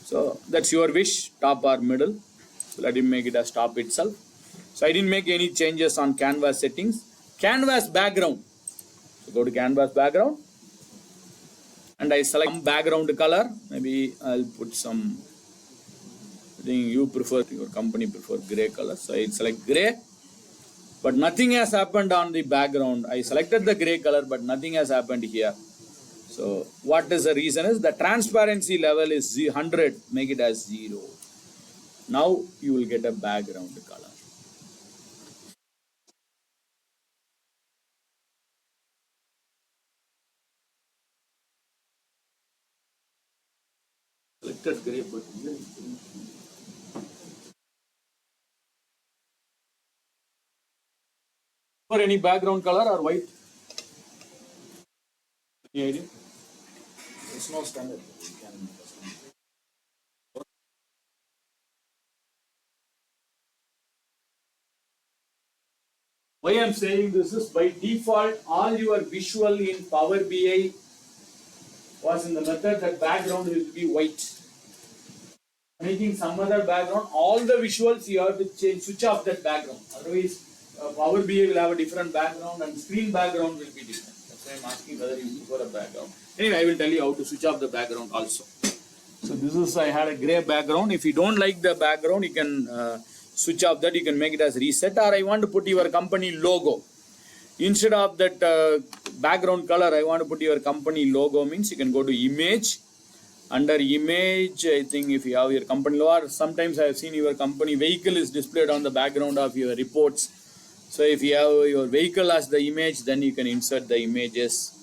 So that's your wish, top or middle. So let him make it as top itself. So I didn't make any changes on canvas settings. Canvas background. So go to canvas background. And I select some background color. Maybe I'll put some, I think you prefer, your company prefer gray color. So I select gray. But nothing has happened on the background. I selected the gray color, but nothing has happened here. So what is the reason is the transparency level is 100. Make it as 0. Now you will get a background color. Selected gray, but for any background color or white? Any idea? There's no standard. You can Why I'm saying this is by default all your visual in Power BI was in the method that background will be white. Making some other background, all the visuals you have to change, switch off that background. Otherwise, Power BI will have a different background and screen background will be different. That's why I'm asking whether you prefer a background. Anyway, I will tell you how to switch off the background also. So this is, I had a gray background. If you don't like the background, you can switch off that. You can make it as reset, or I want to put your company logo. Instead of that background color, I want to put your company logo, means you can go to image. Under image, I think if you have your company logo, or sometimes I have seen your company vehicle is displayed on the background of your reports. So if you have your vehicle as the image, then you can insert the images.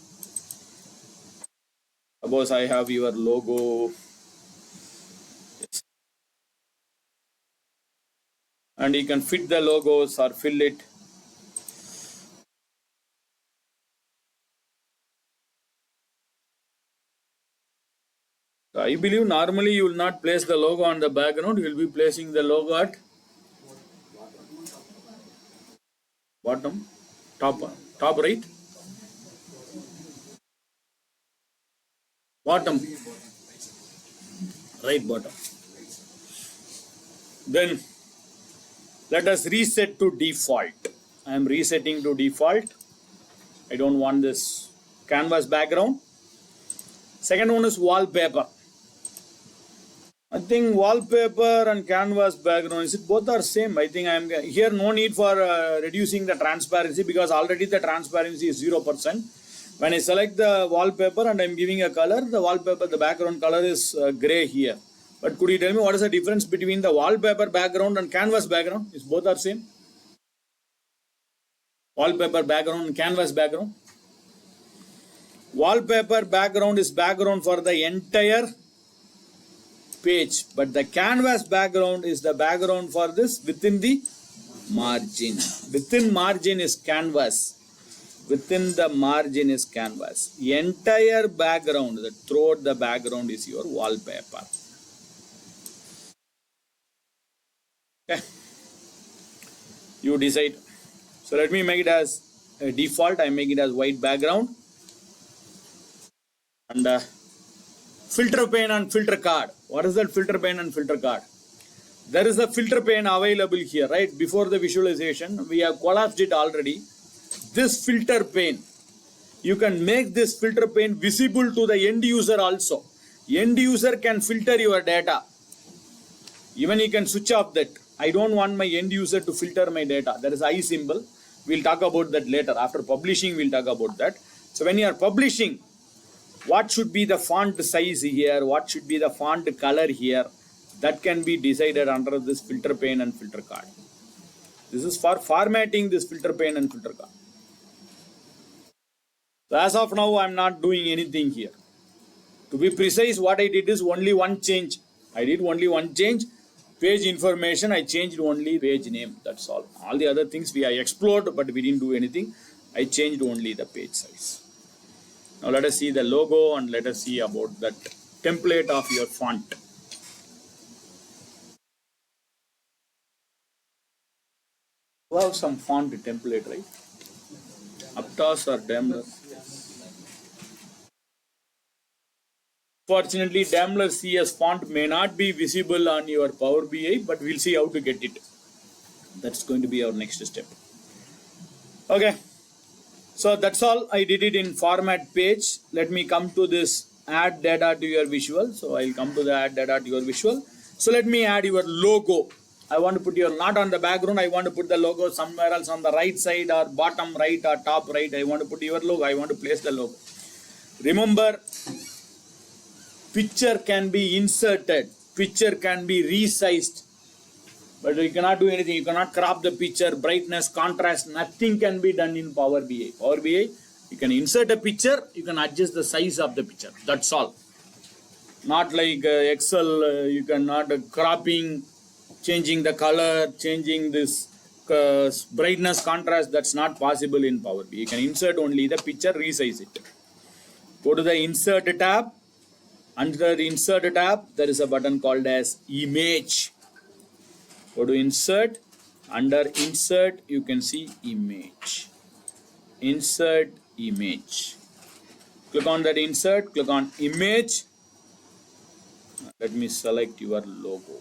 Suppose I have your logo. Yes. And you can fit the logos or fill it. I believe normally you will not place the logo on the background, you will be placing the logo at bottom, top right, bottom, right bottom. Then let us reset to default. I am resetting to default. I don't want this canvas background. Second one is wallpaper. I think wallpaper and canvas background, is it both are same? I think I am here, no need for reducing the transparency because already the transparency is 0%. When I select the wallpaper and I am giving a color, the wallpaper, the background color is gray here. But could you tell me what is the difference between the wallpaper background and canvas background? Is both are same? Wallpaper background and canvas background. Wallpaper background is background for the entire page, but the canvas background is the background for this within the margin. Within margin is canvas. Within the margin is canvas. The entire background, the throughout the background is your wallpaper. Okay. You decide. So let me make it as a default. I make it as white background. And filter pane and filter card. What is that filter pane and filter card? There is a filter pane available here, right? Before the visualization, we have collapsed it already. This filter pane, you can make this filter pane visible to the end user also. End user can filter your data. Even you can switch off that. I don't want my end user to filter my data. There is I symbol. We'll talk about that later. After publishing, we'll talk about that. So when you are publishing, what should be the font size here? What should be the font color here? That can be decided under this filter pane and filter card. This is for formatting this filter pane and filter card. So as of now, I'm not doing anything here. To be precise, what I did is only one change. I did only one change. Page information, I changed only page name. That's all. All the other things we have explored, but we didn't do anything. I changed only the page size. Now let us see the logo and let us see about that template of your font. You have some font template, right? Aptos or Daimler. Fortunately, Daimler CS font may not be visible on your Power BI, but we'll see how to get it. That's going to be our next step. Okay. So that's all. I did it in format page. Let me come to this add data to your visual. So I'll come to the add data to your visual. So let me add your logo. I want to put your, not on the background, I want to put the logo somewhere else on the right side or bottom right or top right. I want to put your logo. I want to place the logo. Remember, picture can be inserted. Picture can be resized. But you cannot do anything. You cannot crop the picture, brightness, contrast. Nothing can be done in Power BI. Power BI, you can insert a picture. You can adjust the size of the picture. That's all. Not like Excel. You cannot cropping, changing the color, changing this brightness, contrast. That's not possible in Power BI. You can insert only the picture, resize it. Go to the Insert tab. Under insert tab, there is a button called as image. Go to insert. Under insert, you can see image. Insert image. Click on that insert, click on image. Let me select your logo.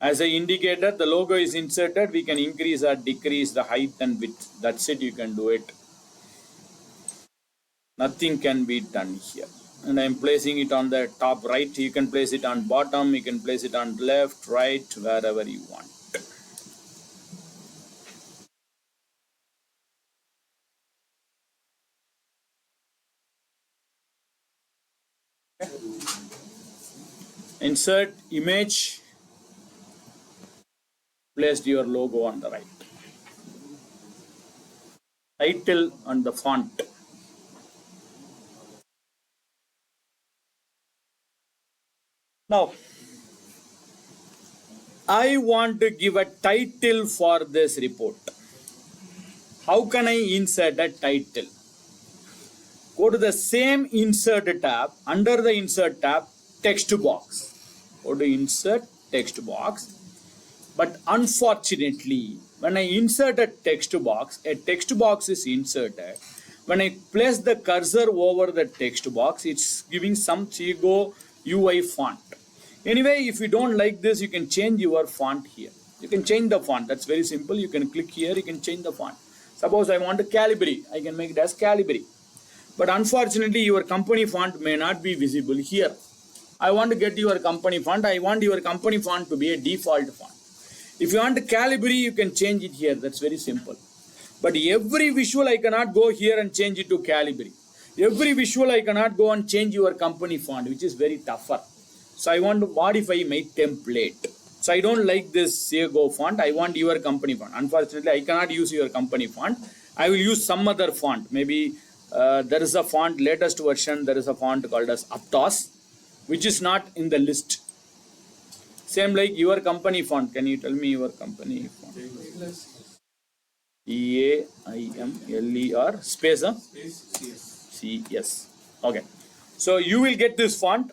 As an indicator, the logo is inserted. We can increase or decrease the height and width. That's it, you can do it. Nothing can be done here. And I'm placing it on the top right. You can place it on bottom. You can place it on left, right, wherever you want. Okay. Insert image. Place your logo on the right. Title and the font. Now, I want to give a title for this report. How can I insert a title? Go to the same insert tab. Under the insert tab, text box. Go to insert text box. But unfortunately, when I insert a text box is inserted. When I place the cursor over the text box, it's giving some Chigo UI font. Anyway, if you don't like this, you can change your font here. You can change the font. That's very simple. You can click here, you can change the font. Suppose I want a Calibri, I can make it as Calibri. But unfortunately, your company font may not be visible here. I want to get your company font. I want your company font to be a default font. If you want Calibri, you can change it here. That's very simple. But every visual, I cannot go here and change it to Calibri. Every visual, I cannot go and change your company font, which is very tougher. So I want to modify my template. So I don't like this Go font. I want your company font. Unfortunately, I cannot use your company font. I will use some other font. Maybe there is a font, latest version, there is a font called as Aptos, which is not in the list. Same like your company font. Can you tell me your company font? Daimler space CS. Okay. So you will get this font.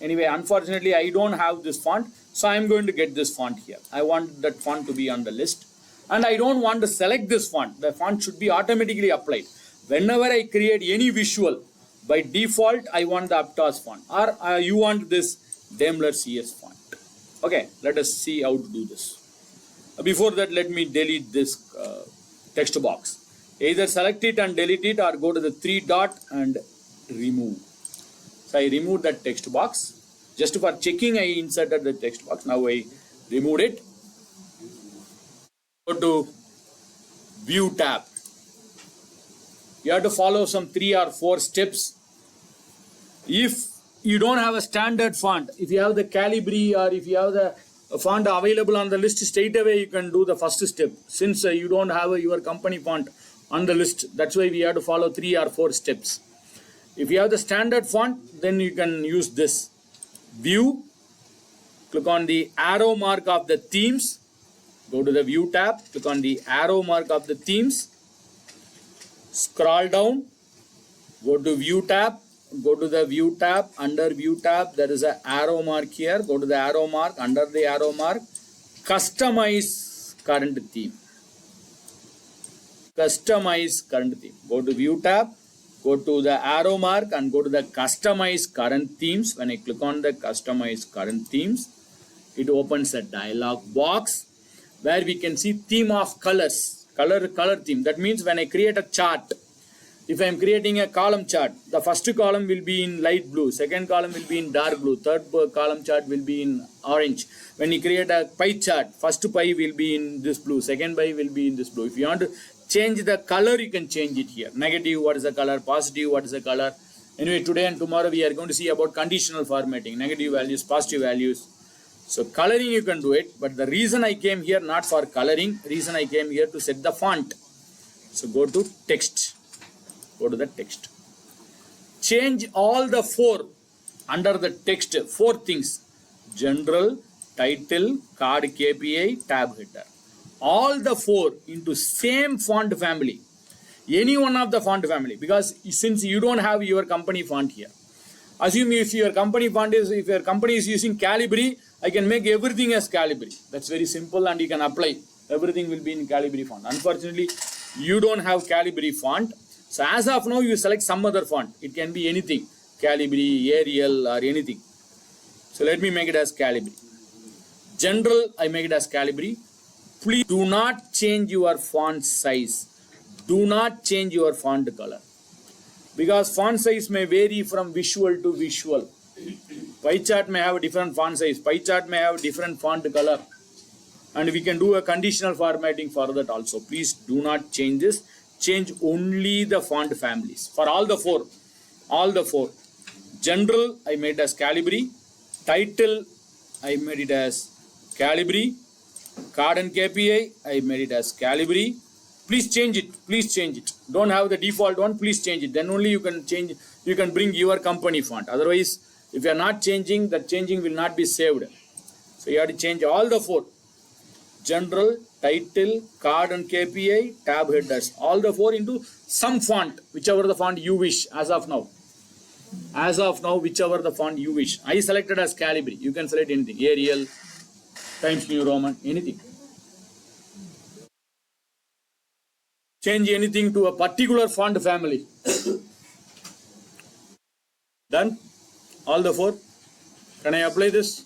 Anyway, unfortunately, I don't have this font. So I'm going to get this font here. I want that font to be on the list. And I don't want to select this font. The font should be automatically applied. Whenever I create any visual, by default, I want the Aptos font. Or you want this Daimler CS font. Okay, let us see how to do this. Before that, let me delete this text box. Either select it and delete it or go to the 3 dot and remove. So I removed that text box. Just for checking, I inserted the text box. Now I removed it. Go to View tab. You have to follow some 3 or 4 steps. If you don't have a standard font, if you have the Calibri or if you have the font available on the list, straight away you can do the first step. Since you don't have your company font on the list, that's why we have to follow 3 or 4 steps. If you have the standard font, then you can use this. View, click on the arrow mark of the themes, go to the View tab, click on the arrow mark of the themes, scroll down, go to View tab, go to the View tab. Under View tab, there is an arrow mark here. Go to the arrow mark. Under the arrow mark, customize current theme. Customize current theme. Go to View tab, go to the arrow mark and go to the customize current themes. When I click on the customize current themes, it opens a dialog box where we can see theme of colors. Color theme. That means when I create a chart, if I am creating a column chart, the first column will be in light blue, second column will be in dark blue, third column chart will be in orange. When you create a pie chart, first pie will be in this blue, second pie will be in this blue. If you want to change the color, you can change it here. Negative, what is the color? Positive, what is the color? Anyway, today and tomorrow we are going to see about conditional formatting, negative values, positive values. So coloring you can do it, but the reason I came here not for coloring, reason I came here to set the font. So go to text. Go to the text. Change all the 4 under the text, 4 things. General, title, card KPI, tab header. All the 4 into same font family. any one of the font family, because since you don't have your company font here. Assume if your company is using Calibri, I can make everything as Calibri. That's very simple and you can apply. Everything will be in Calibri font. Unfortunately, you don't have Calibri font. So as of now, you select some other font. It can be anything. Calibri, Arial or anything. So let me make it as Calibri. General, I make it as Calibri. Please do not change your font size. Do not change your font color. Because font size may vary from visual to visual. Pie chart may have a different font size. Pie chart may have different font color. And we can do a conditional formatting for that also. Please do not change this. Change only the font families. For all the four. All the four. General, I made as Calibri. Title, I made it as Calibri. Card and KPI, I made it as Calibri. Please change it. Please change it. Don't have the default one. Please change it. Then only you can change. You can bring your company font. Otherwise, if you are not changing, that changing will not be saved. So you have to change all the four. General, title, card and KPI, tab headers. All the four into some font, whichever the font you wish as of now. As of now, whichever the font you wish. I selected as Calibri. You can select anything. Arial, Times New Roman, anything. Change anything to a particular font family. Done? All the four? Can I apply this?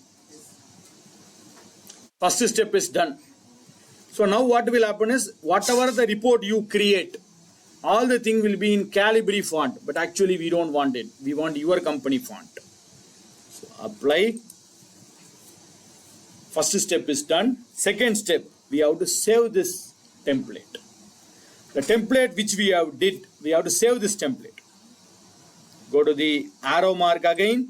First step is done. So now what will happen is, whatever the report you create, all the thing will be in Calibri font, but actually we don't want it. We want your company font. So apply. First step is done. Second step, we have to save this template. The template which we have to save this template. Go to the arrow mark again.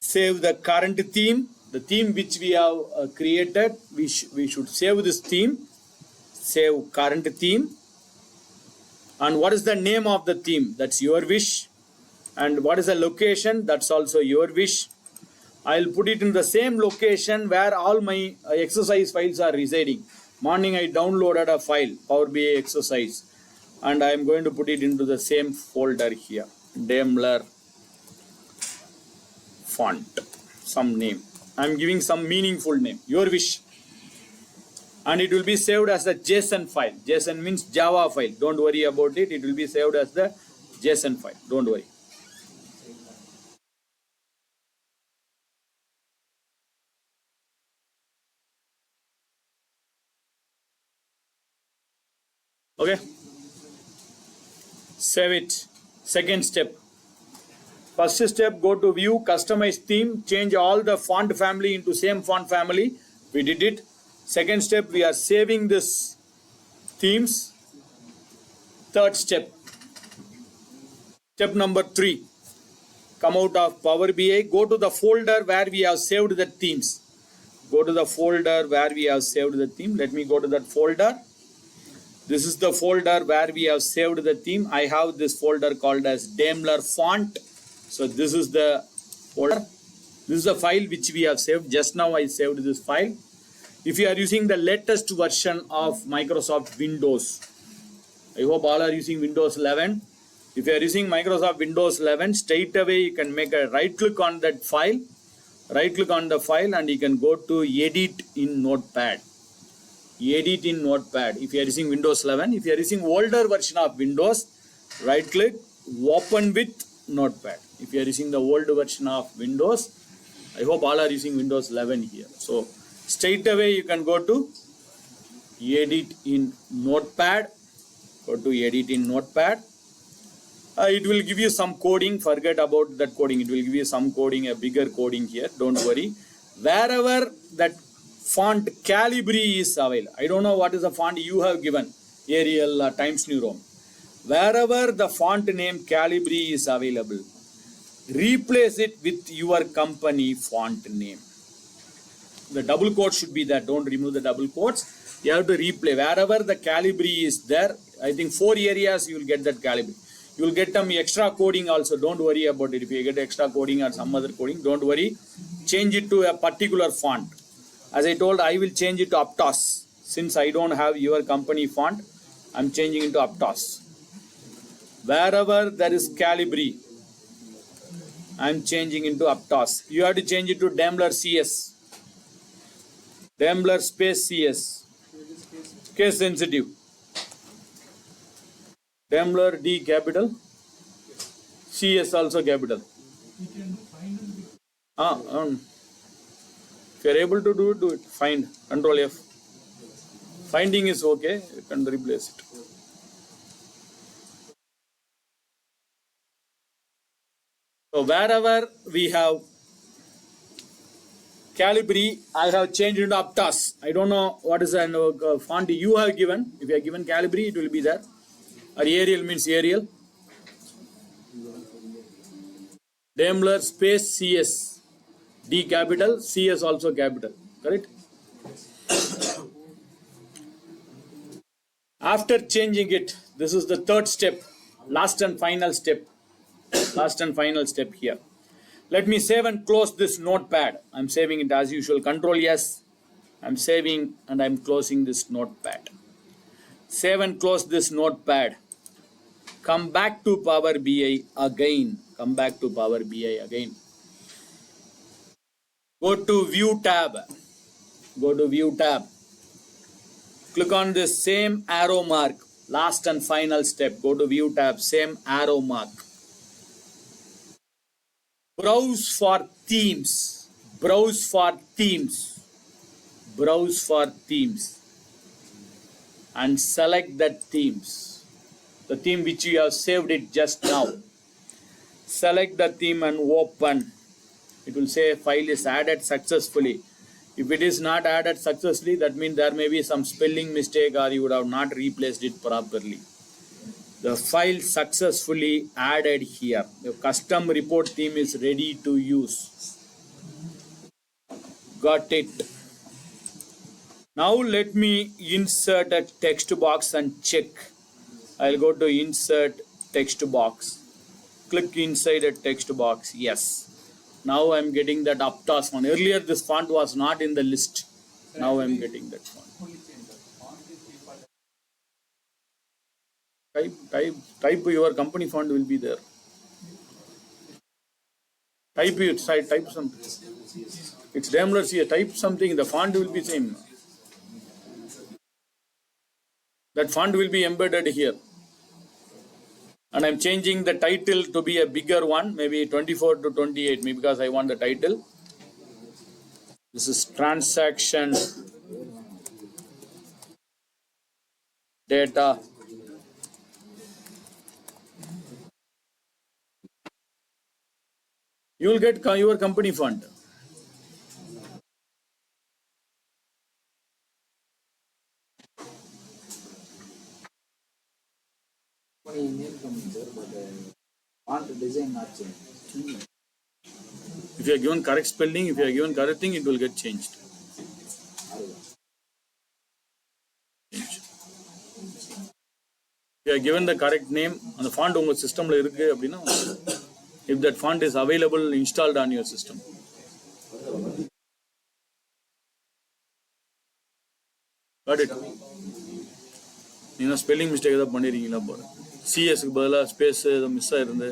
Save the current theme. The theme which we have created, we should save this theme. Save current theme. And what is the name of the theme? That's your wish. And what is the location? That's also your wish. I'll put it in the same location where all my exercise files are residing. Morning I downloaded a file, Power BI exercise, and I am going to put it into the same folder here. Daimler font, some name. I am giving some meaningful name, your wish. And it will be saved as a JSON file. JSON means Java file. Don't worry about it. It will be saved as the JSON file. Don't worry. Okay, save it. Second step. First step, go to view, customize theme, change all the font family into same font family. We did it. Second step, we are saving this themes. Third step. Step number 3. Come out of Power BI, go to the folder where we have saved the themes. Go to the folder where we have saved the theme. Let me go to that folder. This is the folder where we have saved the theme. I have this folder called as Daimler font. So this is the folder. This is the file which we have saved. Just now I saved this file. If you are using the latest version of Microsoft Windows, I hope all are using Windows 11. If you are using Microsoft Windows 11, straight away you can make a right click on that file. Right click on the file and you can go to edit in Notepad. Edit in Notepad. If you are using Windows 11, if you are using older version of Windows, right click, open with Notepad. If you are using the old version of Windows, I hope all are using Windows 11 here. So straight away you can go to edit in Notepad. Go to edit in Notepad. It will give you some coding. Forget about that coding. It will give you some coding, a bigger coding here. Don't worry. Wherever that font Calibri is available. I don't know what is the font you have given. Arial, Times New Roman. Wherever the font name Calibri is available, replace it with your company font name. The double quote should be there. Don't remove the double quotes. You have to replay. Wherever the Calibri is there, I think 4 areas you will get that Calibri. You will get some extra coding also. Don't worry about it. If you get extra coding or some other coding, don't worry. Change it to a particular font. As I told, I will change it to Aptos. Since I don't have your company font, I'm changing into Aptos. Wherever there is Calibri, I'm changing into Aptos. You have to change it to Daimler CS. Daimler space CS. Case sensitive. Daimler D capital. CS also capital. Ah, if you're able to do it, do it. Find. Control F. Finding is okay. You can replace it. So wherever we have Calibri, I have changed into Aptos. I don't know what is the font you have given. If you have given Calibri, it will be there. Or Arial means Arial. Daimler space CS. D capital, CS also capital. Correct? After changing it, this is the third step. Last and final step. Last and final step here. Let me save and close this notepad. I'm saving it as usual. Control yes. I'm saving and I'm closing this notepad. Save and close this notepad. Come back to Power BI again. Come back to Power BI again. Go to View tab. Go to View tab. Click on this same arrow mark. Last and final step. Go to View tab. Same arrow mark. Browse for themes. Browse for themes. Browse for themes. And select that themes. The theme which you have saved it just now. Select the theme and open. It will say file is added successfully. If it is not added successfully, that means there may be some spelling mistake or you would have not replaced it properly. The file successfully added here. Your custom report theme is ready to use. Got it. Now let me insert a text box and check. I'll go to insert text box. Click inside a text box. Yes. Now I'm getting that Aptos font. Earlier this font was not in the list. Now I'm getting that font. Type your company font will be there. Type something. It's Daimler here. Type something. The font will be same. That font will be embedded here. And I'm changing the title to be a bigger one, maybe 24 to 28, maybe because I want the title. This is transaction data. You will get your company font. Company name coming, sir, but font design not changed. If you are given correct spelling, if you are given correct thing, it will get changed. If you are given the correct name and the font on your system, if that font is available installed on your system. Got it? You know, spelling mistake is பண்ணிருக்கீங்களா போற CS க்கு பதிலா space miss ஆயிருந்து.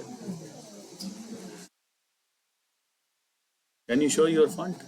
Can you show your font?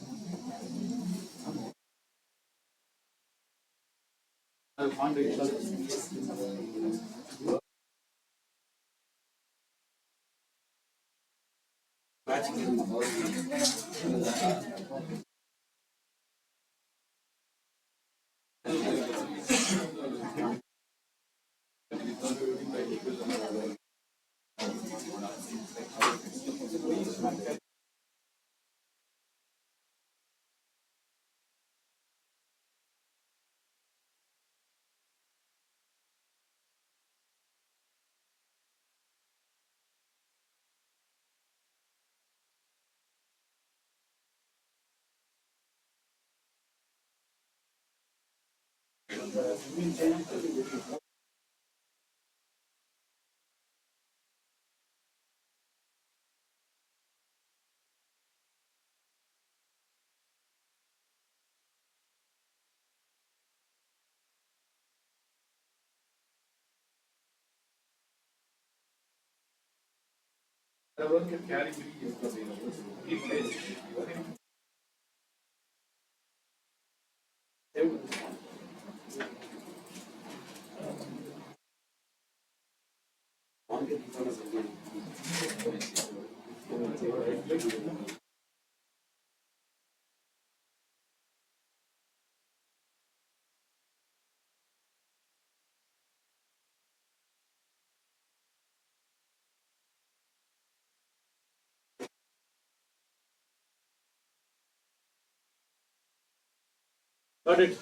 Got it?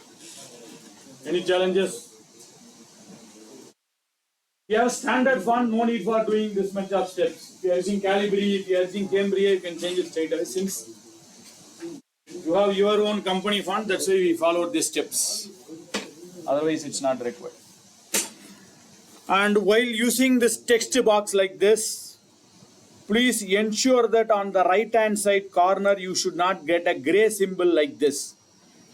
Any challenges? If you have standard font, no need for doing this much of steps. If you are using Calibri, if you are using Cambria, you can change it straight away. Since you have your own company font, that's why we follow these steps. Otherwise, it's not required. And while using this text box like this, please ensure that on the right hand side corner, you should not get a gray symbol like this.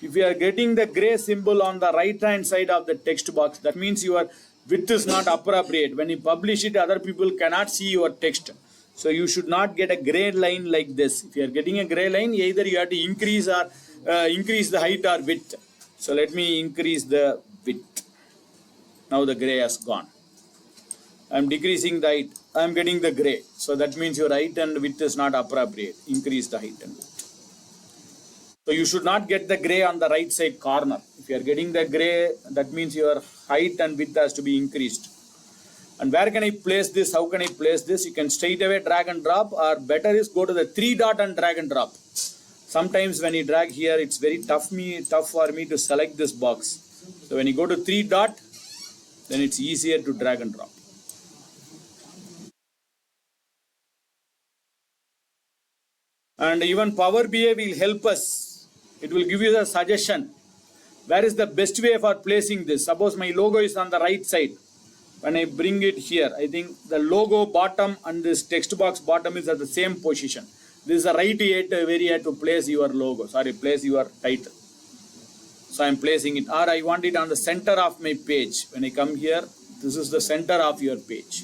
If you are getting the gray symbol on the right hand side of the text box, that means your width is not appropriate. When you publish it, other people cannot see your text. So you should not get a gray line like this. If you are getting a gray line, either you have to increase the height or width. So let me increase the width. Now the gray has gone. I am decreasing the height. I am getting the gray. So that means your height and width is not appropriate. Increase the height and width. So you should not get the gray on the right side corner. If you are getting the gray, that means your height and width has to be increased. And where can I place this? How can I place this? You can straight away drag and drop, or better is go to the 3 dot and drag and drop. Sometimes when you drag here, it's very tough for me to select this box. So when you go to 3 dot, then it's easier to drag and drop. And even Power BI will help us. It will give you a suggestion. Where is the best way for placing this? Suppose my logo is on the right side. When I bring it here, I think the logo bottom and this text box bottom is at the same position. This is the right area to place your logo. Place your title. So I am placing it. Or I want it on the center of my page. When I come here, this is the center of your page.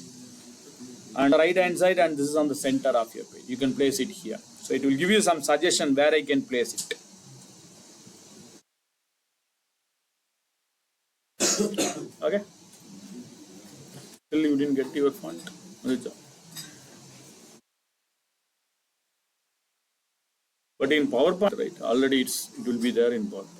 On the right hand side, and this is on the center of your page. You can place it here. So it will give you some suggestion where I can place it. Okay. Still you didn't get your font. Good job. But in PowerPoint, right? Already it will be there in PowerPoint.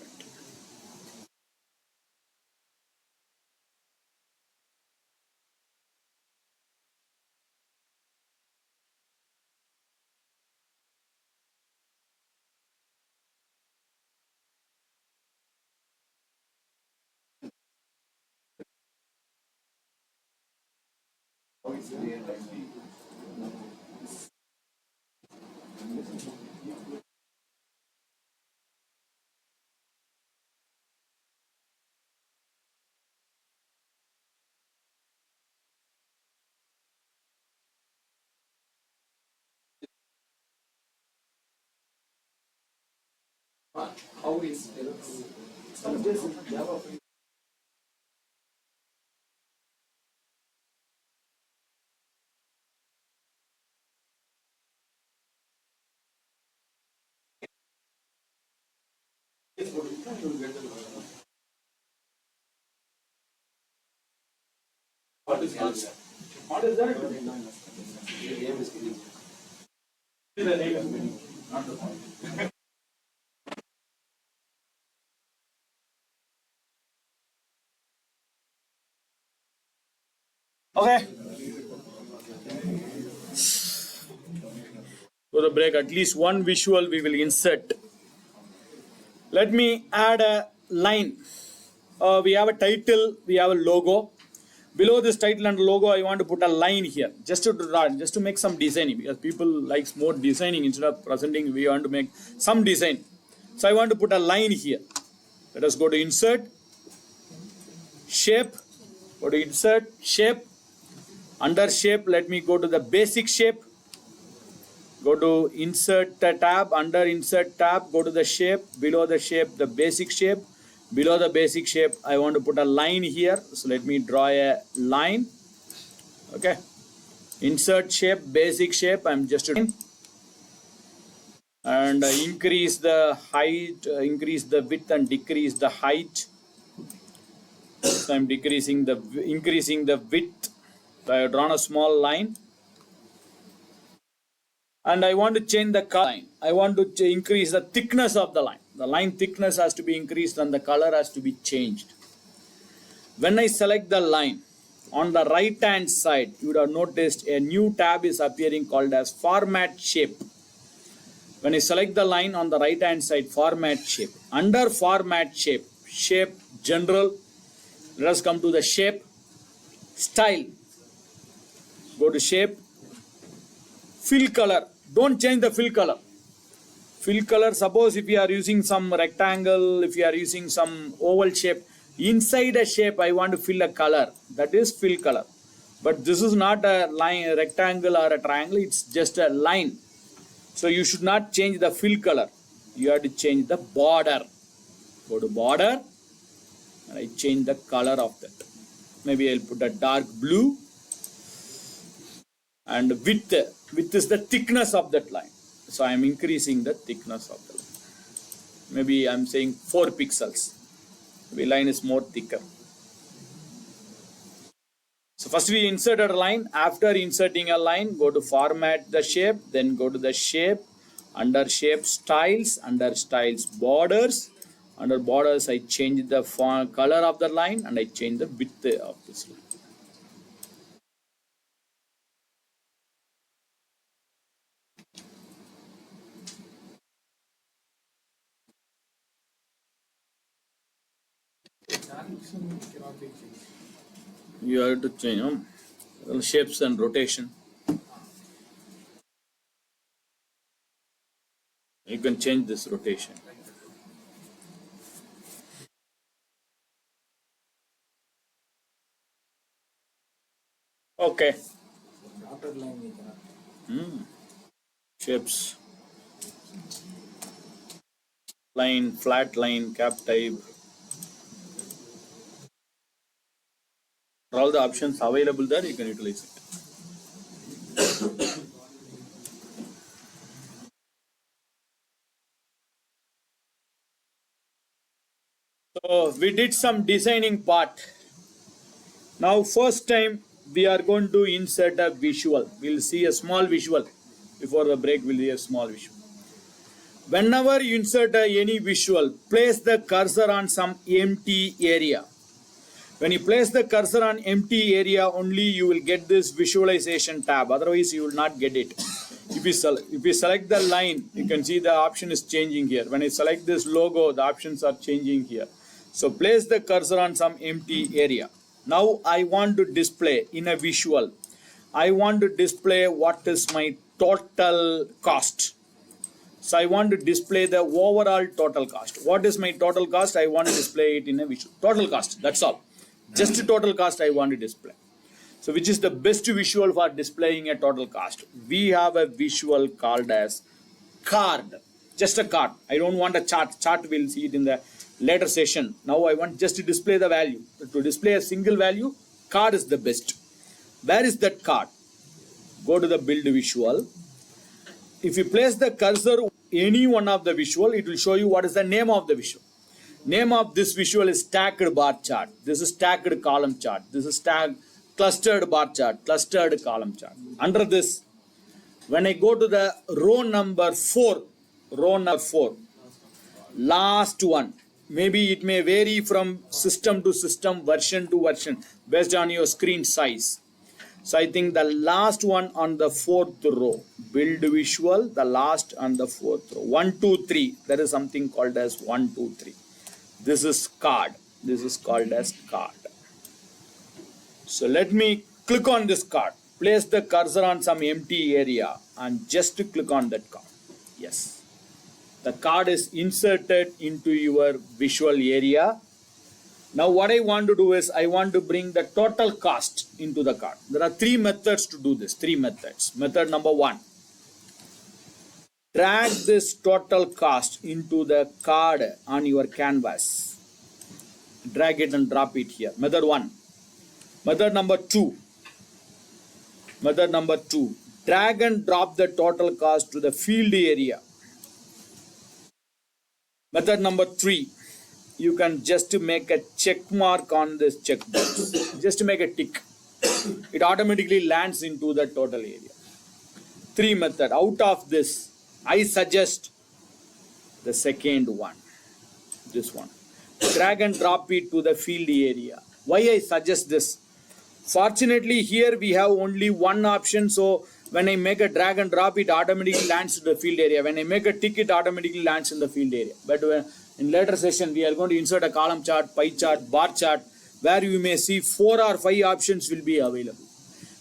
How is What is that? What is that? The name is meaning, not the font. Okay. For the break, at least one visual we will insert. Let me add a line. We have a title, we have a logo. Below this title and logo, I want to put a line here, just to make some designing, because people likes more designing instead of presenting. We want to make some design. So I want to put a line here. Let us go to insert, shape, go to insert, shape. Under shape, let me go to the basic shape. Go to insert tab, under insert tab, go to the shape, below the shape, the basic shape. Below the basic shape, I want to put a line here. So let me draw a line. Okay. Insert shape, basic shape. I'm just and increase the height, increase the width and decrease the height. So I'm increasing the width. So I have drawn a small line. And I want to change the color line. I want to increase the thickness of the line. The line thickness has to be increased and the color has to be changed. When I select the line, on the right hand side, you would have noticed a new tab is appearing called as Format Shape. When I select the line on the right hand side, Format Shape. Under Format Shape, Shape General, let us come to the Shape, Style. Go to Shape, Fill Color. Don't change the fill color. Fill color, suppose if you are using some rectangle, if you are using some oval shape, inside a shape I want to fill a color, that is fill color. But this is not a line, a rectangle or a triangle, it's just a line. So you should not change the fill color. You have to change the border. Go to border and I change the color of that. Maybe I'll put a dark blue. And width is the thickness of that line. So I am increasing the thickness of the line. Maybe I am saying 4 pixels. The line is more thicker. So first we inserted a line. After inserting a line, go to format the shape, then go to the shape, under shape styles, under styles borders. Under borders I change the color of the line and I change the width of this line. You have to change shapes and rotation. You can change this rotation. Okay. Dotted line we cannot. Shapes. Line, flat line, cap type. All the options available there, you can utilize it. So we did some designing part. Now first time we are going to insert a visual. We'll see a small visual. Before the break we'll see a small visual. Whenever you insert any visual, place the cursor on some empty area. When you place the cursor on empty area, only you will get this visualization tab. Otherwise, you will not get it. If you select the line, you can see the option is changing here. When I select this logo, the options are changing here. So place the cursor on some empty area. Now I want to display in a visual. I want to display what is my total cost. So I want to display the overall total cost. What is my total cost? I want to display it in a visual. Total cost, that's all. Just total cost I want to display. So which is the best visual for displaying a total cost? We have a visual called as card. Just a card. I don't want a chart. Chart we'll see it in the later session. Now I want just to display the value. To display a single value, card is the best. Where is that card? Go to the build visual. If you place the cursor any one of the visual, it will show you what is the name of the visual. Name of this visual is stacked bar chart. This is stacked column chart. This is stacked clustered bar chart, clustered column chart. Under this, when I go to the row number 4, last one, maybe it may vary from system to system, version to version, based on your screen size. So I think the last one on the 4th row, build visual, the last on the 4th row, 1, 2, 3. There is something called as 1, 2, 3. This is card. This is called as card. So let me click on this card. Place the cursor on some empty area and just click on that card. Yes. The card is inserted into your visual area. Now what I want to do is I want to bring the total cost into the card. There are 3 methods to do this. 3 methods. Method number 1. Drag this total cost into the card on your canvas. Drag it and drop it here. Method 1. Method number 2. Method number 2, drag and drop the total cost to the field area. Method number 3, you can just make a check mark on this checkbox. Just make a tick. It automatically lands into the total area. 3 method. Out of this, I suggest the second one. This one. Drag and drop it to the field area. Why I suggest this? Fortunately, here we have only one option. So when I make a drag and drop, it automatically lands to the field area. When I make a tick, it automatically lands in the field area. But in later session, we are going to insert a column chart, pie chart, bar chart, where you may see 4 or 5 options will be available.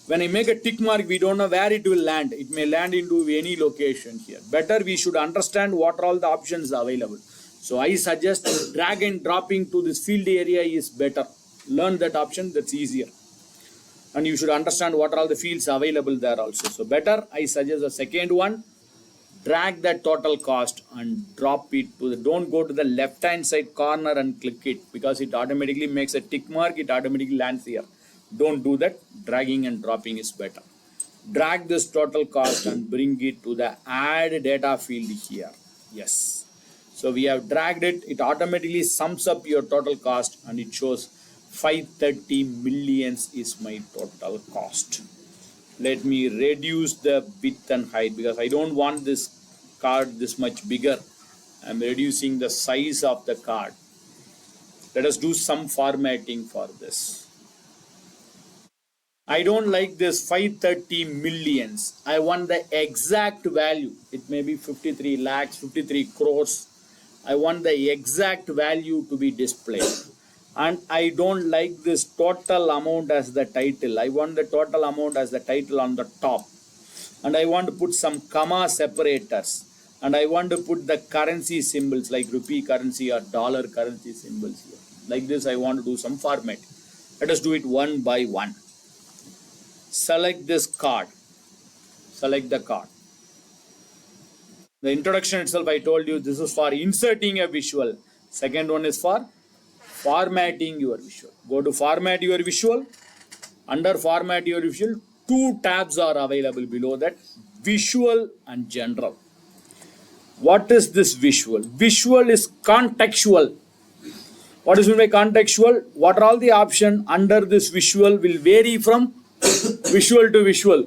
When I make a tick mark, we don't know where it will land. It may land into any location here. Better we should understand what are all the options available. So I suggest drag and dropping to this field area is better. Learn that option, that's easier. And you should understand what are all the fields available there also. So better, I suggest the second one. Drag the total cost and drop it to the, don't go to the left hand side corner and click it, because it automatically makes a tick mark, it automatically lands here. Don't do that. Dragging and dropping is better. Drag this total cost and bring it to the add data field here. Yes. So we have dragged it. It automatically sums up your total cost and it shows 530 millions is my total cost. Let me reduce the width and height because I don't want this card this much bigger. I'm reducing the size of the card. Let us do some formatting for this. I don't like this 530 millions. I want the exact value. It may be 53 lakhs, 53 crores. I want the exact value to be displayed. And I don't like this total amount as the title. I want the total amount as the title on the top. And I want to put some comma separators. And I want to put the currency symbols like rupee currency or dollar currency symbols here. Like this, I want to do some format. Let us do it one by one. Select this card. Select the card. The introduction itself, I told you, this is for inserting a visual. Second one is for formatting your visual. Go to format your visual. Under format your visual, 2 tabs are available below that, visual and general. What is this visual? Visual is contextual. What is meant by contextual? What are all the options under this visual will vary from visual to visual.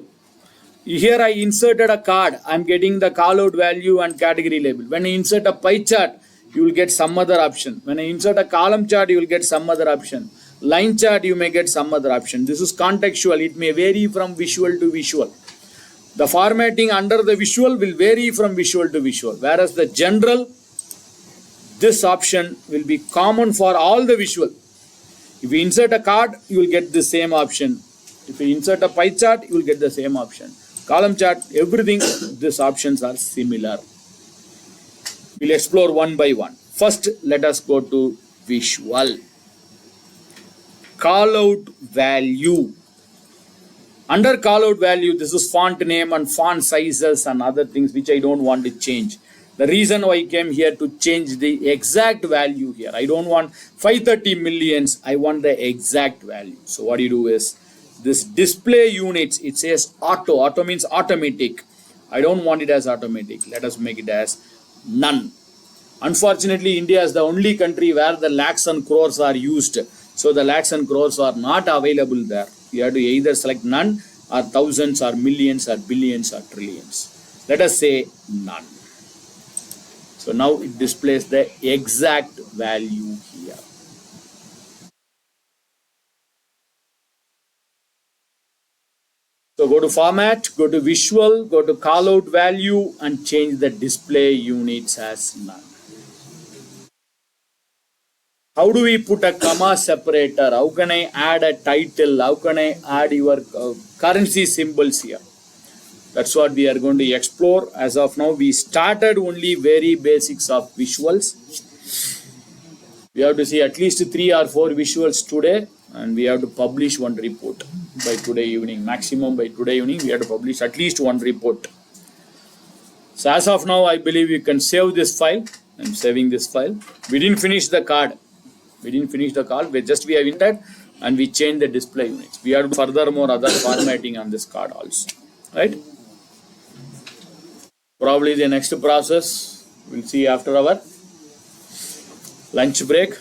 Here I inserted a card. I'm getting the call out value and category label. When I insert a pie chart, you will get some other option. When I insert a column chart, you will get some other option. Line chart, you may get some other option. This is contextual. It may vary from visual to visual. The formatting under the visual will vary from visual to visual. Whereas the general, this option will be common for all the visual. If you insert a card, you will get the same option. If you insert a pie chart, you will get the same option. Column chart, everything, these options are similar. We'll explore one by one. First, let us go to visual. Call out value. Under call out value, this is font name and font sizes and other things which I don't want to change. The reason why I came here to change the exact value here. I don't want 530 millions. I want the exact value. So what you do is, this display units, it says auto. Auto means automatic. I don't want it as automatic. Let us make it as none. Unfortunately, India is the only country where the lakhs and crores are used. So the lakhs and crores are not available there. You have to either select none or thousands or millions or billions or trillions. Let us say none. So now it displays the exact value here. So go to format, go to visual, go to call out value and change the display units as none. How do we put a comma separator? How can I add a title? How can I add your currency symbols here? That's what we are going to explore. As of now, we started only very basics of visuals. We have to see at least 3 or 4 visuals today, and we have to publish one report by today evening. Maximum by today evening, we have to publish at least one report. So as of now, I believe you can save this file. I'm saving this file. We didn't finish the card. We have entered and we change the display units. We have furthermore other formatting on this card also, right? Probably the next process we'll see after our lunch break.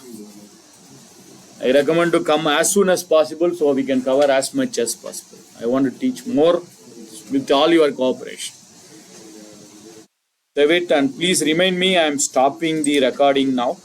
I recommend to come as soon as possible so we can cover as much as possible. I want to teach more with all your cooperation. Save it and please remind me I am stopping the recording now.